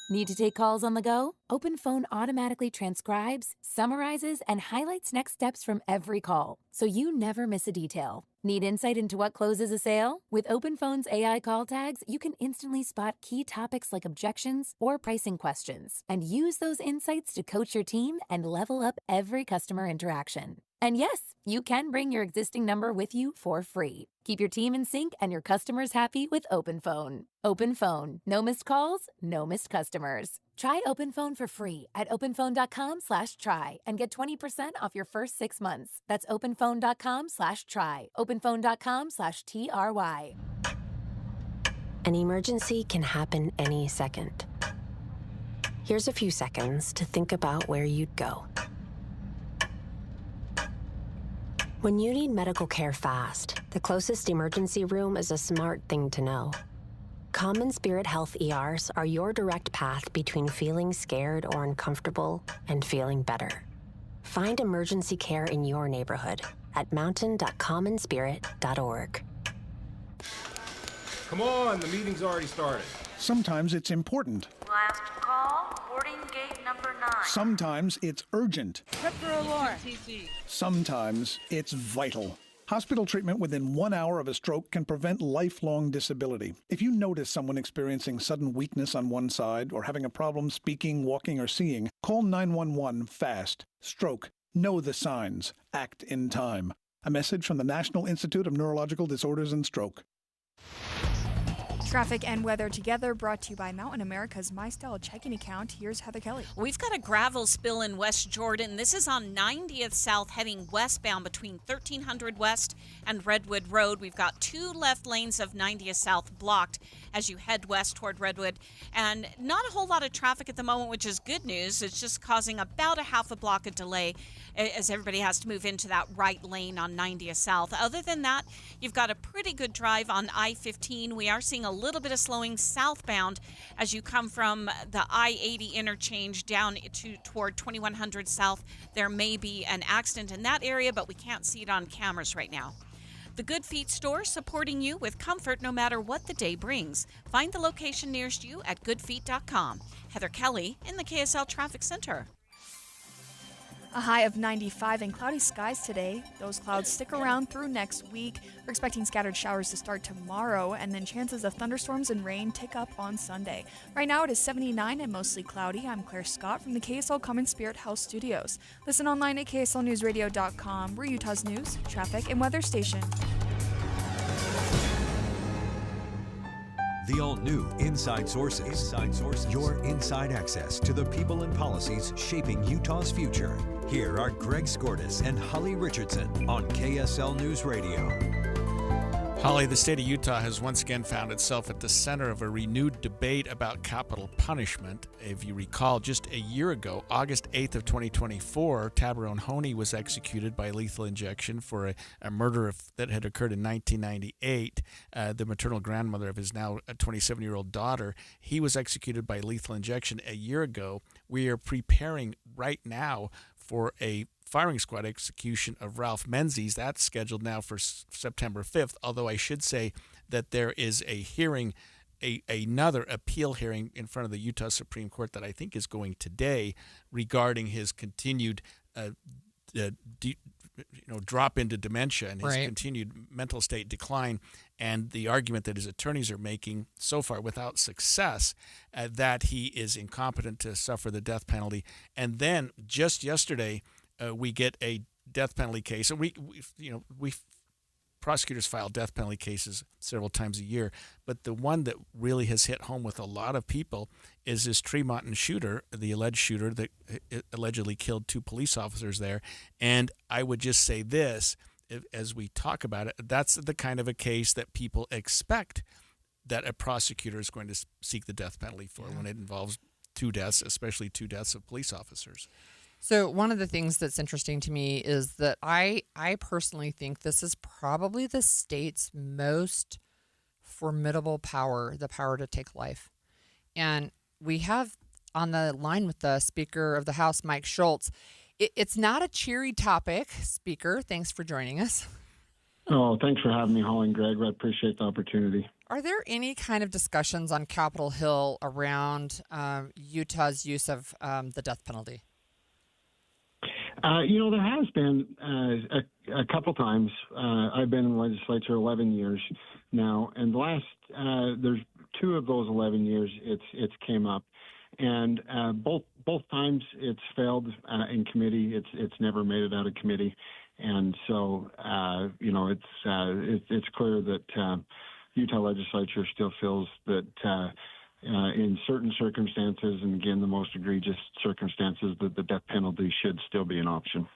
Need to take calls on the go? OpenPhone automatically transcribes, summarizes, and highlights next steps from every call, so you never miss a detail. Need insight into what closes a sale? With OpenPhone's AI call tags, you can instantly spot key topics like objections or pricing questions, and use those insights to coach your team and level up every customer interaction. And yes, you can bring your existing number with you for free. Keep your team in sync and your customers happy with OpenPhone. OpenPhone. No missed calls, no missed customers. Try OpenPhone for free at openphone.com/try and get 20% off your first 6 months. That's openphone.com/try. openphone.com/TRY. An emergency can happen any second. Here's a few seconds to think about where you'd go. When you need medical care fast, the closest emergency room is a smart thing to know. Common Spirit Health ERs are your direct path between feeling scared or uncomfortable and feeling better. Find emergency care in your neighborhood at mountain.commonspirit.org. Come on, the meeting's already started. Sometimes it's important. Last call, boarding gate number 9. Sometimes it's urgent. Trip through alarm. Sometimes it's vital. Hospital treatment within 1 hour of a stroke can prevent lifelong disability. If you notice someone experiencing sudden weakness on one side or having a problem speaking, walking, or seeing, call 911 fast. Stroke. Know the signs. Act in time. A message from the National Institute of Neurological Disorders and Stroke. Traffic and weather together, brought to you by Mountain America's MyStyle checking account. Here's Heather Kelly. We've got a gravel spill in West Jordan. This is on 90th South heading westbound between 1300 West and Redwood Road. We've got 2 left lanes of 90th South blocked as you head west toward Redwood. And not a whole lot of traffic at the moment, which is good news. It's just causing about a half a block of delay as everybody has to move into that right lane on 90th South. Other than that, you've got a pretty good drive on I-15. We are seeing a little bit of slowing southbound as you come from the I-80 interchange down toward 2100 South. There may be an accident in that area, but we can't see it on cameras right now. The Good Feet store, supporting you with comfort no matter what the day brings. Find the location nearest you at goodfeet.com. Heather Kelly in the KSL Traffic Center. A high of 95 and cloudy skies today. Those clouds stick around through next week. We're expecting scattered showers to start tomorrow, and then chances of thunderstorms and rain tick up on Sunday. Right now it is 79 and mostly cloudy. I'm Claire Scott from the KSL Common Spirit House Studios. Listen online at kslnewsradio.com. We're Utah's news, traffic, and weather station. The all-new Inside Sources. Your inside access to the people and policies shaping Utah's future. Here are Greg Skordas and Holly Richardson on KSL News Radio. Holly, the state of Utah has once again found itself at the center of a renewed debate about capital punishment. If you recall, just a year ago, August 8th of 2024, Tabarone Honey was executed by lethal injection for a murder that had occurred in 1998. The maternal grandmother of his now 27-year-old daughter, he was executed by lethal injection a year ago. We are preparing right now for a firing squad execution of Ralph Menzies. That's scheduled now for September 5th, although I should say that there is a hearing, another appeal hearing in front of the Utah Supreme Court that I think is going today regarding his continued drop into dementia and his continued mental state decline, and the argument that his attorneys are making so far without success that he is incompetent to suffer the death penalty. And then just yesterday, we get a death penalty case, and we prosecutors file death penalty cases several times a year, but the one that really has hit home with a lot of people is this Tremonton shooter, the alleged shooter that allegedly killed 2 police officers there. And I would just say this, as we talk about it, that's the kind of a case that people expect that a prosecutor is going to seek the death penalty for when it involves 2 deaths, especially 2 deaths of police officers. So one of the things that's interesting to me is that I personally think this is probably the state's most formidable power, the power to take life. And we have on the line with the Speaker of the House, Mike Schultz. It's not a cheery topic. Speaker, thanks for joining us. Oh, thanks for having me, Holly and Greg. I appreciate the opportunity. Are there any kind of discussions on Capitol Hill around Utah's use of the death penalty? There has been a couple times. I've been in the legislature 11 years now, and the last there's 2 of those 11 years it's came up, and both times it's failed in committee. It's never made it out of committee, and so it's clear that Utah legislature still feels that. In certain circumstances, and again, the most egregious circumstances, that the death penalty should still be an option.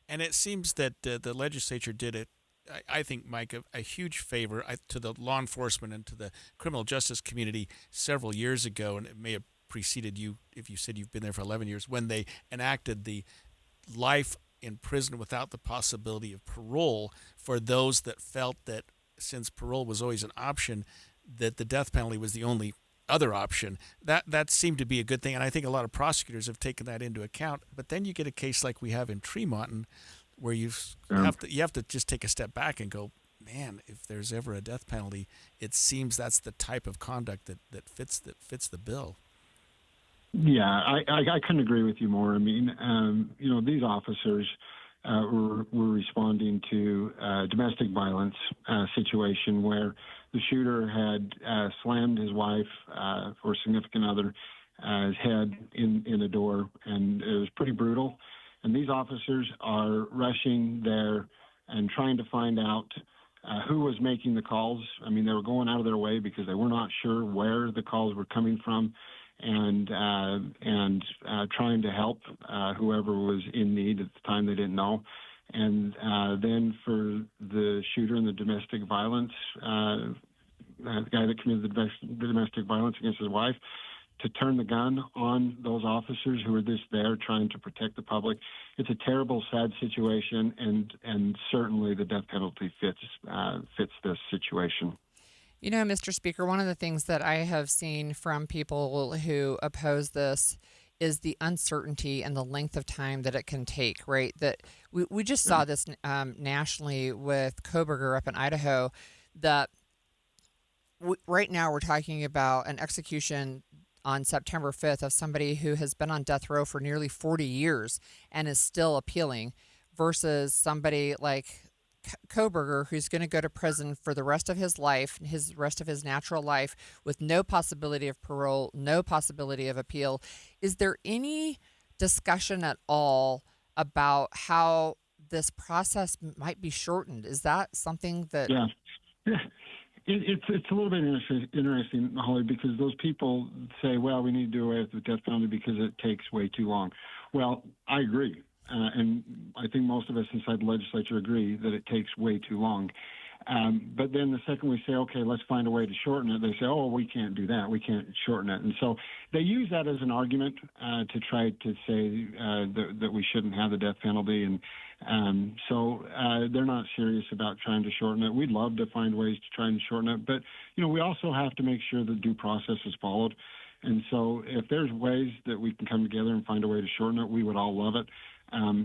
And it seems that the legislature did it, I think, Mike, a huge favor to the law enforcement and to the criminal justice community several years ago, and it may have preceded you if you said you've been there for 11 years, when they enacted the life in prison without the possibility of parole for those that felt that since parole was always an option, that the death penalty was the only other option. That seemed to be a good thing, and I think a lot of prosecutors have taken that into account. But then you get a case like we have in Tremonton, where you have to just take a step back and go, man, if there's ever a death penalty, it seems that's the type of conduct that fits the bill. Yeah, I couldn't agree with you more. I mean, these officers were responding to a domestic violence situation where the shooter had slammed his wife or significant other his head in a door, and it was pretty brutal. And these officers are rushing there and trying to find out who was making the calls. I mean, they were going out of their way because they were not sure where the calls were coming from, and trying to help whoever was in need at the time they didn't know. And then for the shooter and the domestic violence, the guy that committed the domestic violence against his wife, to turn the gun on those officers who were just there trying to protect the public. It's a terrible, sad situation, and certainly the death penalty fits this situation. You know, Mr. Speaker, one of the things that I have seen from people who oppose this is the uncertainty and the length of time that it can take, right? That we just saw this nationally with Kohberger up in Idaho, that right now we're talking about an execution on September 5th of somebody who has been on death row for nearly 40 years and is still appealing, versus somebody like Kohberger, who's going to go to prison for the rest of his life, his rest of his natural life, with no possibility of parole, no possibility of appeal. Is there any discussion at all about how this process might be shortened? Is that something that... Yeah. It's a little bit interesting, Holly, because those people say, well, we need to do away with the death penalty because it takes way too long. Well, I agree. And I think most of us inside the legislature agree that it takes way too long. But then the second we say, okay, let's find a way to shorten it, they say, oh, we can't do that. We can't shorten it. And so they use that as an argument to try to say that we shouldn't have the death penalty. And so they're not serious about trying to shorten it. We'd love to find ways to try and shorten it. But, you know, we also have to make sure the due process is followed. And so if there's ways that we can come together and find a way to shorten it, we would all love it.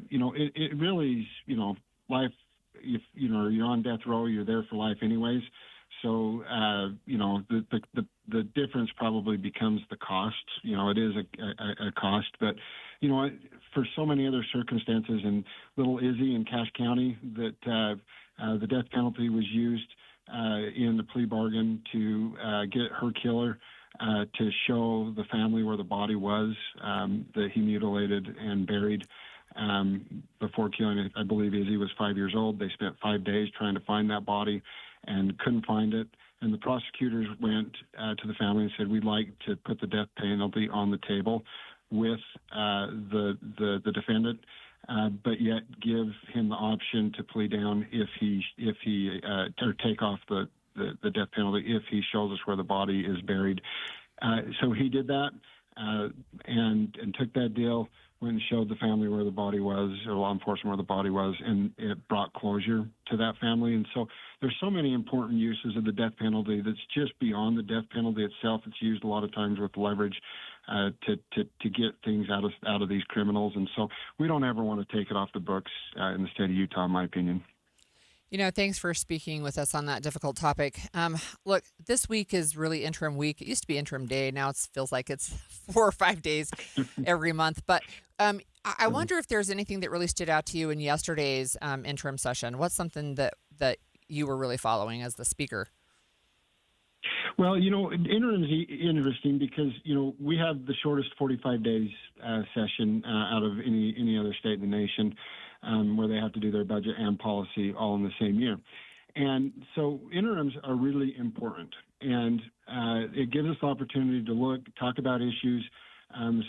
You know, it really is, you know, life. If you know you're on death row, you're there for life anyways. So you know the difference probably becomes the cost. You know, it is a cost, but you know, for so many other circumstances, in little Izzy in Cache County, that the death penalty was used in the plea bargain to get her killer to show the family where the body was that he mutilated and buried. Before killing it. I believe Izzy was 5 years old. They spent 5 days trying to find that body and couldn't find it. And the prosecutors went to the family and said, we'd like to put the death penalty on the table with the defendant, but yet give him the option to plea down if he or take off the death penalty if he shows us where the body is buried. So he did that and took that deal. Went and showed the family where the body was, or law enforcement where the body was, and it brought closure to that family. And so there's so many important uses of the death penalty that's just beyond the death penalty itself. It's used a lot of times with leverage to get things out of these criminals. And so we don't ever want to take it off the books in the state of Utah, in my opinion. You know, thanks for speaking with us on that difficult topic. Look, this week is really interim week. It used to be interim day. Now it feels like it's 4 or 5 days every month. But I wonder if there's anything that really stood out to you in yesterday's interim session. What's something that you were really following as the speaker? Well, you know, interim is interesting because, you know, we have the shortest 45 days session out of any other state in the nation. Where they have to do their budget and policy all in the same year. And so interims are really important. And it gives us the opportunity to talk about issues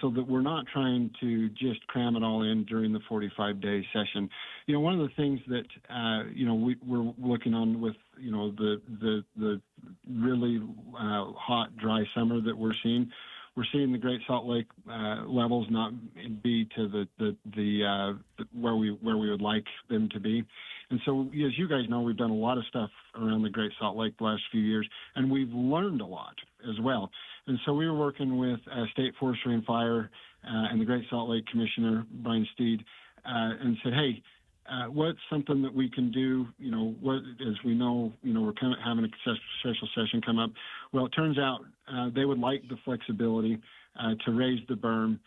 so that we're not trying to just cram it all in during the 45-day session. You know, one of the things that, you know, we're looking on with, you know, the really hot, dry summer that we're seeing the Great Salt Lake levels not be to the where we would like them to be, and so as you guys know, we've done a lot of stuff around the Great Salt Lake the last few years, and we've learned a lot as well. And so we were working with State Forestry and Fire and the Great Salt Lake Commissioner Brian Steed, and said, hey. What's something that we can do? You know, what as we know, you know, we're kind of having a special session come up. Well, it turns out they would like the flexibility to raise the berm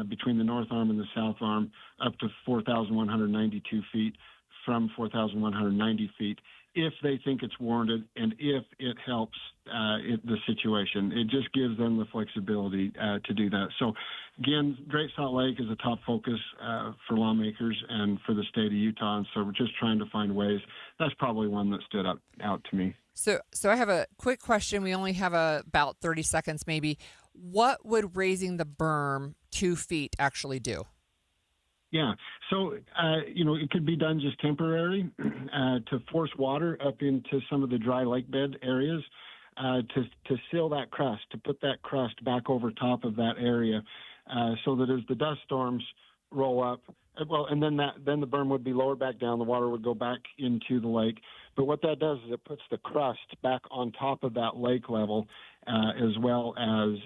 between the north arm and the south arm up to 4,192 feet from 4,190 feet if they think it's warranted and if it helps the situation. It just gives them the flexibility to do that. So, again, Great Salt Lake is a top focus for lawmakers and for the state of Utah, and so we're just trying to find ways. That's probably one that stood out to me. So I have a quick question. We only have about 30 seconds maybe. What would raising the berm 2 feet actually do? Yeah, so, it could be done just temporary to force water up into some of the dry lake bed areas to seal that crust, to put that crust back over top of that area so that as the dust storms roll up, and then the berm would be lowered back down, the water would go back into the lake. But what that does is it puts the crust back on top of that lake level as well as,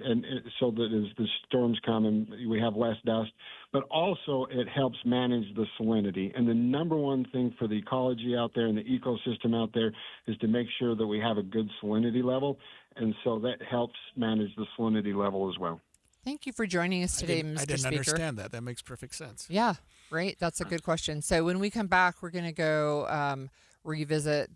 so that as the storms come and we have less dust, but also it helps manage the salinity. And the number one thing for the ecology out there and the ecosystem out there is to make sure that we have a good salinity level. And so that helps manage the salinity level as well. Thank you for joining us today, Mr. Speaker. I didn't understand that. That makes perfect sense. Yeah, right. That's a good question. So when we come back, we're going to go revisit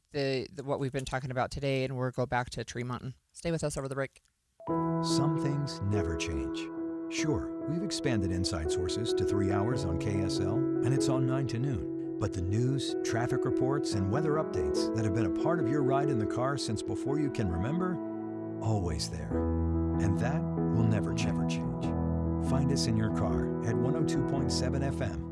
what we've been talking about today, and we'll go back to Tree Mountain. Stay with us over the break. Some things never change. Sure, we've expanded Inside Sources to 3 hours on KSL, and it's on 9 to noon. But the news, traffic reports, and weather updates that have been a part of your ride in the car since before you can remember, always there. And that will never change. Find us in your car at 102.7 FM.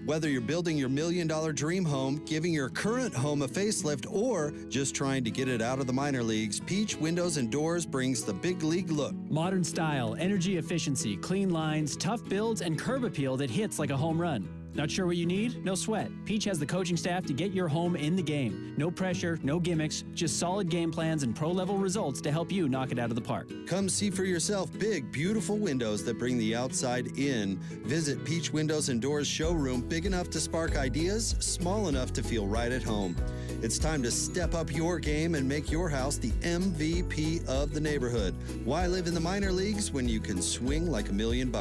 Whether you're building your $1 million dream home, giving your current home a facelift, or just trying to get it out of the minor leagues, Peach Windows and Doors brings the big league look. Modern style, energy efficiency, clean lines, tough builds, and curb appeal that hits like a home run. Not sure what you need? No sweat. Peach has the coaching staff to get your home in the game. No pressure, no gimmicks, just solid game plans and pro-level results to help you knock it out of the park. Come see for yourself big, beautiful windows that bring the outside in. Visit Peach Windows and Doors showroom, big enough to spark ideas, small enough to feel right at home. It's time to step up your game and make your house the MVP of the neighborhood. Why live in the minor leagues when you can swing like $1 million?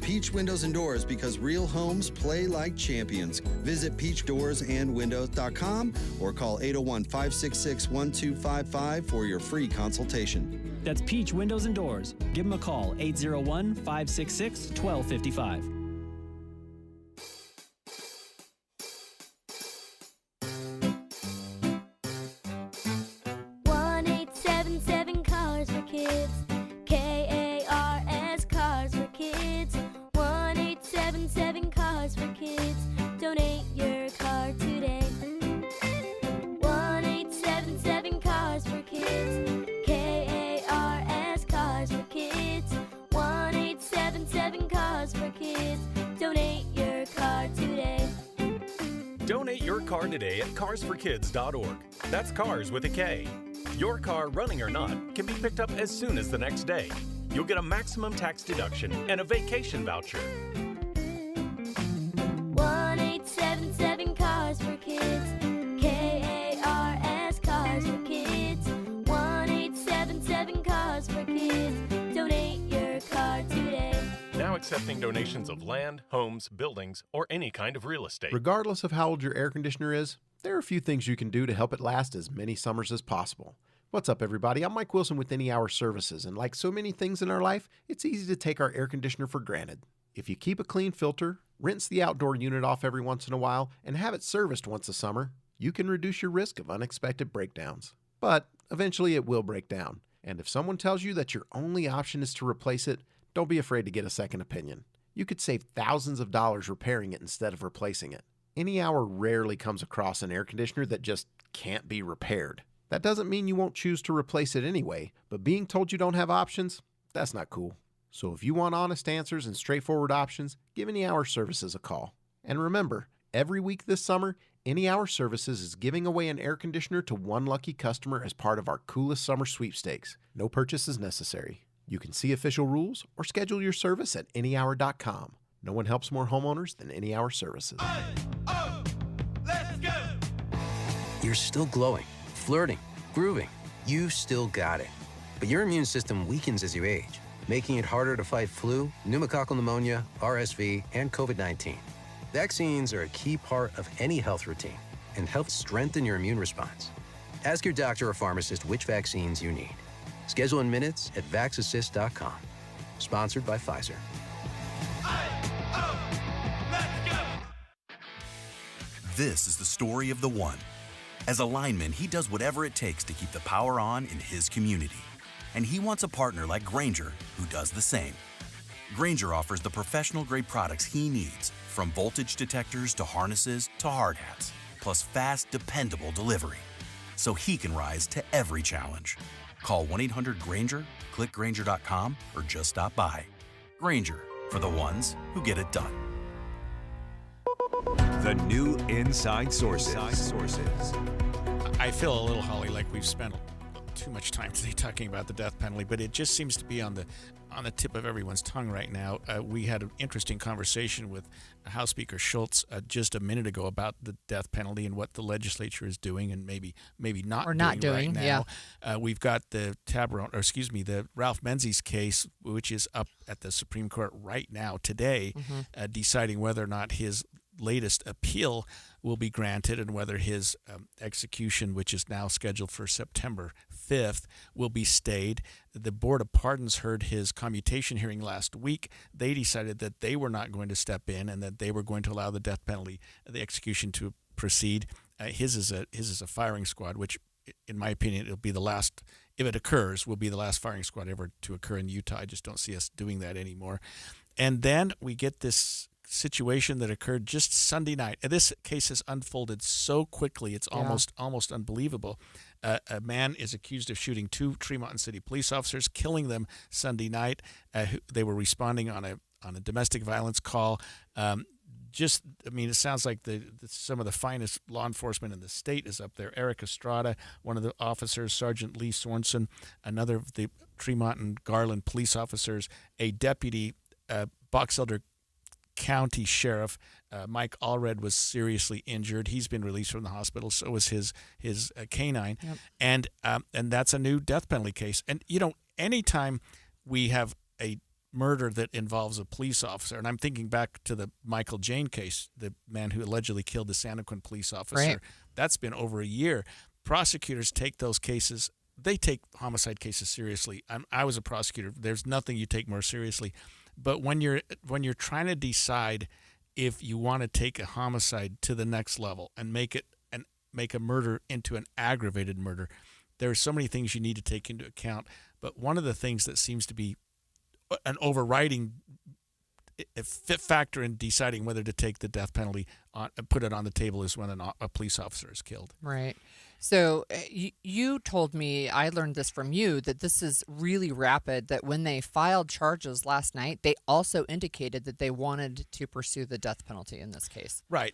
Peach Windows and Doors, because real homes play like champions. Visit peachdoorsandwindows.com or call 801-566-1255 for your free consultation. That's Peach Windows and Doors. Give them a call, 801-566-1255. 1-877 Cars for Kids. KARS Cars for Kids. 1-877 Cars for Kids. Donate your car today. 1-877 Cars for Kids. KARS Cars for Kids. 1-877 Cars for Kids. Donate your car today. Donate your car today at carsforkids.org. That's cars with a K. Your car, running or not, can be picked up as soon as the next day. You'll get a maximum tax deduction and a vacation voucher. 1-877 Cars for Kids. KARS Cars for Kids. 1-877 Cars for Kids. Donate your car today. Now accepting donations of land, homes, buildings, or any kind of real estate. Regardless of how old your air conditioner is, there are a few things you can do to help it last as many summers as possible. What's up, everybody? I'm Mike Wilson with Any Hour Services, and like so many things in our life, it's easy to take our air conditioner for granted. If you keep a clean filter, rinse the outdoor unit off every once in a while, and have it serviced once a summer, you can reduce your risk of unexpected breakdowns. But eventually it will break down, and if someone tells you that your only option is to replace it, don't be afraid to get a second opinion. You could save thousands of dollars repairing it instead of replacing it. Any Hour rarely comes across an air conditioner that just can't be repaired. That doesn't mean you won't choose to replace it anyway, but being told you don't have options, that's not cool. So if you want honest answers and straightforward options, give Any Hour Services a call. And remember, every week this summer, Any Hour Services is giving away an air conditioner to one lucky customer as part of our Coolest Summer Sweepstakes. No purchase is necessary. You can see official rules or schedule your service at anyhour.com. No one helps more homeowners than Any Hour Services. Let's go! You're still glowing, flirting, grooving. You still got it. But your immune system weakens as you age, making it harder to fight flu, pneumococcal pneumonia, RSV, and COVID-19. Vaccines are a key part of any health routine and help strengthen your immune response. Ask your doctor or pharmacist which vaccines you need. Schedule in minutes at vaxassist.com. Sponsored by Pfizer. This is the story of the one. As a lineman, he does whatever it takes to keep the power on in his community. And he wants a partner like Grainger who does the same. Grainger offers the professional-grade products he needs, from voltage detectors to harnesses to hard hats, plus fast, dependable delivery, so he can rise to every challenge. Call 1-800-GRAINGER, click Grainger.com, or just stop by. Grainger, for the ones who get it done. The new Inside Sources. I feel a little, Holly, like we've spent too much time today talking about the death penalty, but it just seems to be on the tip of everyone's tongue right now. We had an interesting conversation with House Speaker Schultz just a minute ago about the death penalty and what the legislature is doing and maybe not doing right now. Yeah. We've got the the Ralph Menzies case, which is up at the Supreme Court right now today, deciding whether or not his latest appeal will be granted and whether his execution, which is now scheduled for September 5th, will be stayed. The Board of Pardons heard his commutation hearing last week. They decided that they were not going to step in and that they were going to allow the death penalty, the execution, to proceed. His is a firing squad, which, in my opinion, it'll be the last, if it occurs, will be the last firing squad ever to occur in Utah. I just don't see us doing that anymore. And then we get this situation that occurred just Sunday night. This case has unfolded so quickly, it's almost unbelievable. A man is accused of shooting 2 Tremont City police officers, killing them Sunday night. They were responding on a domestic violence call. It sounds like some of the finest law enforcement in the state is up there. Eric Estrada, one of the officers, Sergeant Lee Sorensen, another of the Tremont and Garland police officers, a deputy, Box Elder County Sheriff Mike Allred was seriously injured. He's been released from the hospital. So was his canine, and that's a new death penalty case. And anytime we have a murder that involves a police officer, and I'm thinking back to the Michael Jane case, the man who allegedly killed the Santaquin police officer. Right. That's been over a year. Prosecutors take those cases. They take homicide cases seriously. I was a prosecutor. There's nothing you take more seriously. But when you're trying to decide if you want to take a homicide to the next level and make a murder into an aggravated murder, there are so many things you need to take into account. But one of the things that seems to be an overriding factor in deciding whether to take the death penalty and put it on the table is when a police officer is killed. Right. So you told me, I learned this from you, that this is really rapid, that when they filed charges last night, they also indicated that they wanted to pursue the death penalty in this case. Right.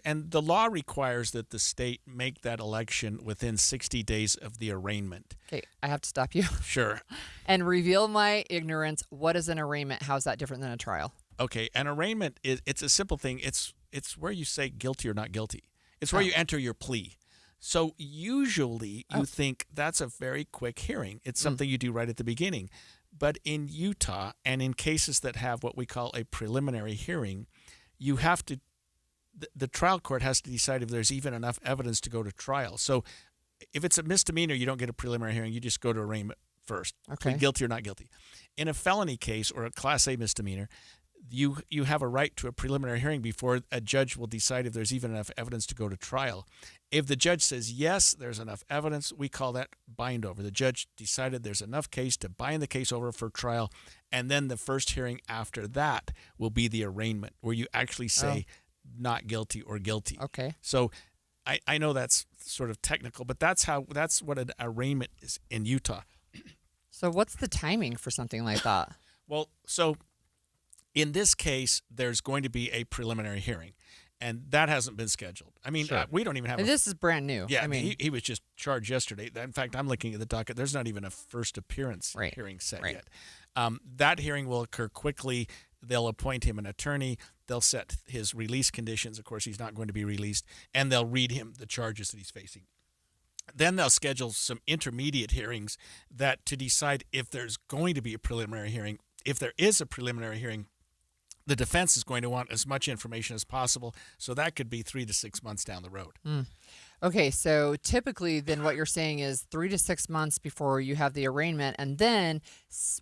And the law requires that the state make that election within 60 days of the arraignment. Okay, I have to stop you. Sure. And reveal my ignorance. What is an arraignment? How is that different than a trial? Okay, an arraignment, it's a simple thing. It's where you say guilty or not guilty. It's where you enter your plea. So usually you think that's a very quick hearing. It's something you do right at the beginning. But in Utah, and in cases that have what we call a preliminary hearing, you have to, the trial court has to decide if there's even enough evidence to go to trial. So if it's a misdemeanor, you don't get a preliminary hearing. You just go to arraignment first. Okay. Guilty or not guilty. In a felony case or a Class A misdemeanor, you have a right to a preliminary hearing before a judge will decide if there's even enough evidence to go to trial. If the judge says, yes, there's enough evidence, we call that bind over. The judge decided there's enough case to bind the case over for trial, and then the first hearing after that will be the arraignment, where you actually say not guilty or guilty. Okay. So I know that's sort of technical, but that's what an arraignment is in Utah. So what's the timing for something like that? Well, so in this case, there's going to be a preliminary hearing, and that hasn't been scheduled. I mean, we don't even have. This is brand new. Yeah, I mean, he was just charged yesterday. In fact, I'm looking at the docket. There's not even a first appearance hearing set yet. That hearing will occur quickly. They'll appoint him an attorney. They'll set his release conditions. Of course, he's not going to be released, and they'll read him the charges that he's facing. Then they'll schedule some intermediate hearings to decide if there's going to be a preliminary hearing. If there is a preliminary hearing, the defense is going to want as much information as possible. So that could be 3 to 6 months down the road. Okay, so typically then what you're saying is 3 to 6 months before you have the arraignment, and then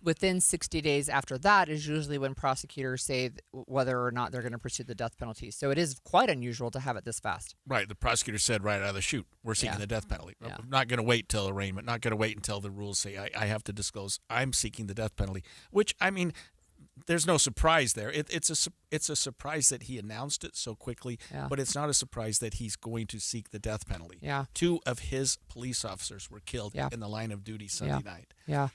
within 60 days after that is usually when prosecutors say whether or not they're going to pursue the death penalty. So it is quite unusual to have it this fast. Right. The prosecutor said right out of the chute, we're seeking the death penalty. Yeah. I'm not going to wait till arraignment, not going to wait until the rules say I have to disclose I'm seeking the death penalty, which, I mean, there's no surprise there. It's a surprise that he announced it so quickly, but it's not a surprise that he's going to seek the death penalty. Yeah. 2 of his police officers were killed in the line of duty Sunday night. Yeah.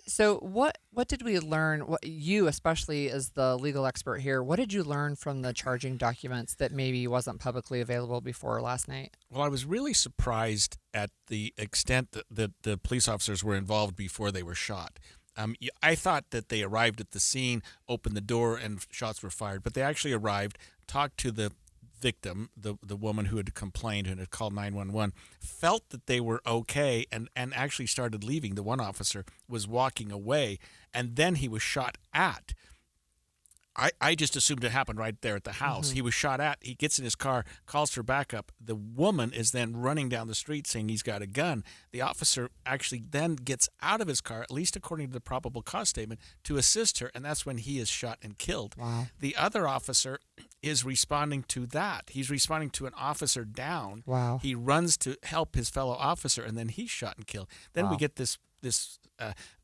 So what did we learn? What you, especially as the legal expert here, what did you learn from the charging documents that maybe wasn't publicly available before last night? Well, I was really surprised at the extent that the police officers were involved before they were shot. I thought that they arrived at the scene, opened the door, and shots were fired. But they actually arrived, talked to the victim, the woman who had complained and had called 911, felt that they were okay, and actually started leaving. The one officer was walking away, and then he was shot at. I just assumed it happened right there at the house. Mm-hmm. He was shot at. He gets in his car, calls for backup. The woman is then running down the street saying he's got a gun. The officer actually then gets out of his car, at least according to the probable cause statement, to assist her, and that's when he is shot and killed. Wow. The other officer is responding to that. He's responding to an officer down. Wow. He runs to help his fellow officer, and then he's shot and killed. Then we Wow. get this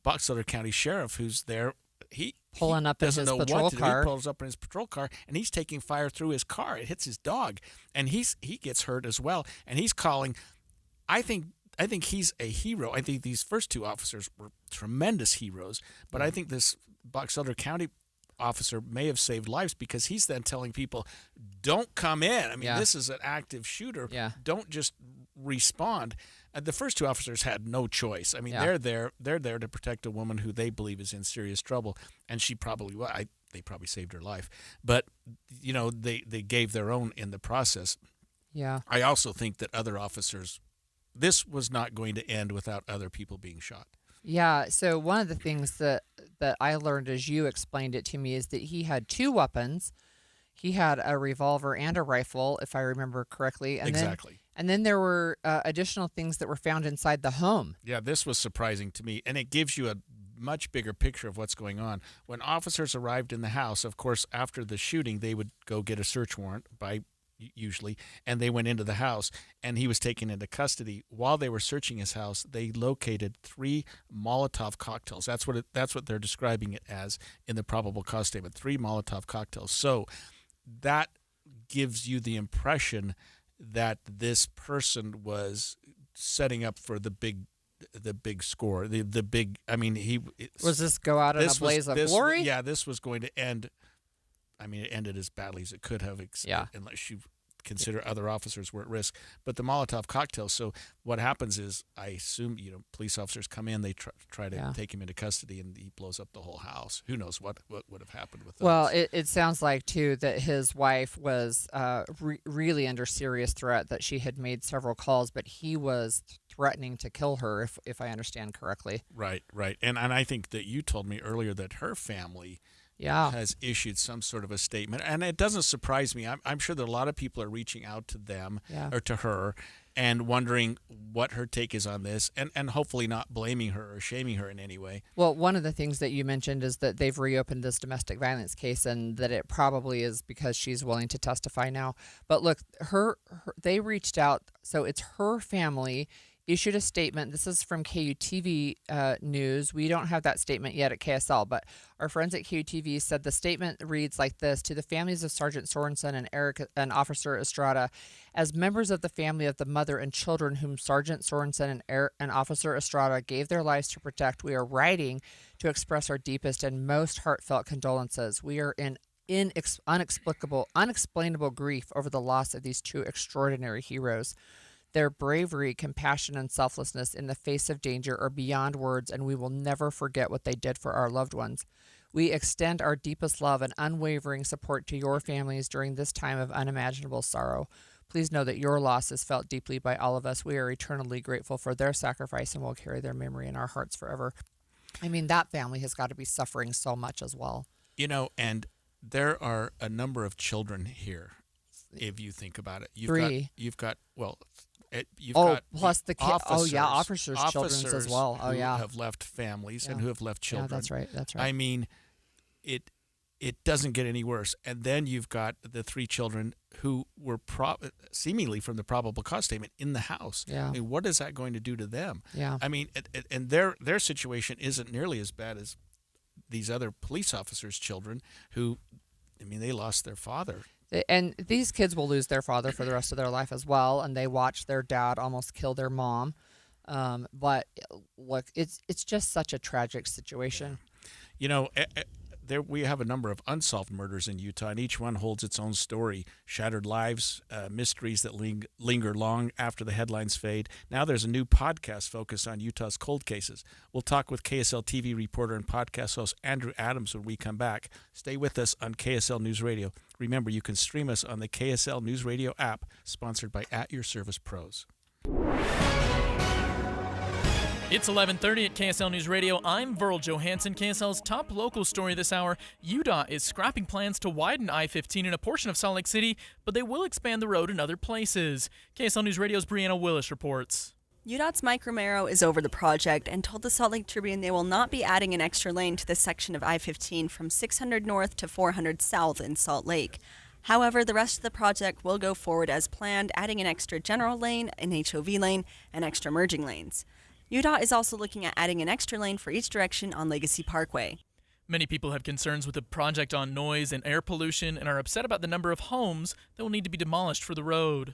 Box Elder County sheriff who's there. He Pulling up in doesn't his know patrol what to do. car. He pulls up in his patrol car, and he's taking fire through his car. It hits his dog, and he gets hurt as well. And he's calling. I think he's a hero. I think these first 2 officers were tremendous heroes, but I think this Box Elder County officer may have saved lives because he's then telling people, don't come in. I mean, this is an active shooter. Yeah. Don't just respond. The first 2 officers had no choice. I mean, they're there to protect a woman who they believe is in serious trouble, and she probably they probably saved her life. But they gave their own in the process. Yeah. I also think that other officers, this was not going to end without other people being shot. Yeah. So one of the things that I learned as you explained it to me is that he had 2 weapons. He had a revolver and a rifle, if I remember correctly. And Exactly. And then there were additional things that were found inside the home. Yeah, this was surprising to me, and it gives you a much bigger picture of what's going on. When officers arrived in the house, of course, after the shooting, they would go get a search warrant usually, and they went into the house, and he was taken into custody. While they were searching his house, they located 3 Molotov cocktails. That's what they're describing it as in the probable cause statement. 3 Molotov cocktails. So that gives you the impression that this person was setting up for the big score, the big. I mean, Was this go out in a blaze of glory? Yeah, this was going to end. I mean, it ended as badly as it could have. Unless you consider other officers were at risk. But the Molotov cocktails. So what happens is, I assume police officers come in, they try to take him into custody, and he blows up the whole house. Who knows what would have happened with those? Well, it sounds like too that his wife was really under serious threat. That she had made several calls, but he was threatening to kill her, if I understand correctly. Right. And I think that you told me earlier that her family has issued some sort of a statement, and it doesn't surprise me. I'm sure that a lot of people are reaching out to them or to her and wondering what her take is on this, and hopefully not blaming her or shaming her in any way. Well, one of the things that you mentioned is that they've reopened this domestic violence case, and that it probably is because she's willing to testify now. But look, they reached out, so it's her family issued a statement. This is from KUTV News. We don't have that statement yet at KSL, but our friends at KUTV said the statement reads like this: to the families of Sergeant Sorensen and Eric and Officer Estrada, as members of the family of the mother and children whom Sergeant Sorensen and Officer Estrada gave their lives to protect, we are writing to express our deepest and most heartfelt condolences. We are in unexplainable grief over the loss of these 2 extraordinary heroes. Their bravery, compassion, and selflessness in the face of danger are beyond words, and we will never forget what they did for our loved ones. We extend our deepest love and unwavering support to your families during this time of unimaginable sorrow. Please know that your loss is felt deeply by all of us. We are eternally grateful for their sacrifice and will carry their memory in our hearts forever. I mean, that family has got to be suffering so much as well. And there are a number of children here. If you think about it, Three. You've got plus the kid. Officers' children as well. Who have left families and who have left children. Yeah, that's right. That's right. I mean, it doesn't get any worse. And then you've got the 3 children who were seemingly from the probable cause statement in the house. Yeah. I mean, what is that going to do to them? Yeah. I mean, and their situation isn't nearly as bad as these other police officers' children who, I mean, they lost their father. And these kids will lose their father for the rest of their life as well, and they watch their dad almost kill their mom. But look, it's just such a tragic situation. You know, we have a number of unsolved murders in Utah, and each one holds its own story. Shattered lives, mysteries that linger long after the headlines fade. Now there's a new podcast focused on Utah's cold cases. We'll talk with KSL TV reporter and podcast host Andrew Adams when we come back. Stay with us on KSL News Radio. Remember, you can stream us on the KSL News Radio app, sponsored by At Your Service Pros. It's 11:30 at KSL News Radio. I'm Verl Johansson. KSL's top local story this hour. UDOT is scrapping plans to widen I-15 in a portion of Salt Lake City, but they will expand the road in other places. KSL News Radio's Brianna Willis reports. UDOT's Mike Romero is over the project and told the Salt Lake Tribune they will not be adding an extra lane to this section of I-15 from 600 north to 400 south in Salt Lake. However, the rest of the project will go forward as planned, adding an extra general lane, an HOV lane, and extra merging lanes. UDOT is also looking at adding an extra lane for each direction on Legacy Parkway. Many people have concerns with the project on noise and air pollution and are upset about the number of homes that will need to be demolished for the road.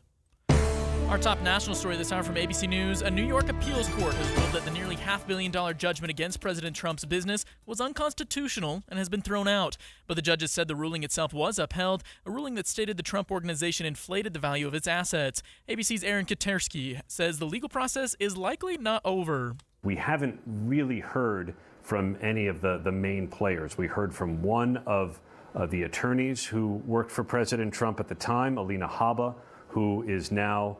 Our top national story this hour from ABC News. A New York appeals court has ruled that the nearly $500 million judgment against President Trump's business was unconstitutional and has been thrown out. But the judges said the ruling itself was upheld, a ruling that stated the Trump organization inflated the value of its assets. ABC's Aaron Katersky says the legal process is likely not over. We haven't really heard from any of the main players. We heard from one of the attorneys who worked for President Trump at the time, Alina Habba, who is now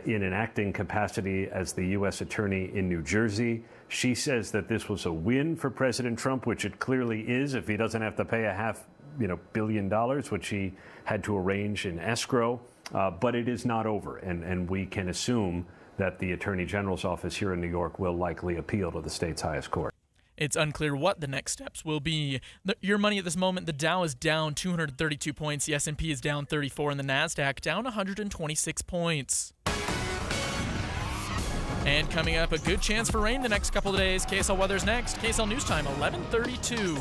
in an acting capacity as the U.S. Attorney in New Jersey. She says that this was a win for President Trump, which it clearly is if he doesn't have to pay $500 million, which he had to arrange in escrow. But it is not over, and we can assume that the Attorney General's office here in New York will likely appeal to the state's highest court. It's unclear what the next steps will be. Your money at this moment, the Dow is down 232 points, the S&P is down 34, and the NASDAQ down 126 points. And coming up, a good chance for rain the next couple of days. KSL Weather's next. KSL News Time, 11:32.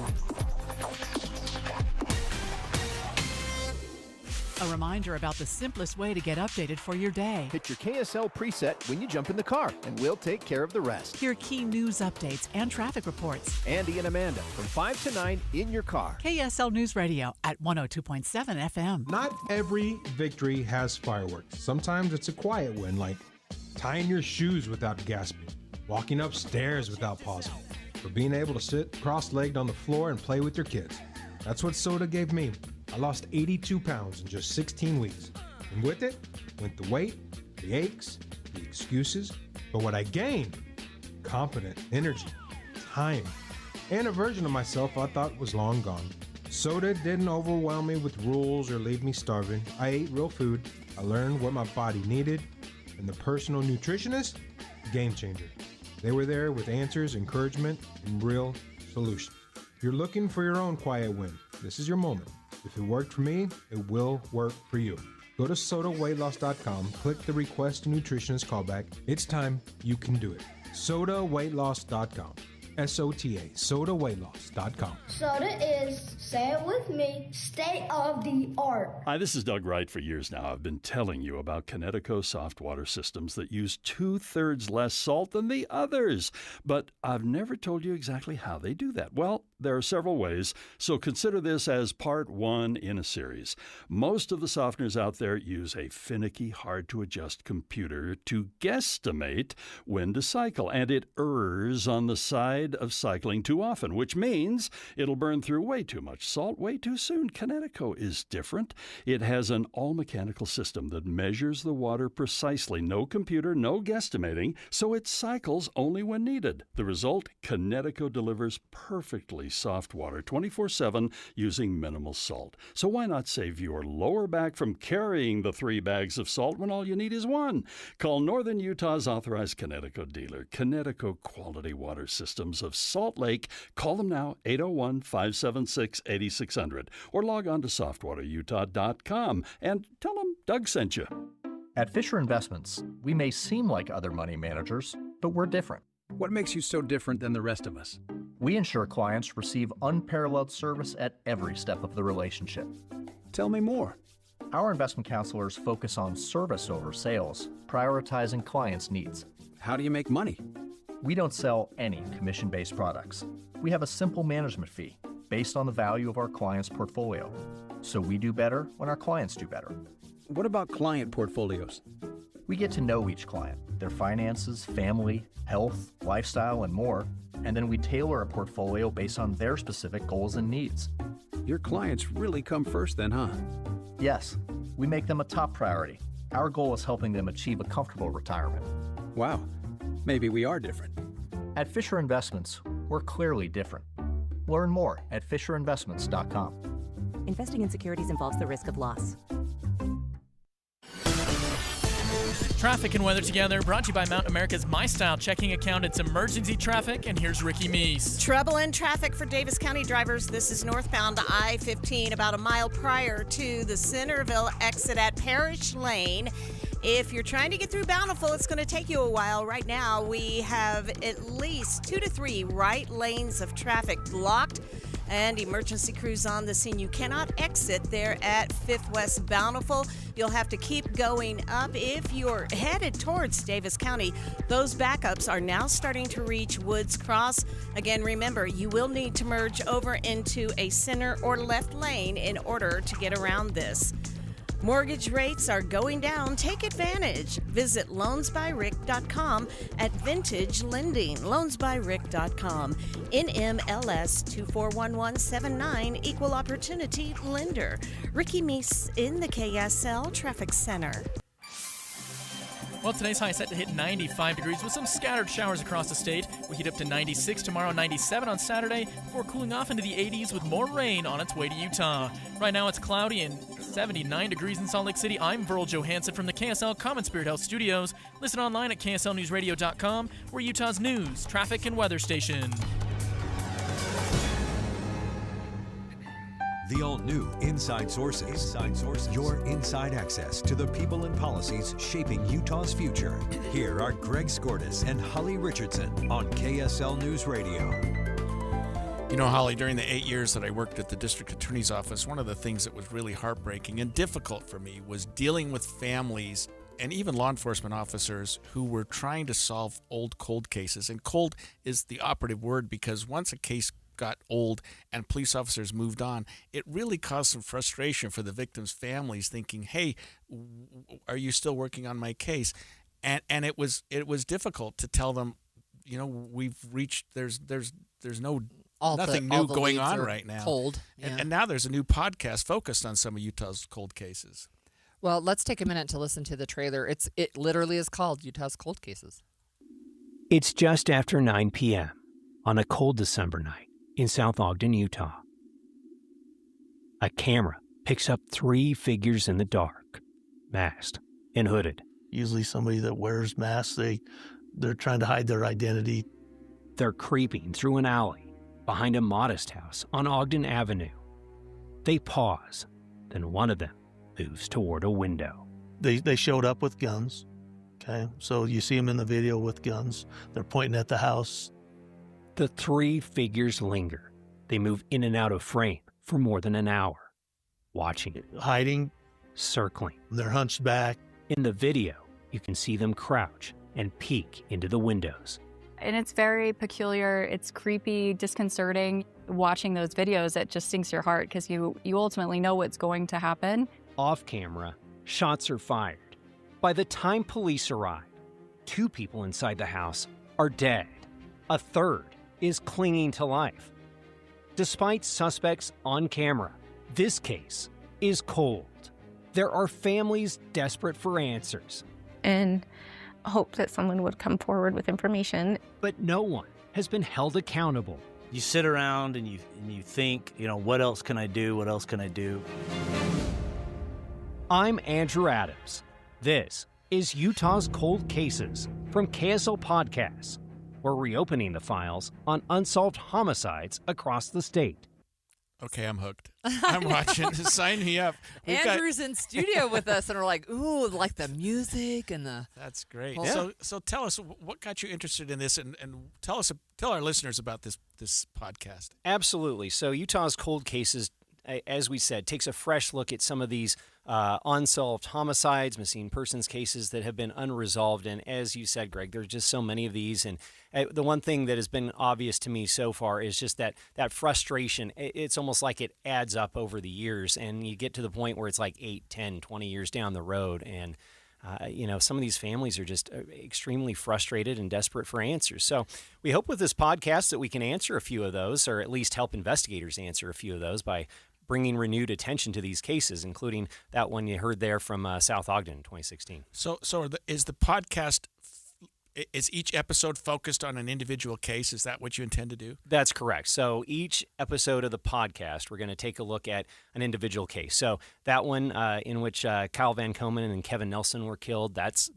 A reminder about the simplest way to get updated for your day. Hit your KSL preset when you jump in the car, and we'll take care of the rest. Hear key news updates and traffic reports. Andy and Amanda from 5 to 9 in your car. KSL News Radio at 102.7 FM. Not every victory has fireworks. Sometimes it's a quiet win, like tying your shoes without gasping, walking upstairs without pausing, or being able to sit cross-legged on the floor and play with your kids. That's what soda gave me. I lost 82 pounds in just 16 weeks. And with it went the weight, the aches, the excuses. But what I gained, confidence, energy, time, and a version of myself I thought was long gone. Soda didn't overwhelm me with rules or leave me starving. I ate real food. I learned what my body needed. And the personal nutritionist, game changer. They were there with answers, encouragement, and real solutions. If you're looking for your own quiet win, this is your moment. If it worked for me, it will work for you. Go to SodaWeightLoss.com, click the Request a Nutritionist callback. It's time. You can do it. SodaWeightLoss.com. SOTA, SodaWeightLoss.com. Soda is, say it with me, state of the art. Hi, this is Doug Wright. For years now, I've been telling you about Kinetico soft water systems that use 2/3 less salt than the others. But I've never told you exactly how they do that. Well, there are several ways, so consider this as part one in a series. Most of the softeners out there use a finicky, hard-to-adjust computer to guesstimate when to cycle, and it errs on the side of cycling too often, which means it'll burn through way too much salt way too soon. Kinetico is different. It has an all-mechanical system that measures the water precisely. No computer, no guesstimating, so it cycles only when needed. The result? Kinetico delivers perfectly soft water 24/7 using minimal salt. So why not save your lower back from carrying the 3 bags of salt when all you need is 1? Call Northern Utah's authorized Connecticut dealer, Connecticut Quality Water Systems of Salt Lake. Call them now, 801-576-8600, or log on to softwaterutah.com and tell them Doug sent you. At Fisher Investments, we may seem like other money managers, but we're different. What makes you so different than the rest of us? We ensure clients receive unparalleled service at every step of the relationship. Tell me more. Our investment counselors focus on service over sales, prioritizing clients' needs. How do you make money? We don't sell any commission-based products. We have a simple management fee based on the value of our clients' portfolio. So we do better when our clients do better. What about client portfolios? We get to know each client, their finances, family, health, lifestyle, and more, and then we tailor a portfolio based on their specific goals and needs. Your clients really come first then, huh? Yes, we make them a top priority. Our goal is helping them achieve a comfortable retirement. Wow, maybe we are different. At Fisher Investments, we're clearly different. Learn more at fisherinvestments.com. Investing in securities involves the risk of loss. Traffic and weather together, brought to you by Mount America's MyStyle checking account. It's emergency traffic, and here's Ricky Meese. Trouble in traffic for Davis County drivers. This is northbound I-15, about a mile prior to the Centerville exit at Parish Lane. If you're trying to get through Bountiful, it's going to take you a while. Right now, we have at least 2 to 3 right lanes of traffic blocked, and emergency crews on the scene. You cannot exit there at 5th West Bountiful. You'll have to keep going up if you're headed towards Davis County. Those backups are now starting to reach Woods Cross. Again, remember, you will need to merge over into a center or left lane in order to get around this. Mortgage rates are going down. Take advantage. Visit loansbyrick.com at Vintage Lending. Loansbyrick.com. NMLS 241179, Equal Opportunity Lender. Ricky Meese in the KSL Traffic Center. Well, today's high set to hit 95 degrees with some scattered showers across the state. We heat up to 96 tomorrow, 97 on Saturday, before cooling off into the 80s with more rain on its way to Utah. Right now it's cloudy and 79 degrees in Salt Lake City. I'm Verl Johansson from the KSL Common Spirit Health Studios. Listen online at KSLNewsRadio.com. We're Utah's news, traffic, and weather station. The all-new Inside Sources. Your inside access to the people and policies shaping Utah's future. Here are Greg Skordas and Holly Richardson on KSL News Radio. You know, Holly, during the 8 years that I worked at the district attorney's office, one of the things that was really heartbreaking and difficult for me was dealing with families and even law enforcement officers who were trying to solve old cold cases. And cold is the operative word, because once a case got old and police officers moved on, it really caused some frustration for the victims' families, thinking, hey, are you still working on my case? And it was difficult to tell them, you know, we've reached, there's nothing new going on right now. Cold. Yeah. And now there's a new podcast focused on some of Utah's cold cases. Well, let's take a minute to listen to the trailer. It literally is called Utah's Cold Cases. It's just after 9 p.m. on a cold December night in South Ogden, Utah. A camera picks up 3 figures in the dark, masked and hooded. Usually somebody that wears masks, they're trying to hide their identity. They're creeping through an alley behind a modest house on Ogden Avenue. They pause, then one of them moves toward a window. They showed up with guns, okay? So you see them in the video with guns. They're pointing at the house. The 3 figures linger. They move in and out of frame for more than an hour, watching, hiding, circling. They're hunched back. In the video, you can see them crouch and peek into the windows. And it's very peculiar. It's creepy, disconcerting. Watching those videos, it just sinks your heart because you ultimately know what's going to happen. Off camera, shots are fired. By the time police arrive, 2 people inside the house are dead. A third is clinging to life. Despite suspects on camera, this case is cold. There are families desperate for answers. And hope that someone would come forward with information. But no one has been held accountable you sit around and you think, what else can I do? What else can I do? I'm Andrew Adams. This is Utah's Cold Cases from KSL Podcasts. We're reopening the files on unsolved homicides across the state. Okay, I'm hooked. I'm watching. Sign me up. Andrew's in studio with us, and we're like, ooh, like the music and the... That's great. Yeah. So tell us, what got you interested in this, and tell our listeners about this podcast. Absolutely. So Utah's Cold Cases, as we said, takes a fresh look at some of these unsolved homicides, missing persons cases that have been unresolved. And as you said, Greg, there's just so many of these. And the one thing that has been obvious to me so far is just that frustration. It's almost like it adds up over the years. And you get to the point where it's like 8, 10, 20 years down the road. And some of these families are just extremely frustrated and desperate for answers. So we hope with this podcast that we can answer a few of those, or at least help investigators answer a few of those by bringing renewed attention to these cases, including that one you heard there from South Ogden in 2016. So is the podcast, is each episode focused on an individual case? Is that what you intend to do? That's correct. So each episode of the podcast, we're going to take a look at an individual case. So that one in which Kyle Van Komen and Kevin Nelson were killed, that's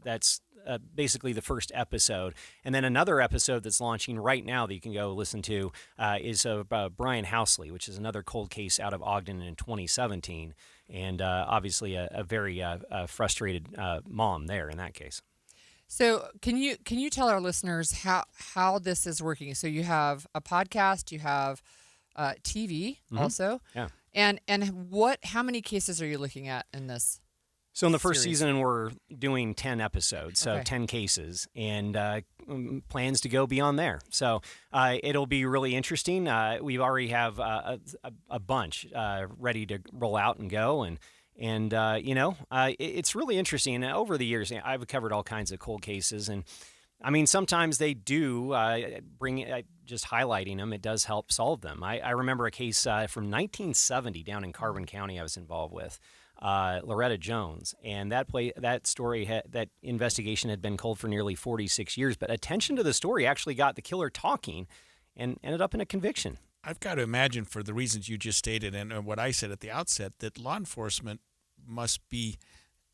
basically the first episode. And then another episode that's launching right now that you can go listen to is Brian Housley, which is another cold case out of Ogden in 2017. And obviously a very frustrated mom there in that case. So can you tell our listeners how this is working? So you have a podcast, you have TV also. Yeah. And how many cases are you looking at in this? So in the first series? season, we're doing 10 episodes, so Okay. 10 cases, and plans to go beyond there. So it'll be really interesting. We already have a bunch ready to roll out and go, and it's really interesting. And over the years, I've covered all kinds of cold cases, and I mean, sometimes they do just highlighting them, it does help solve them. I remember a case from 1970 down in Carbon County I was involved with. Loretta Jones, and that investigation had been cold for nearly 46 years, but attention to the story actually got the killer talking and ended up in a conviction. I've got to imagine, for the reasons you just stated and what I said at the outset, that law enforcement must be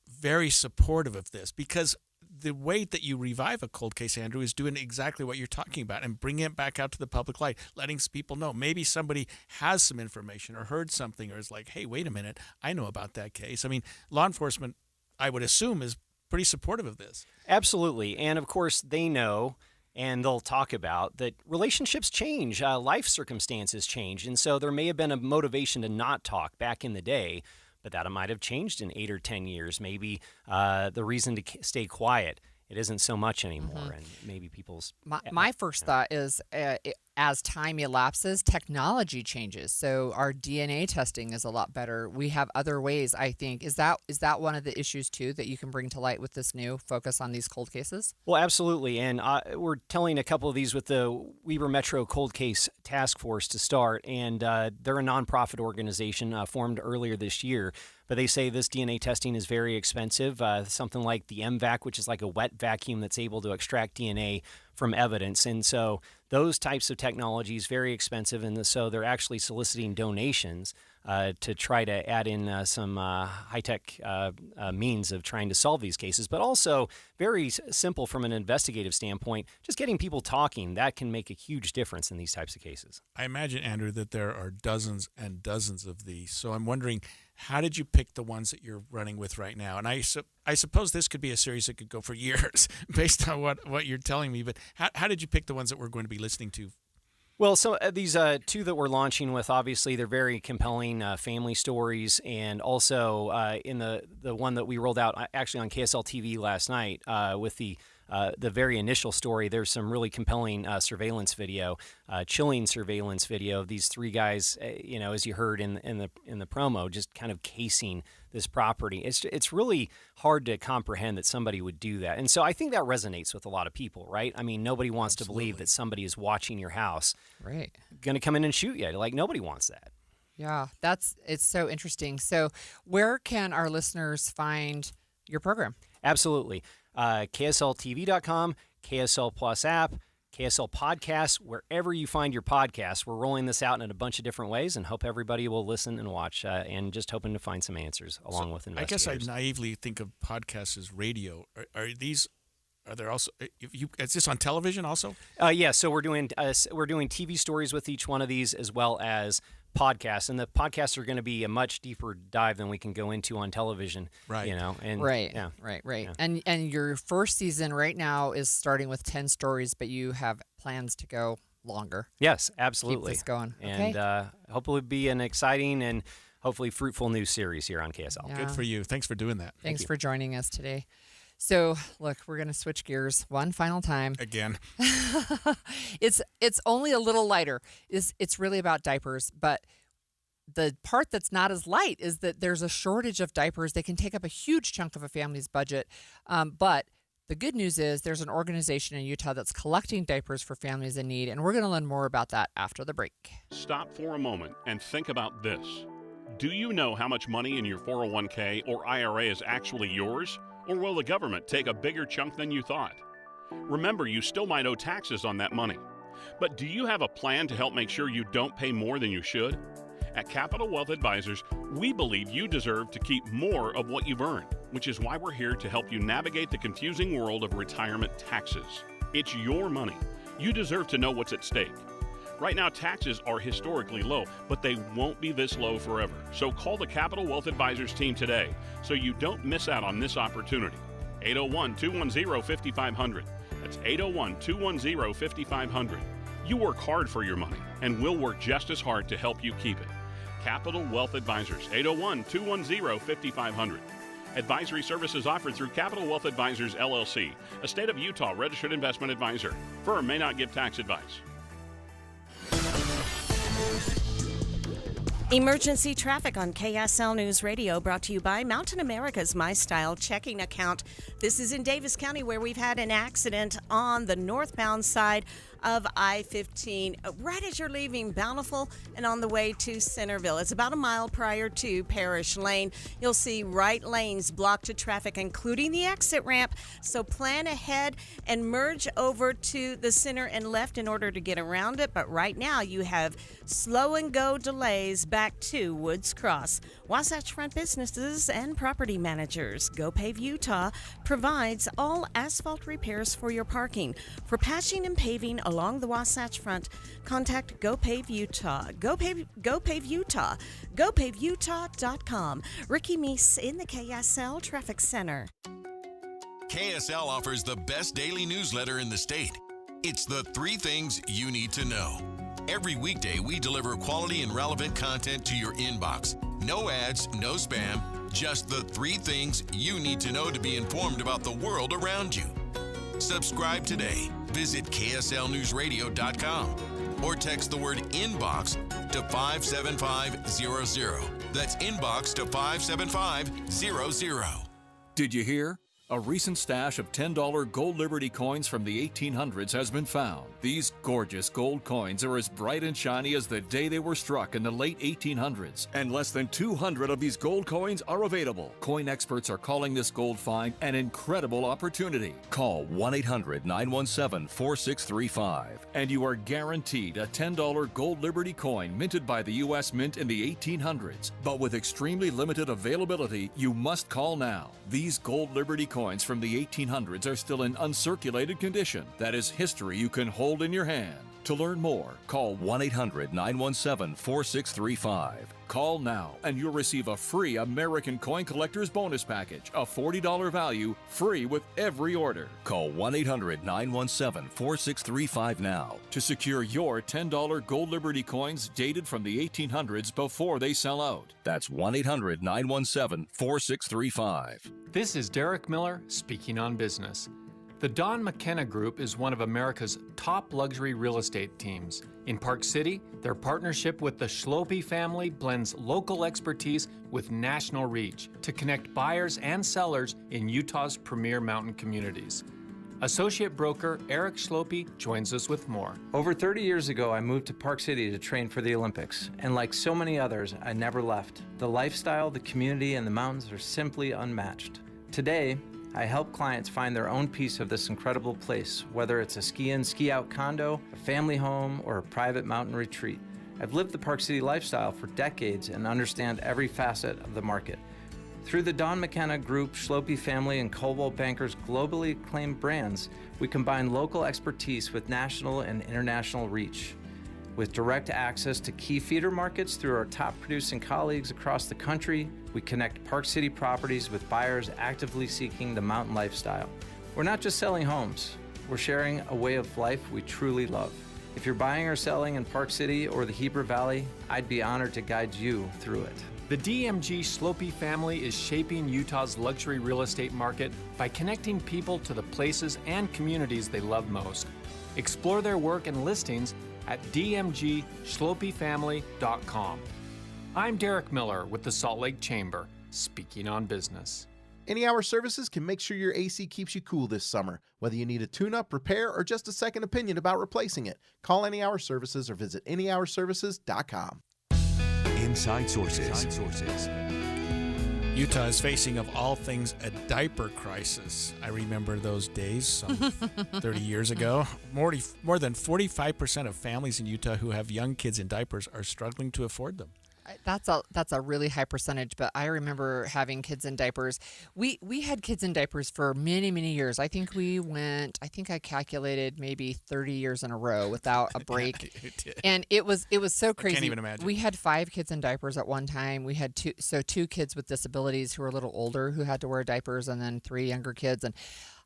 very supportive of this, because the way that you revive a cold case, Andrew, is doing exactly what you're talking about and bringing it back out to the public light, letting people know. Maybe somebody has some information or heard something or is like, hey, wait a minute, I know about that case. I mean, law enforcement, I would assume, is pretty supportive of this. Absolutely. And of course, they know, and they'll talk about that relationships change, life circumstances change. And so there may have been a motivation to not talk back in the day, but that might have changed in 8 or 10 years. Maybe the reason to stay quiet, it isn't so much anymore. And maybe people's... My first thought is as time elapses, technology changes. So our DNA testing is a lot better. We have other ways, I think. Is that one of the issues, too, that you can bring to light with this new focus on these cold cases? Well, absolutely. And we're telling a couple of these with the Weber Metro Cold Case Task Force to start. And they're a nonprofit organization formed earlier this year. But they say this DNA testing is very expensive, something like the MVAC, which is like a wet vacuum that's able to extract DNA from evidence. And so those types of technologies very expensive, and so they're actually soliciting donations to try to add in some high-tech means of trying to solve these cases, but also very simple from an investigative standpoint. Just getting people talking, that can make a huge difference in these types of cases. I imagine, Andrew, that there are dozens and dozens of these. So I'm wondering, how did you pick the ones that you're running with right now? And I suppose this could be a series that could go for years based on what you're telling me, but how did you pick the ones that we're going to be listening to? Well, so these two that we're launching with, obviously, they're very compelling family stories. And also in the one that we rolled out actually on KSL TV last night with the very initial story, there's some really compelling surveillance video, chilling surveillance video of these three guys, as you heard in the promo, just kind of casing this property. It's really hard to comprehend that somebody would do that. And so I think that resonates with a lot of people, right? I mean, nobody wants to believe that somebody is watching your house, right? Going to come in and shoot you. Like, nobody wants that. Yeah, it's so interesting. So where can our listeners find your program? Absolutely. KSLTV.com, KSL Plus app, KSL Podcasts, wherever you find your podcasts. We're rolling this out in a bunch of different ways and hope everybody will listen and watch, and just hoping to find some answers along with investigators. I guess I naively think of podcasts as radio. Are there also? Is this on television also? Yeah. So we're doing TV stories with each one of these, as well as podcasts, and the podcasts are going to be a much deeper dive than we can go into on television. Right. Right. Yeah. And your first season right now is starting with 10 stories, but you have plans to go longer. Yes, absolutely. Keep this going. And hopefully be an exciting and hopefully fruitful new series here on KSL. Yeah. Good for you. Thanks for doing that. Thanks for joining us today. So, look, we're going to switch gears one final time. Again. It's only a little lighter. It's really about diapers, but the part that's not as light is that there's a shortage of diapers. They can take up a huge chunk of a family's budget. But the good news is there's an organization in Utah that's collecting diapers for families in need, and we're going to learn more about that after the break. Stop for a moment and think about this. Do you know how much money in your 401k or IRA is actually yours? Or will the government take a bigger chunk than you thought? Remember, you still might owe taxes on that money. But do you have a plan to help make sure you don't pay more than you should? At Capital Wealth Advisors, we believe you deserve to keep more of what you've earned, which is why we're here to help you navigate the confusing world of retirement taxes. It's your money. You deserve to know what's at stake. Right now, taxes are historically low, but they won't be this low forever. So call the Capital Wealth Advisors team today so you don't miss out on this opportunity. 801-210-5500. That's 801-210-5500. You work hard for your money, and we'll work just as hard to help you keep it. Capital Wealth Advisors, 801-210-5500. Advisory services offered through Capital Wealth Advisors, LLC, a state of Utah registered investment advisor. Firm may not give tax advice. Emergency traffic on KSL News Radio, brought to you by Mountain America's My Style checking account. This is in Davis County, where we've had an accident on the northbound side of I-15 right as you're leaving Bountiful and on the way to Centerville. It's about a mile prior to Parish Lane. You'll see right lanes blocked to traffic, including the exit ramp. So plan ahead and merge over to the center and left in order to get around it. But right now you have slow and go delays back to Woods Cross. Wasatch Front businesses and property managers. GoPave Utah provides all asphalt repairs for your parking. For patching and paving along the Wasatch Front, contact GoPave Utah. GoPave Utah. GoPaveUtah.com. Ricky Meese in the KSL Traffic Center. KSL offers the best daily newsletter in the state. It's the 3 things you need to know. Every weekday, we deliver quality and relevant content to your inbox. No ads, no spam, just the 3 things you need to know to be informed about the world around you. Subscribe today. Visit KSLNewsRadio.com or text the word INBOX to 57500. That's INBOX to 57500. Did you hear? A recent stash of $10 gold Liberty coins from the 1800s has been found. These gorgeous gold coins are as bright and shiny as the day they were struck in the late 1800s. And less than 200 of these gold coins are available. Coin experts are calling this gold find an incredible opportunity. Call 1-800-917-4635 and you are guaranteed a $10 gold Liberty coin minted by the U.S. Mint in the 1800s. But with extremely limited availability, you must call now. These gold Liberty coins from the 1800s are still in uncirculated condition. That is history you can hold in your hand. To learn more, call 1-800-917-4635. Call now and you'll receive a free American Coin Collector's Bonus Package, a $40 value, free with every order. Call 1-800-917-4635 now to secure your $10 gold Liberty coins dated from the 1800s before they sell out. That's 1-800-917-4635. This is Derek Miller speaking on business. The Don McKenna Group is one of America's top luxury real estate teams. In Park City, their partnership with the Schlope family blends local expertise with national reach to connect buyers and sellers in Utah's premier mountain communities. Associate broker Eric Schlope joins us with more. Over 30 years ago, I moved to Park City to train for the Olympics. And like so many others, I never left. The lifestyle, the community, and the mountains are simply unmatched. Today, I help clients find their own piece of this incredible place, whether it's a ski-in, ski-out condo, a family home, or a private mountain retreat. I've lived the Park City lifestyle for decades and understand every facet of the market. Through the Don McKenna Group, Schlope Family, and Coldwell Banker's globally acclaimed brands, we combine local expertise with national and international reach. With direct access to key feeder markets through our top producing colleagues across the country, we connect Park City properties with buyers actively seeking the mountain lifestyle. We're not just selling homes, we're sharing a way of life we truly love. If you're buying or selling in Park City or the Heber Valley, I'd be honored to guide you through it. The DMG Schlope family is shaping Utah's luxury real estate market by connecting people to the places and communities they love most. Explore their work and listings at dmgschlopefamily.com. I'm Derek Miller with the Salt Lake Chamber, speaking on business. Any Hour Services can make sure your AC keeps you cool this summer. Whether you need a tune-up, repair, or just a second opinion about replacing it, call Any Hour Services or visit anyhourservices.com. Inside Sources. Utah is facing, of all things, a diaper crisis. I remember those days some 30 years ago. More than 45% of families in Utah who have young kids in diapers are struggling to afford them. That's a really high percentage, but I remember having kids in diapers. We had kids in diapers for many, many years. I think I calculated maybe 30 years in a row without a break. Yeah, you did. And it was so crazy. I can't even imagine. We had 5 kids in diapers at one time. We had two kids with disabilities who were a little older who had to wear diapers, and then 3 younger kids. And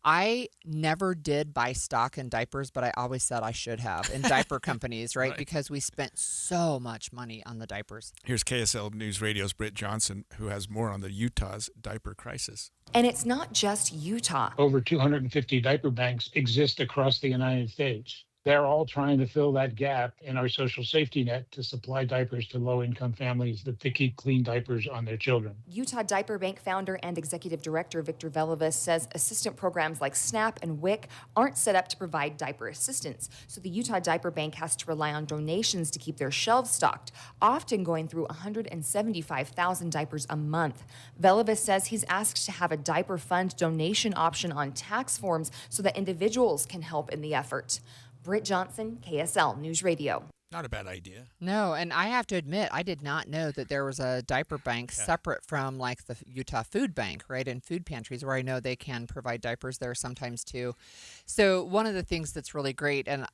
I never did buy stock in diapers, but I always said I should have in diaper companies, right? Because we spent so much money on the diapers. Here's KSL News Radio's Britt Johnson, who has more on the Utah's diaper crisis. And it's not just Utah. Over 250 diaper banks exist across the United States. They're all trying to fill that gap in our social safety net to supply diapers to low-income families that they keep clean diapers on their children. Utah Diaper Bank founder and executive director Victor Velovas says assistant programs like SNAP and WIC aren't set up to provide diaper assistance, so the Utah Diaper Bank has to rely on donations to keep their shelves stocked, often going through 175,000 diapers a month. Velovas says he's asked to have a diaper fund donation option on tax forms so that individuals can help in the effort. Britt Johnson, KSL News Radio. Not a bad idea. No, and I have to admit, I did not know that there was a diaper bank separate from like the Utah Food Bank, right, and food pantries where I know they can provide diapers there sometimes too. So one of the things that's really great, and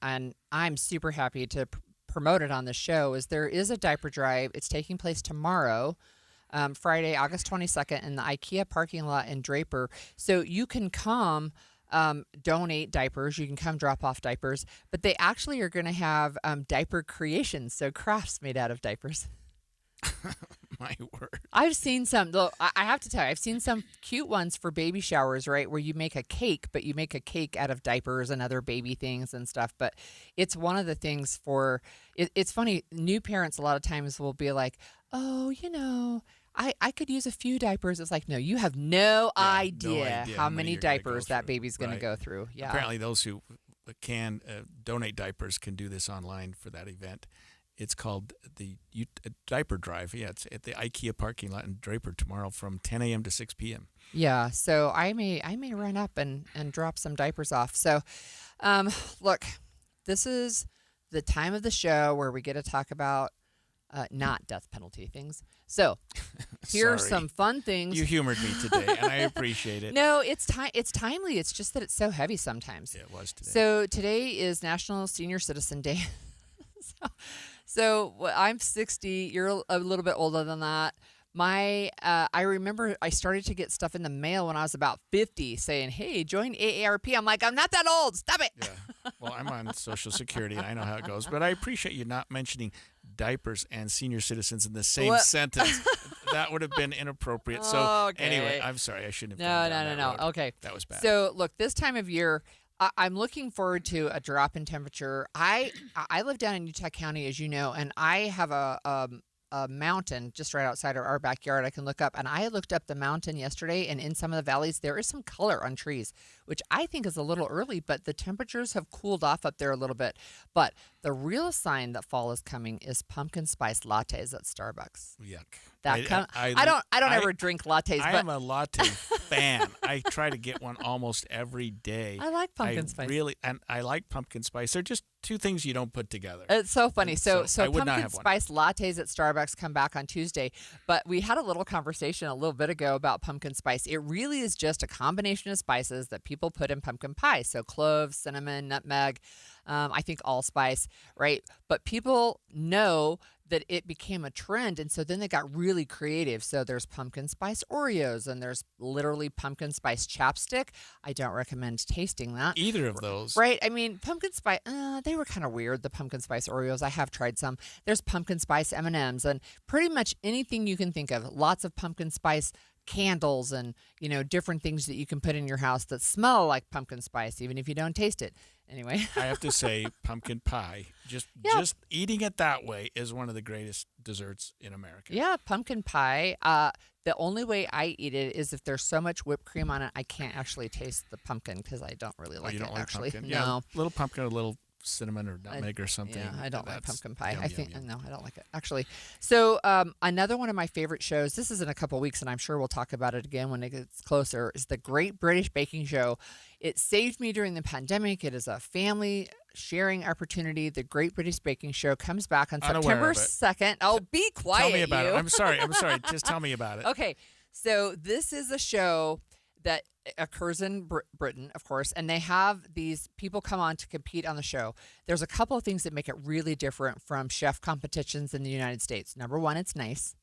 I'm super happy to promote it on the show, is there is a diaper drive. It's taking place tomorrow, Friday, August 22nd, in the IKEA parking lot in Draper. So you can come donate diapers. You can come drop off diapers, but they actually are going to have diaper creations, so crafts made out of diapers. My word. I've seen some, though, I have to tell you, I've seen some cute ones for baby showers, right, where you make a cake, but you make a cake out of diapers and other baby things and stuff. But it's one of the things for, it's funny, new parents a lot of times will be like, oh, I could use a few diapers. It's like, no, you have no idea how many diapers that baby's going to go through. Yeah. Apparently those who can donate diapers can do this online for that event. It's called the Diaper Drive. Yeah, it's at the IKEA parking lot in Draper tomorrow from 10 a.m. to 6 p.m. Yeah, so I may run up and drop some diapers off. So, look, this is the time of the show where we get to talk about not death penalty things. So here are some fun things. You humored me today, and I appreciate it. No, it's timely. It's just that it's so heavy sometimes. Yeah, it was today. So today is National Senior Citizen Day. So I'm 60. You're a little bit older than that. I remember I started to get stuff in the mail when I was about 50 saying, hey, join AARP. I'm like, I'm not that old. Stop it. Yeah. Well, I'm on Social Security, and I know how it goes. But I appreciate you not mentioning diapers and senior citizens in the same sentence. That would have been inappropriate. So anyway, I'm sorry. I shouldn't have done that. No. Okay. That was bad. So look, this time of year, I'm looking forward to a drop in temperature. I live down in Utah County, as you know, and I have a mountain just right outside our backyard I can look up. And I looked up the mountain yesterday, and in some of the valleys, there is some color on trees, which I think is a little early, but the temperatures have cooled off up there a little bit. But The real sign that fall is coming is pumpkin spice lattes at Starbucks. Yuck. I don't ever drink lattes. I but am a latte fan. I try to get one almost every day. I like pumpkin spice. And I like pumpkin spice. They're just two things you don't put together. It's so funny. So I would not pumpkin have one. spice lattes at Starbucks come back on Tuesday. But we had a little conversation a little bit ago about pumpkin spice. It really is just a combination of spices that people put in pumpkin pie. So cloves, cinnamon, nutmeg, I think allspice, right? But people know that it became a trend, and so then they got really creative. So there's pumpkin spice Oreos, and there's literally pumpkin spice chapstick. I don't recommend tasting that. Either of those. Right? I mean, pumpkin spice, they were kind of weird, the pumpkin spice Oreos. I have tried some. There's pumpkin spice M&Ms, and pretty much anything you can think of. Lots of pumpkin spice candles and, different things that you can put in your house that smell like pumpkin spice, even if you don't taste it. Anyway. I have to say, pumpkin pie, just eating it that way is one of the greatest desserts in America. Yeah, pumpkin pie. The only way I eat it is if there's so much whipped cream on it, I can't actually taste the pumpkin because I don't really like you don't it, like actually. pumpkin? No. Yeah, little pumpkin, a little cinnamon or nutmeg or something. Yeah, I don't like pumpkin pie. Yum, I think yum. no, I don't like it actually. So another one of my favorite shows. This is in a couple of weeks, and I'm sure we'll talk about it again when it gets closer. Is the Great British Baking Show. It saved me during the pandemic. It is a family sharing opportunity. The Great British Baking Show comes back on September 2nd. Oh, be quiet. Tell me about you. it. I'm sorry. Just tell me about it. Okay, so this is a show that occurs in Britain, of course, and they have these people come on to compete on the show. There's a couple of things that make it really different from chef competitions in the United States. Number one, it's nice.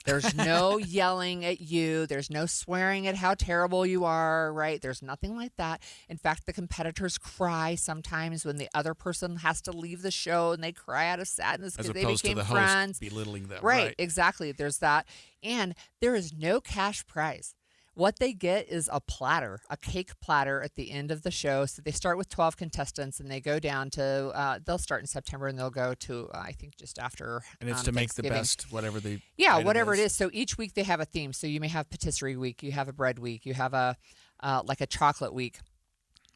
There's no yelling at you. There's no swearing at how terrible you are, right? There's nothing like that. In fact, the competitors cry sometimes when the other person has to leave the show, and they cry out of sadness because they became to the friends. Host belittling them. Right, exactly. There's that. And there is no cash prize. What they get is a platter, a cake platter at the end of the show. So they start with 12 contestants, and they go down to, they'll start in September, and they'll go to, I think, just after And it's to make the best, whatever the whatever it is. So each week they have a theme. So you may have patisserie week, you have a bread week, you have a like a chocolate week.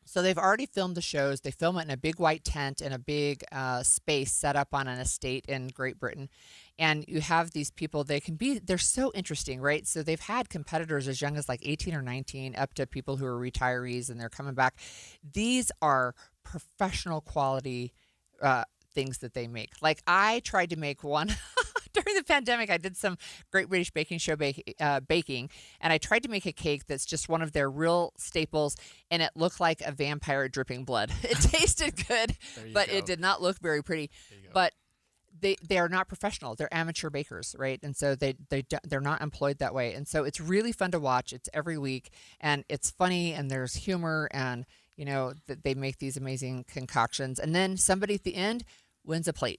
So they've already filmed the shows. They film it in a big white tent in a big space set up on an estate in Great Britain. And you have these people, they're so interesting, right? So they've had competitors as young as like 18 or 19 up to people who are retirees, and they're coming back. These are professional quality things that they make. Like I tried to make one during the pandemic. I did some Great British Baking Show baking, and I tried to make a cake that's just one of their real staples, and it looked like a vampire dripping blood. It tasted good, but it did not look very pretty. But they are not professional. They're amateur bakers, right? And so they're not employed that way. And so it's really fun to watch. It's every week, and it's funny, and there's humor, and that they make these amazing concoctions. And then somebody at the end wins a plate.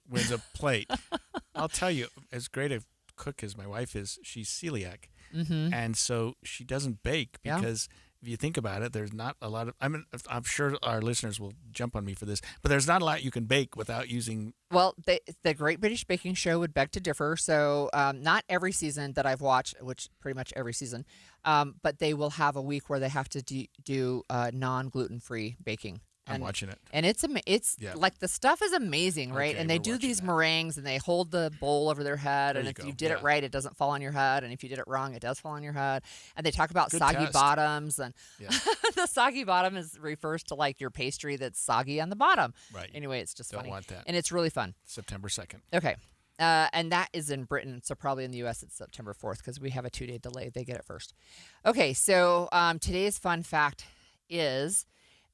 I'll tell you, as great a cook as my wife is, she's celiac. Mm-hmm. And so she doesn't bake because if you think about it, there's not a lot of, I'm sure our listeners will jump on me for this, but there's not a lot you can bake without using. Well, the Great British Baking Show would beg to differ. So not every season that I've watched, which pretty much every season, but they will have a week where they have to do non-gluten-free baking. I'm watching it. And it's like the stuff is amazing, right? Okay, and they do these meringues, and they hold the bowl over their head. And if you did it right, it doesn't fall on your head. And if you did it wrong, it does fall on your head. And they talk about soggy bottoms. And the soggy bottom refers to like your pastry that's soggy on the bottom. Right. Anyway, it's just funny. Don't want that. And it's really fun. September 2nd. Okay. And that is in Britain. So probably in the U.S. it's September 4th because we have a 2-day delay. They get it first. Okay. So today's fun fact is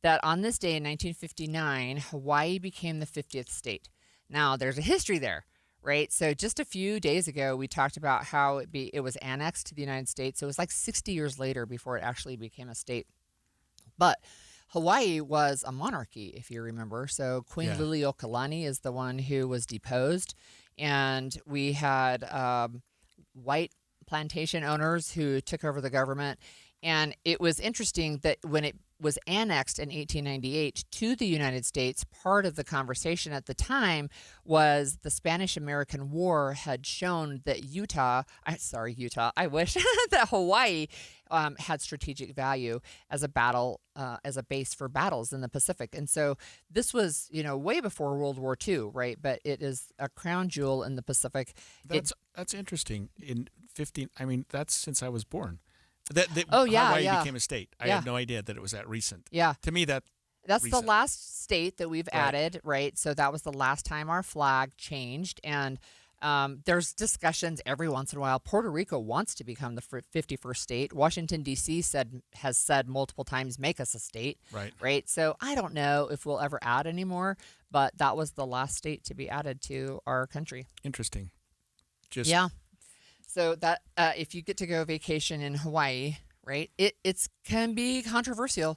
that on this day in 1959, Hawaii became the 50th state. Now, there's a history there, right? So just a few days ago, we talked about how it was annexed to the United States. So it was like 60 years later before it actually became a state. But Hawaii was a monarchy, if you remember. So Queen Liliuokalani is the one who was deposed. And we had white plantation owners who took over the government. And it was interesting that when it was annexed in 1898 to the United States, part of the conversation at the time was the Spanish-American War had shown that I wish that Hawaii had strategic value as a base for battles in the Pacific. And so this was, way before World War II, right? But it is a crown jewel in the Pacific. That's interesting. That's since I was born. Hawaii became a state. I had no idea that it was that recent. Yeah. To me, that's recent. The last state that we've added, right? So that was the last time our flag changed. And there's discussions every once in a while. Puerto Rico wants to become the 51st state. Washington, D.C. has said multiple times, make us a state. Right. So I don't know if we'll ever add any more, but that was the last state to be added to our country. Interesting. Yeah. So that if you get to go vacation in Hawaii, right, it can be controversial.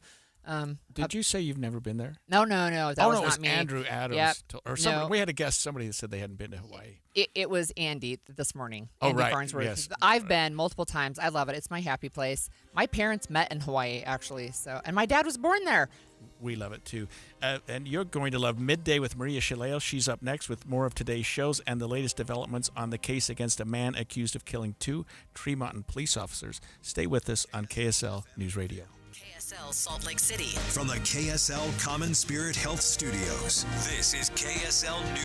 Did you say you've never been there? No. That was not it was me. Andrew Adams. Yep. Or somebody. We had a guest, somebody that said they hadn't been to Hawaii. It was Andy this morning. Oh, Andy right. Farnsworth. Yes. I've been multiple times. I love it. It's my happy place. My parents met in Hawaii, actually. And my dad was born there. We love it, too. And you're going to love Midday with Maria Shaleo. She's up next with more of today's shows and the latest developments on the case against a man accused of killing 2 Tremonton police officers. Stay with us on KSL News Radio. KSL Salt Lake City. From the KSL Common Spirit Health Studios, this is KSL News.